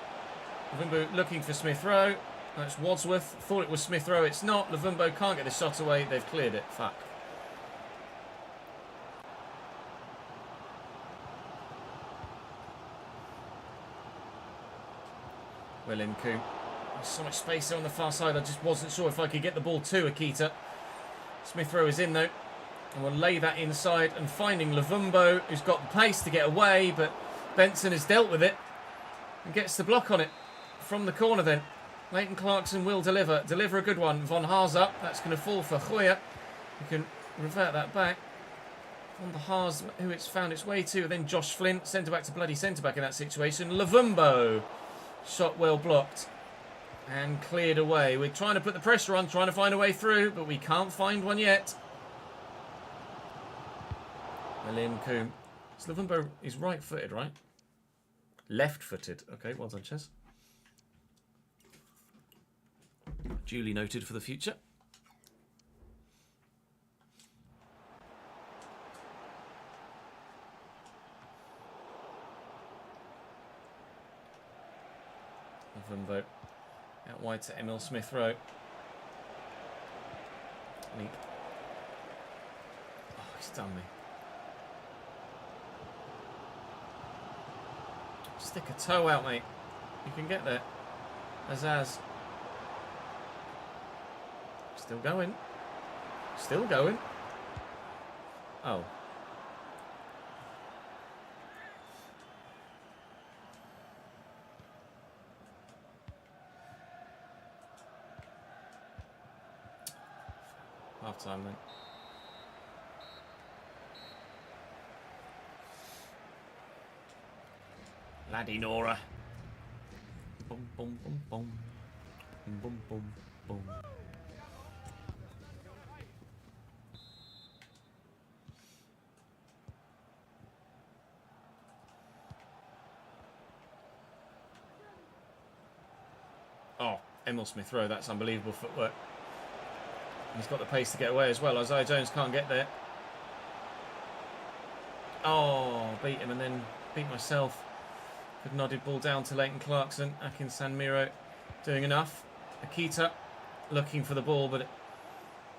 Lavumbo looking for Smith-Rowe. That's Wadsworth. Thought it was Smith-Rowe. It's not. Lavumbo can't get the shot away. They've cleared it. Fuck. Well in, Coombe. There's so much space there on the far side. I just wasn't sure if I could get the ball to Akita. Smith-Rowe is in, though. And we'll lay that inside, and finding Lavumbo, who's got the pace to get away, but Benson has dealt with it and gets the block on it from the corner then. Leighton Clarkson will deliver a good one. Von Haas up, that's going to fall for Goya. We can revert that back. On the Haas, who it's found its way to, then Josh Flint, centre-back to bloody centre-back in that situation. Lavumbo, shot well blocked and cleared away. We're trying to put the pressure on, trying to find a way through, but we can't find one yet. Liam Coombe. Lavumbo is right-footed, right? Left-footed. Okay, well done, Ches. Duly noted for the future. Lavumbo out wide to Emil Smith-Rowe. Oh, he's done me. Stick a toe out, mate. You can get there. Azaz. Still going. Still going. Oh. Half time then. Laddie Nora. Boom, boom, boom, boom. Boom, boom, boom, boom. Oh, Emil Smith Rowe, that's unbelievable footwork. He's got the pace to get away as well. Isaiah Jones can't get there. Oh, beat him and then beat myself. Good nodded ball down to Leighton Clarkson. Akin Sanmiro doing enough. Akita looking for the ball, but it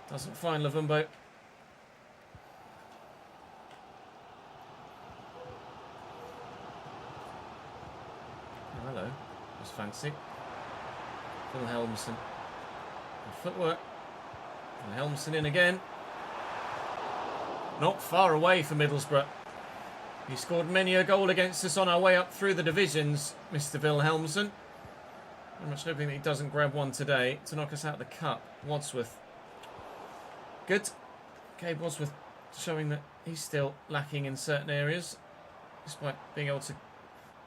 doesn't find Lavumbo. Oh, hello. That's fancy. Wilhelmsen. Footwork. Wilhelmsen in again. Not far away for Middlesbrough. He scored many a goal against us on our way up through the divisions, Mr. Wilhelmsen. I'm much hoping that he doesn't grab one today to knock us out of the cup. Wadsworth. Good. Gabe Wadsworth showing that he's still lacking in certain areas, despite being able to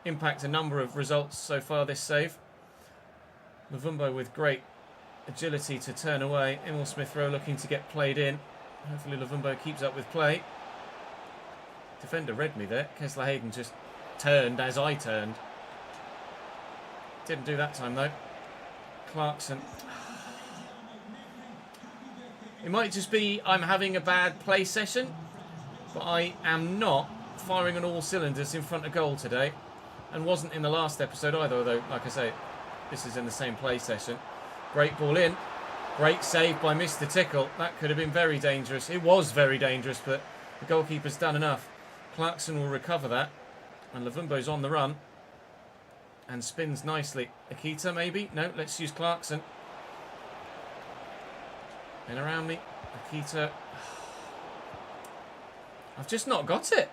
impact a number of results so far this save. Lavumbo with great agility to turn away. Emil Smith Rowe looking to get played in. Hopefully Lavumbo keeps up with play. Defender read me there. Kessler Hayden just turned as I turned. Didn't do that time though. Clarkson. It might just be I'm having a bad play session, but I am not firing on all cylinders in front of goal today, and wasn't in the last episode either, although, like I say, this is in the same play session. Great ball in. Great save by Mr. Tickle. That could have been very dangerous. It was very dangerous, but the goalkeeper's done enough. Clarkson will recover that. And Lavumbo's on the run. And spins nicely. Akita, maybe? No, let's use Clarkson. And around me. Akita. I've just not got it.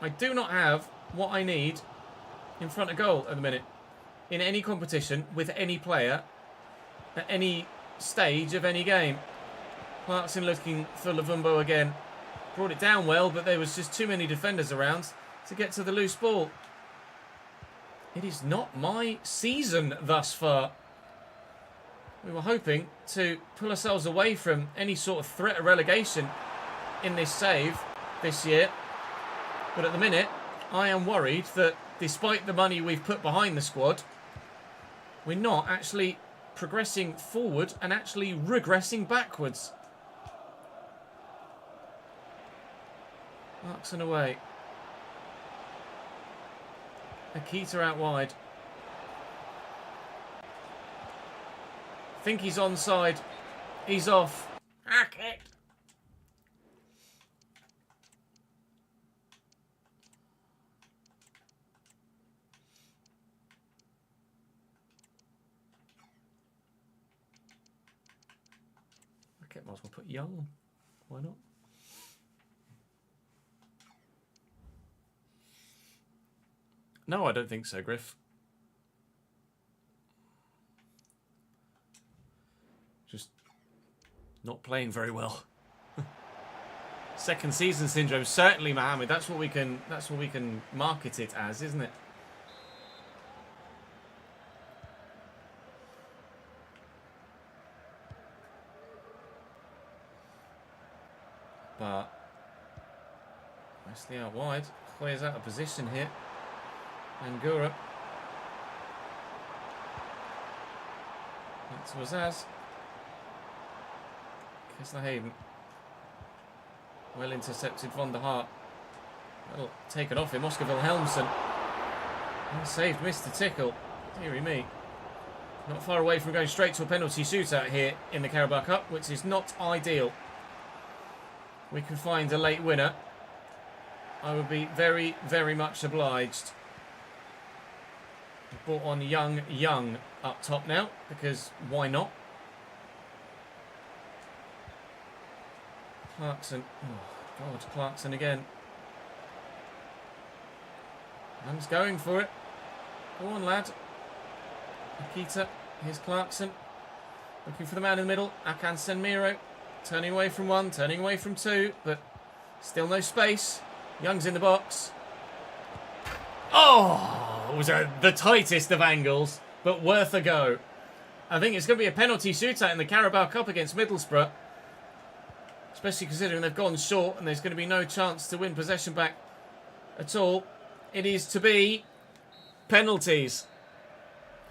I do not have what I need in front of goal at the minute. In any competition, with any player, at any stage of any game. Clarkson looking for Lavumbo again. Brought it down well, but there was just too many defenders around to get to the loose ball. It is not my season thus far. We were hoping to pull ourselves away from any sort of threat of relegation in this save this year. But at the minute, I am worried that despite the money we've put behind the squad, we're not actually progressing forward and actually regressing backwards. Clarkson away. Akita out wide. Think he's onside. He's off. Hack it. Okay, might as well put Young. Why not? No, I don't think so, Griff. Just not playing very well. Second season syndrome, certainly, Mohammed. That's what we can market it as, isn't it? But nicely out wide. Hoyer's out of position here. Angura. Back to Azaz. Kessler Hayden. Well intercepted Von der Hart. Well taken off him. Oscar Wilhelmsen. And saved Mr. Tickle. Deary me. Not far away from going straight to a penalty shootout here in the Carabao Cup, which is not ideal. We can find a late winner. I would be very, very much obliged. Brought on Young up top now, because why not? Clarkson. Oh, God, Clarkson again. Man's going for it. Go on, lad. Akita. Here's Clarkson. Looking for the man in the middle. Akan Senmiro. Turning away from one, turning away from two, but still no space. Young's in the box. Oh, it was the tightest of angles, but worth a go. I think it's going to be a penalty shootout in the Carabao Cup against Middlesbrough. Especially considering they've gone short and there's going to be no chance to win possession back at all. It is to be penalties.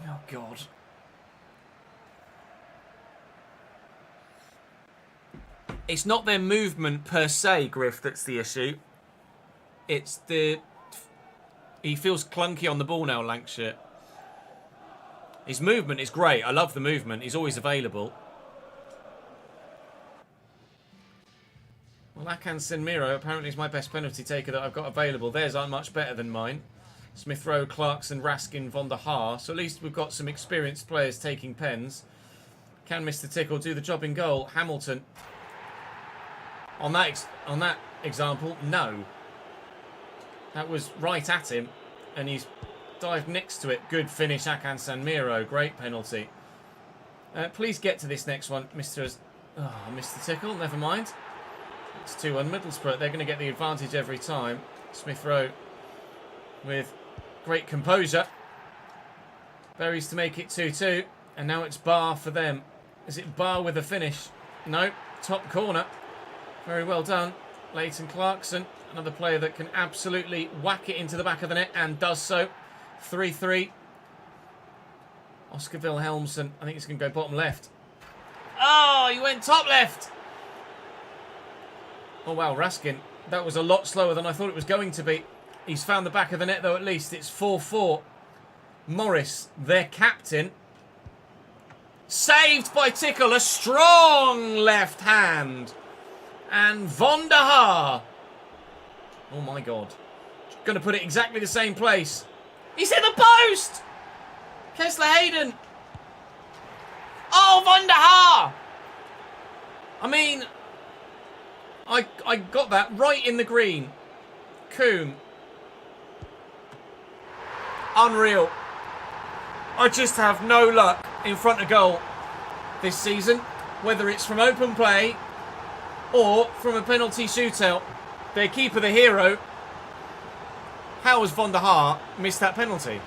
Oh, God. It's not their movement per se, Griff, that's the issue. It's the... He feels clunky on the ball now, Lancashire. His movement is great. I love the movement. He's always available. Well, Akan Senmiro apparently is my best penalty taker that I've got available. Theirs aren't much better than mine. Smith Rowe, Clarkson, Raskin, Von der Haar. So at least we've got some experienced players taking pens. Can Mr. Tickle do the job in goal? Hamilton. On that example, no. That was right at him, and he's dived next to it. Good finish, Akan Senmiro. Great penalty. Please get to this next one, Mr. Tickle. Never mind. It's 2-1 Middlesbrough. They're going to get the advantage every time. Smith Rowe with great composure. Berries to make it 2-2. And now it's Barr for them. Is it Barr with a finish? No. Top corner. Very well done. Leighton Clarkson. Another player that can absolutely whack it into the back of the net and does so. 3-3. Oscar Wilhelmsen. I think he's going to go bottom left. Oh, he went top left. Oh, wow, Raskin. That was a lot slower than I thought it was going to be. He's found the back of the net, though, at least. It's 4-4. Morris, their captain. Saved by Tickle. A strong left hand. And Von der Haar. Oh, my God. Going to put it exactly the same place. He's hit the post! Kessler Hayden. Oh, Von der Haar. I mean... I got that right in the green. Coombe. Unreal. I just have no luck in front of goal this season. Whether it's from open play or from a penalty shootout. Their keeper, the hero. How has Von der Haar missed that penalty?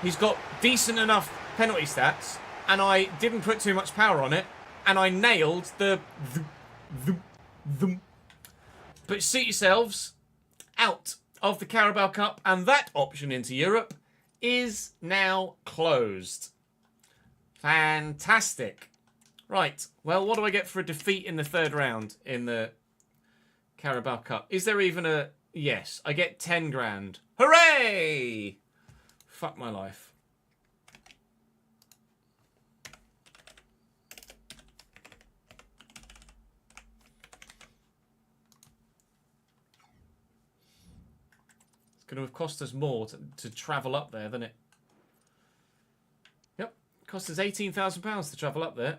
He's got decent enough penalty stats, and I didn't put too much power on it, and I nailed the... But suit yourselves, out of the Carabao Cup, and that option into Europe is now closed. Fantastic. Right, well, what do I get for a defeat in the third round in the Carabao Cup? Is there even a... Yes, I get 10 grand. Hooray! Fuck my life. Going to have cost us more to travel up there, than it? Yep, cost us £18,000 to travel up there.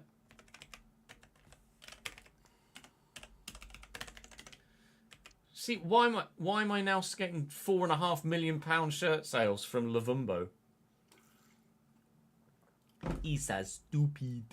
See, why am I now getting £4.5 million shirt sales from Lavumbo? He's so stupid.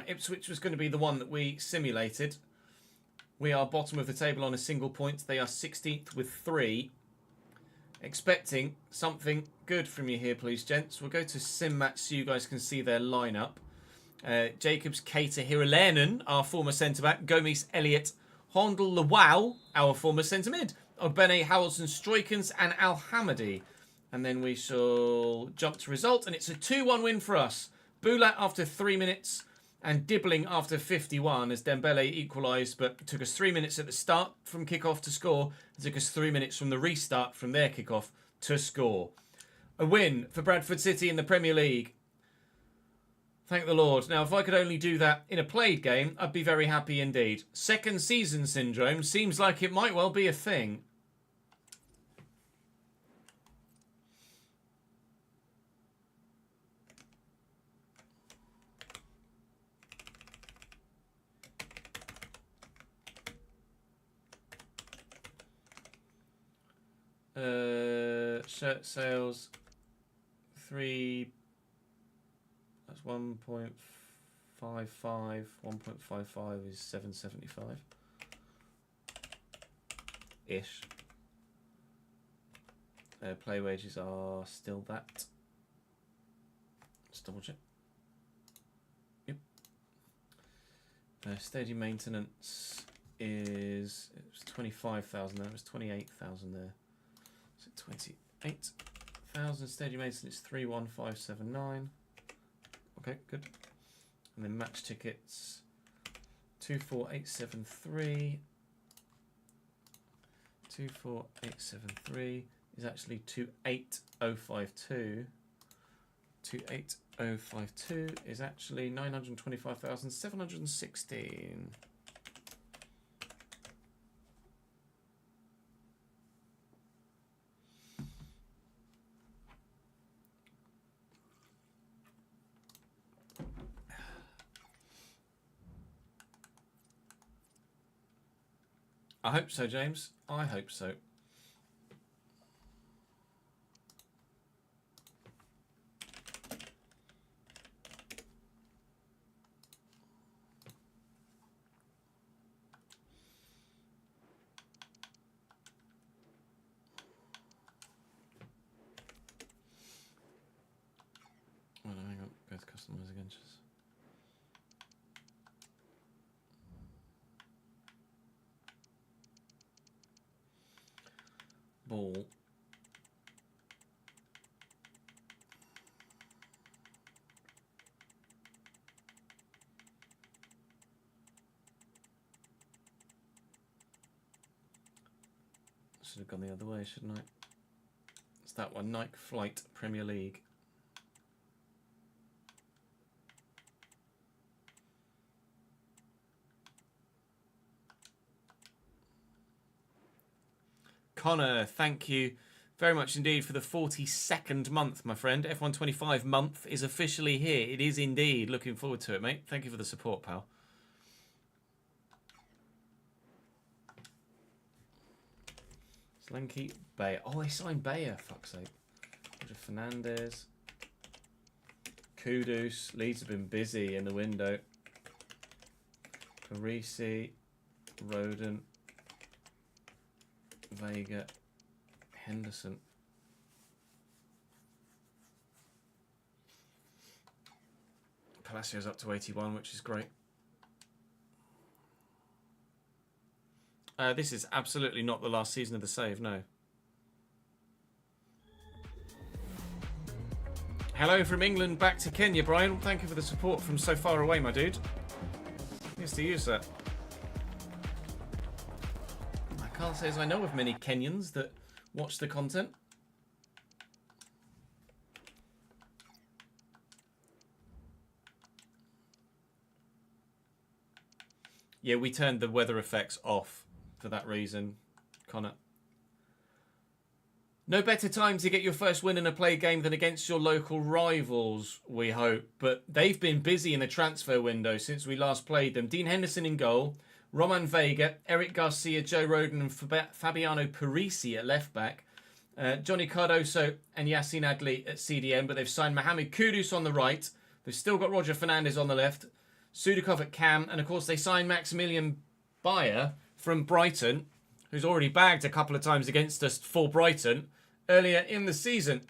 Ipswich was going to be the one that we simulated. We are bottom of the table on a single point. They are 16th with 3. Expecting something good from you here, please, gents. We'll go to Sim Match so you guys can see their lineup. Jacobs, Keita, Hiralainen, our former centre-back. Gomes, Elliott, Hondel, Lawal, our former centre-mid. Ogbene, Howelson, Stroikens and Al-Hamadi. And then we shall jump to result. And it's a 2-1 win for us. Boulat after 3 minutes. And Dibbling after 51 as Dembele equalised, but it took us 3 minutes at the start from kickoff to score. It took us 3 minutes from the restart from their kickoff to score. A win for Bradford City in the Premier League. Thank the Lord. Now, if I could only do that in a played game, I'd be very happy indeed. Second season syndrome seems like it might well be a thing. Shirt sales 3. That's 1.55. 1.55 is 775 ish. Play wages are still that. Let's double check. Yep. Stadium maintenance is, it was 25,000 there. It was 28,000 there. So 28,000. Stadium maintenance 31579. Okay, good. And then match tickets 24873. 24873 is actually 28052. 28052 is actually 925,716. I hope so, James. I hope so. Oh, no, hang on. Go to customize again. Ball. Should have gone the other way, shouldn't I? It's that one, Nike Flight Premier League. Connor, thank you very much indeed for the 42nd month, my friend. F125 month is officially here. It is indeed. Looking forward to it, mate. Thank you for the support, pal. Slanky Bayer. Oh, they signed Bayer, fuck's sake. Roger Fernandez. Kudus. Leeds have been busy in the window. Parisi. Rodent. Vega, Henderson. Palacios up to 81, which is great. This is absolutely not the last season of the save, no. Hello from England, back to Kenya, Brian. Thank you for the support from so far away, my dude. Nice to use that. Carl says, I know of many Kenyans that watch the content. Yeah, we turned the weather effects off for that reason, Connor. No better time to get your first win in a play game than against your local rivals, we hope. But they've been busy in the transfer window since we last played them. Dean Henderson in goal. Roman Vega, Eric Garcia, Joe Rodon and Fabiano Parisi at left back. Johnny Cardoso and Yassine Adli at CDM, but they've signed Mohamed Kudus on the right. They've still got Roger Fernandez on the left. Sudakov at cam. And, of course, they signed Maximilian Bayer from Brighton, who's already bagged a couple of times against us for Brighton earlier in the season.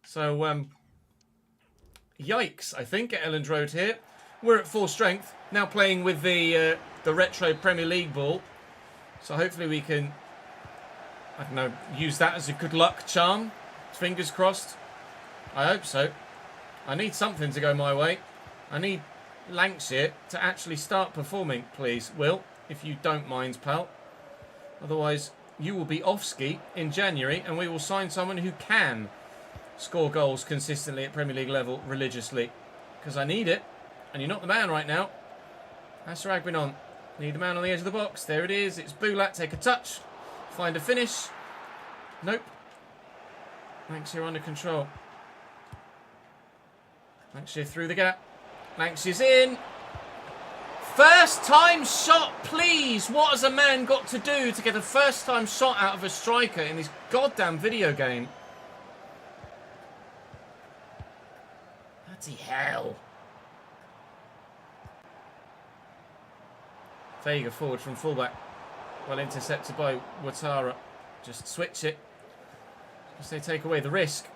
So, yikes, I think, at Elland Road here. We're at full strength, now playing with the retro Premier League ball. So hopefully we can, I don't know, use that as a good luck charm. Fingers crossed. I hope so. I need something to go my way. I need Lancashire to actually start performing, please, Will, if you don't mind, pal. Otherwise, you will be off ski in January and we will sign someone who can score goals consistently at Premier League level religiously. because I need it. And you're not the man right now. That's Ragbinon. Need the man on the edge of the box. There it is. It's Bulat. Take a touch. Find a finish. Nope. Lancashire under control. Lancashire through the gap. Lancashire's in. First time shot, please. What has a man got to do to get a first time shot out of a striker in this goddamn video game? Bloody hell. Vega forward from fullback. Well intercepted by Ouattara. Just switch it. Just they take away the risk.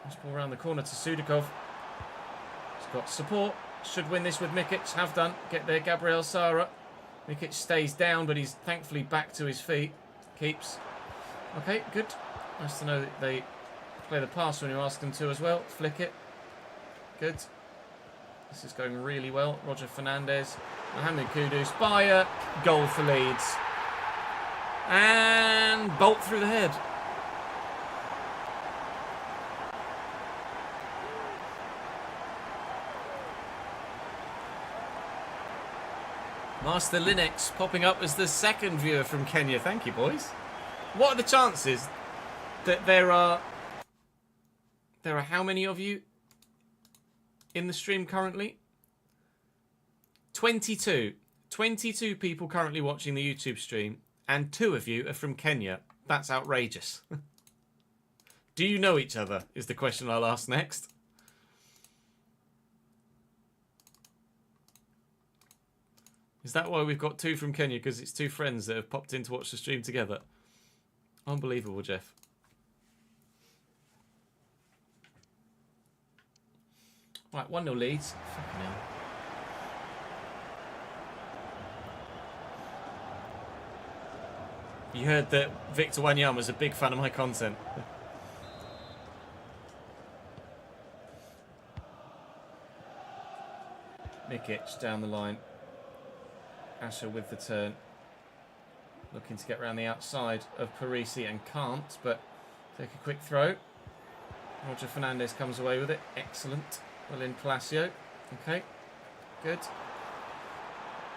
Just ball around the corner to Sudakov. He's got support. Should win this with Mikic. Have done. Get there, Gabriel Sara. Mikic stays down, but he's thankfully back to his feet. Keeps. Okay, good. Nice to know that they play the pass when you ask them to as well. Flick it. Good. This is going really well. Roger Fernandez. Mohamed Kudus. Bayer. Goal for Leeds. And bolt through the head. Master Linux popping up as the second viewer from Kenya. Thank you, boys. What are the chances that there are how many of you in the stream currently? 22. 22 people currently watching the YouTube stream, and 2 of you are from Kenya. That's outrageous. Do you know each other, is the question I'll ask next. Is that why we've got 2 from Kenya? Because it's 2 friends that have popped in to watch the stream together. Unbelievable, Jeff. Right, 1-0 Leeds. Fucking hell. You heard that Victor Wanyama's a big fan of my content. Mikic down the line. Asher with the turn. Looking to get around the outside of Parisi and can't, but take a quick throw. Roger Fernandez comes away with it. Excellent. Well in Palacio. Okay. Good.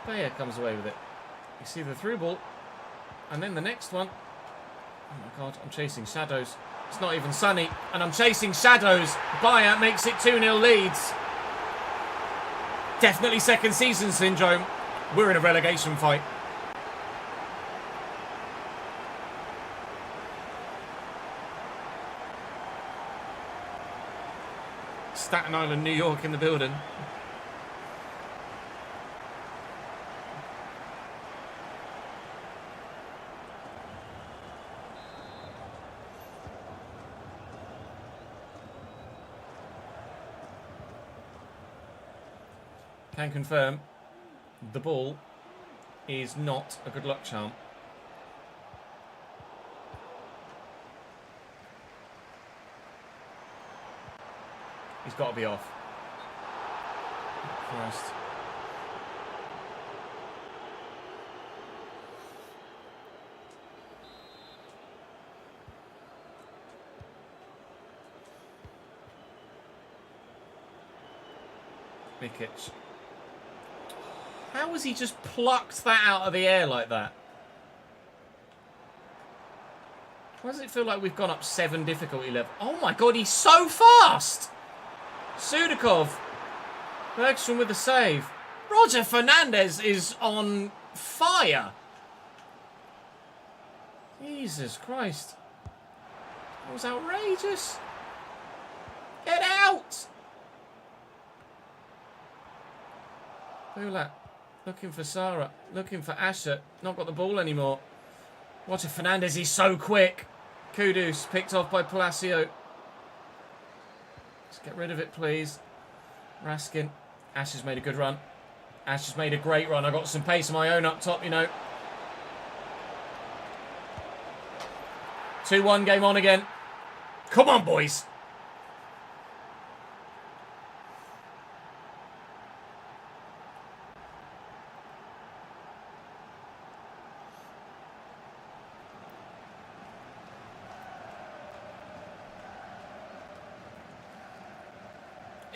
Bayer comes away with it. You see the through ball. And then the next one. Oh my god, I'm chasing shadows. It's not even sunny. And I'm chasing shadows. Bayer makes it 2-0 Leeds. Definitely second season syndrome. We're in a relegation fight. Staten Island, New York in the building. Can confirm the ball is not a good luck charm. He's got to be off. Christ. Mikic. How has he just plucked that out of the air like that? Why does it feel like we've gone up 7 difficulty level? Oh my god, he's so fast! Sudakov. Bergstrom with the save. Roger Fernandez is on fire. Jesus Christ. That was outrageous. Get out! Bulat. Looking for Sara. Looking for Asher. Not got the ball anymore. Roger Fernandez, he's so quick. Kudus picked off by Palacio. Let's get rid of it, please. Raskin. Ash has made a good run. Ash has made a great run. I got some pace of my own up top, you know. 2-1, game on again. Come on, boys.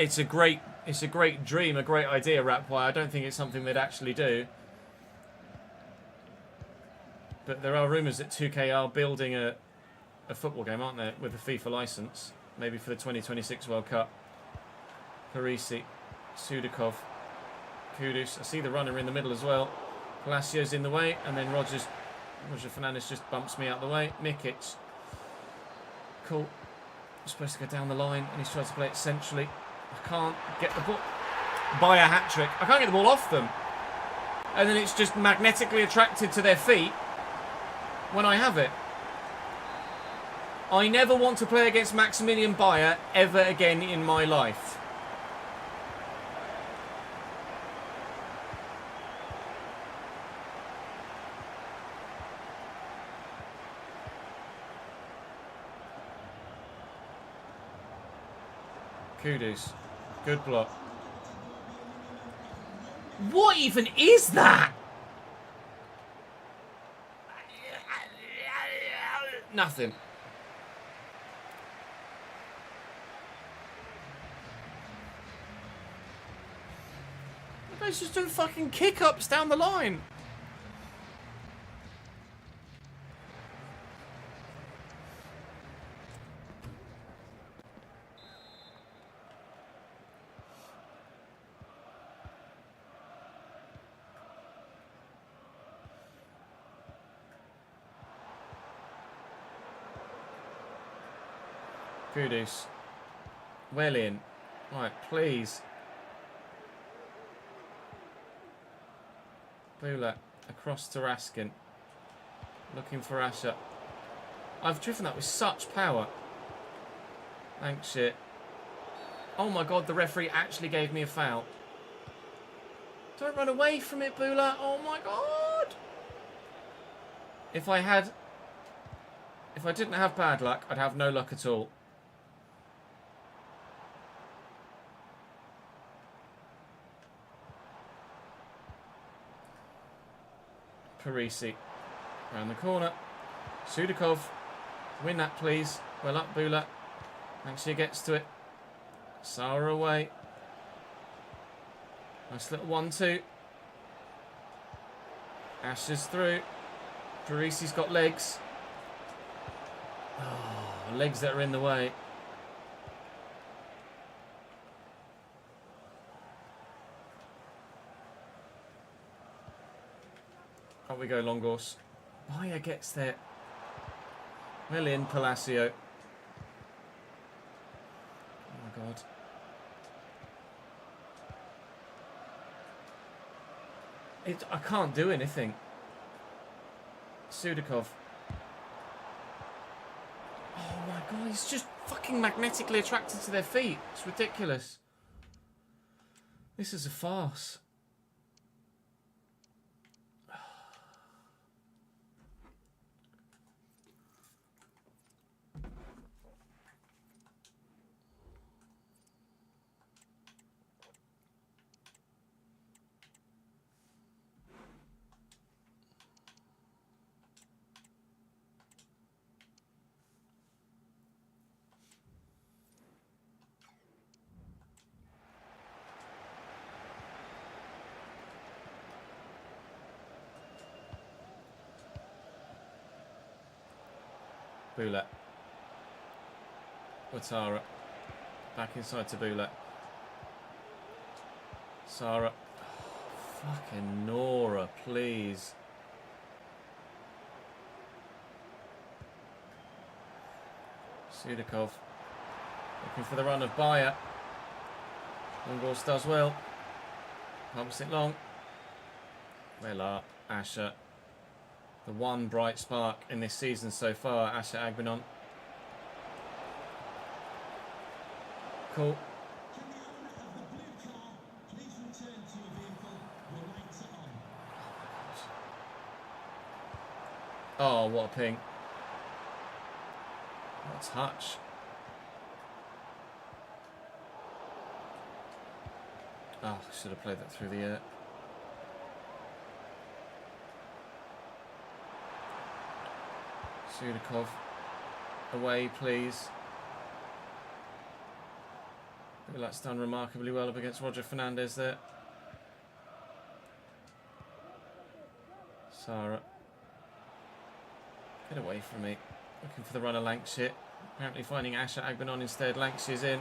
It's a great dream, a great idea, Rapwire. I don't think it's something they'd actually do. But there are rumours that 2K are building a football game, aren't there, with a FIFA licence, maybe for the 2026 World Cup. Parisi, Sudakov, Kudus. I see the runner in the middle as well. Palacio's in the way, and then Roger Fernandes just bumps me out the way. Mikic. Cool. I'm supposed to go down the line, and he's trying to play it centrally. I can't get the ball. By a hat-trick. I can't get the ball off them. And then it's just magnetically attracted to their feet when I have it. I never want to play against Maximilian Bayer ever again in my life. Kudus. Good block. What even is that? Nothing. Let's just do fucking kick-ups down the line. Kudus. Well in. Right, please. Bula across to Raskin. Looking for Asher. I've driven that with such power. Thanks, shit. Oh my god, the referee actually gave me a foul. Don't run away from it, Bula. Oh my god. If I didn't have bad luck, I'd have no luck at all. Parisi. Round the corner. Sudakov. Win that, please. Well up, Bula. Actually gets to it. Sara away. Nice little 1-2. Asher's through. Parisi's got legs. Oh, legs that are in the way. Up we go, Longos. Bayer gets there. Well in, Palacio. Oh my god. I can't do anything. Sudakov. Oh my god, he's just fucking magnetically attracted to their feet. It's ridiculous. This is a farce. Bula. Ouattara. Back inside to Bula. Sara. Oh, fucking Nora, please. Sudakov. Looking for the run of Bayer. Longos does well. Pumps it long. Well up. Asher. The one bright spark in this season so far, Asher Agbenon. Cool. Oh, what a ping. What a touch. Oh, should have played that through the air. Sudakov. Away, please. That's done remarkably well up against Roger Fernandez there. Sarah. Get away from me. Looking for the runner Lancashire. Apparently finding Asher Agbanon instead. Lancashire's in.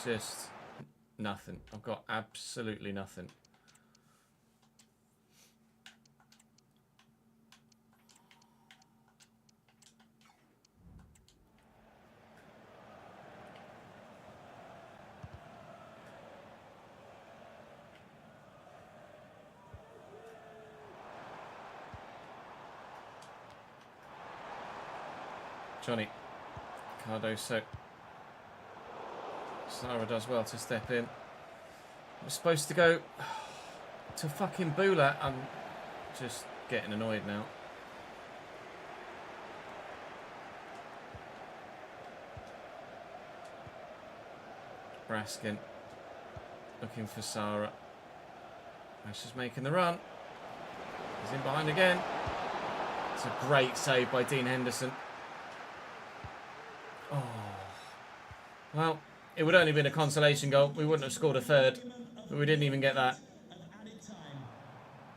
Just nothing. I've got absolutely nothing. Johnny Cardoso. Sarah does well to step in. I'm supposed to go to fucking Bula. I'm just getting annoyed now. Braskin looking for Sarah. She's making the run. He's in behind again. It's a great save by Dean Henderson. Oh. Well, it would only have been a consolation goal. We wouldn't have scored a third, but we didn't even get that.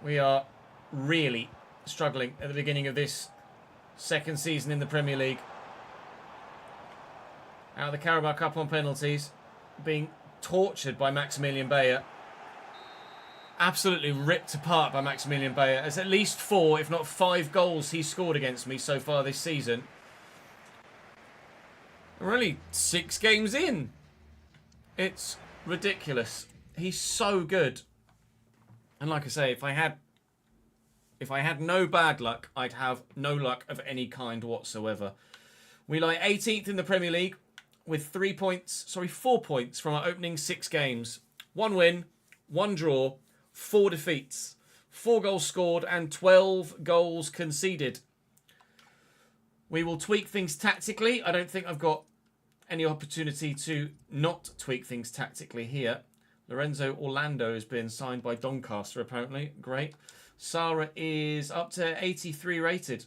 We are really struggling at the beginning of this second season in the Premier League. Out of the Carabao Cup on penalties, being tortured by Maximilian Bayer. Absolutely ripped apart by Maximilian Bayer. There's at least 4, if not 5 goals he's scored against me so far this season. We're only 6 games in. It's ridiculous. He's so good. And like I say, if I had no bad luck, I'd have no luck of any kind whatsoever. We lie 18th in the Premier League with 4 points from our opening 6 games. 1 win, 1 draw, 4 defeats, 4 goals scored and 12 goals conceded. We will tweak things tactically. I don't think I've got any opportunity to not tweak things tactically here. Lorenzo Orlando has been signed by Doncaster, apparently. Great. Sarah is up to 83 rated.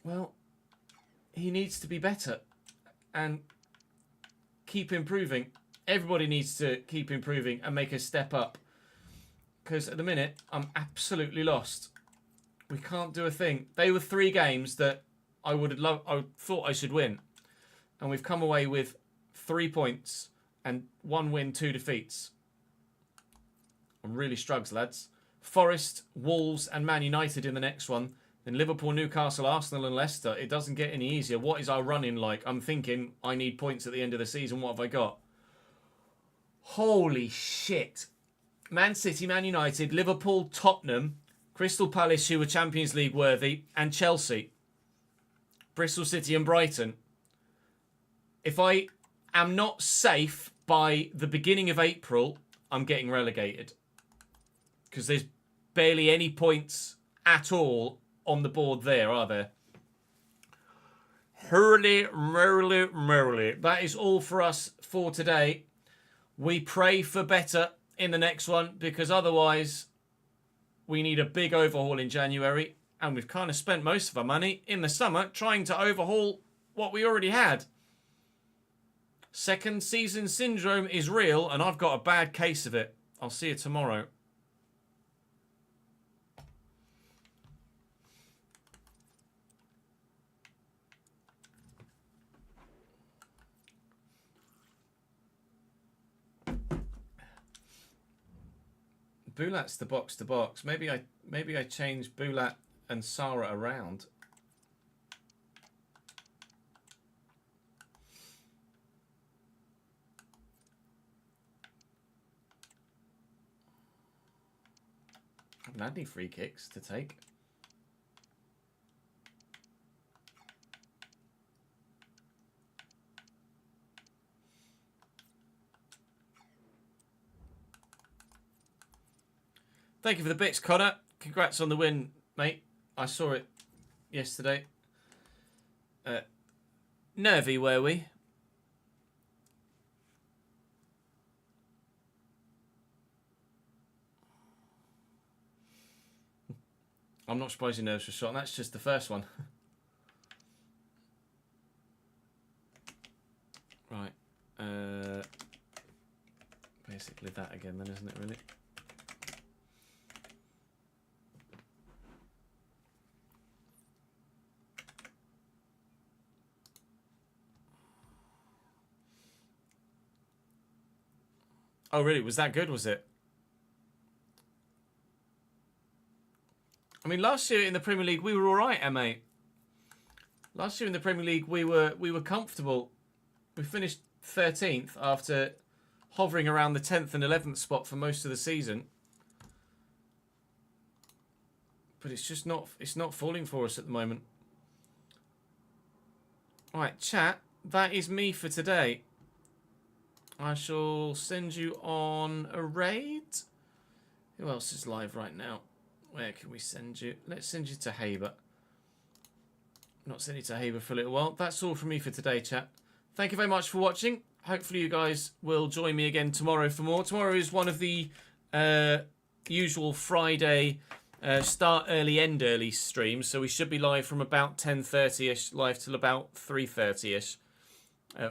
Well, he needs to be better and keep improving. Everybody needs to keep improving and make a step up. Because at the minute, I'm absolutely lost. We can't do a thing. They were 3 games that I thought I should win. And we've come away with 3 points and 1 win, 2 defeats. I'm really struggles, lads. Forest, Wolves and Man United in the next one. Then Liverpool, Newcastle, Arsenal and Leicester. It doesn't get any easier. What is our running like? I'm thinking I need points at the end of the season. What have I got? Holy shit. Man City, Man United, Liverpool, Tottenham, Crystal Palace, who were Champions League worthy, and Chelsea. Bristol City and Brighton. If I am not safe by the beginning of April, I'm getting relegated. Because there's barely any points at all on the board there, are there? Hurly, merrily. That is all for us for today. We pray for better in the next one, because otherwise we need a big overhaul in January. And we've kind of spent most of our money in the summer trying to overhaul what we already had. Second season syndrome is real, and I've got a bad case of it. I'll see you tomorrow. Bulat's the box to box. Maybe I change Bulat and Sarah around. I haven't had any free kicks to take. Thank you for the bits, Connor. Congrats on the win, mate. I saw it yesterday. Nervy, were we? I'm not surprised you're nervous for shot. That's just the first one. basically that again then, isn't it, really? Oh, really? Was that good, was it? I mean, last year in the Premier League, we were all right, M8. Last year in the Premier League, we were comfortable. We finished 13th after hovering around the 10th and 11th spot for most of the season. But it's not falling for us at the moment. All right, chat, that is me for today. I shall send you on a raid. Who else is live right now? Where can we send you? Let's send you to Haber. Not send you to Haber for a little while. That's all from me for today, chat. Thank you very much for watching. Hopefully you guys will join me again tomorrow for more. Tomorrow is one of the usual Friday start early, end early streams. So we should be live from about 10:30ish, live till about 3:30ish.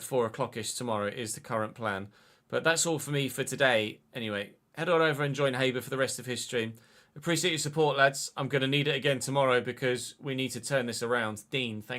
4 o'clock-ish tomorrow is the current plan. But that's all for me for today. Anyway, head on over and join Haber for the rest of his stream. Appreciate your support, lads. I'm going to need it again tomorrow because we need to turn this around. Dean, thank you.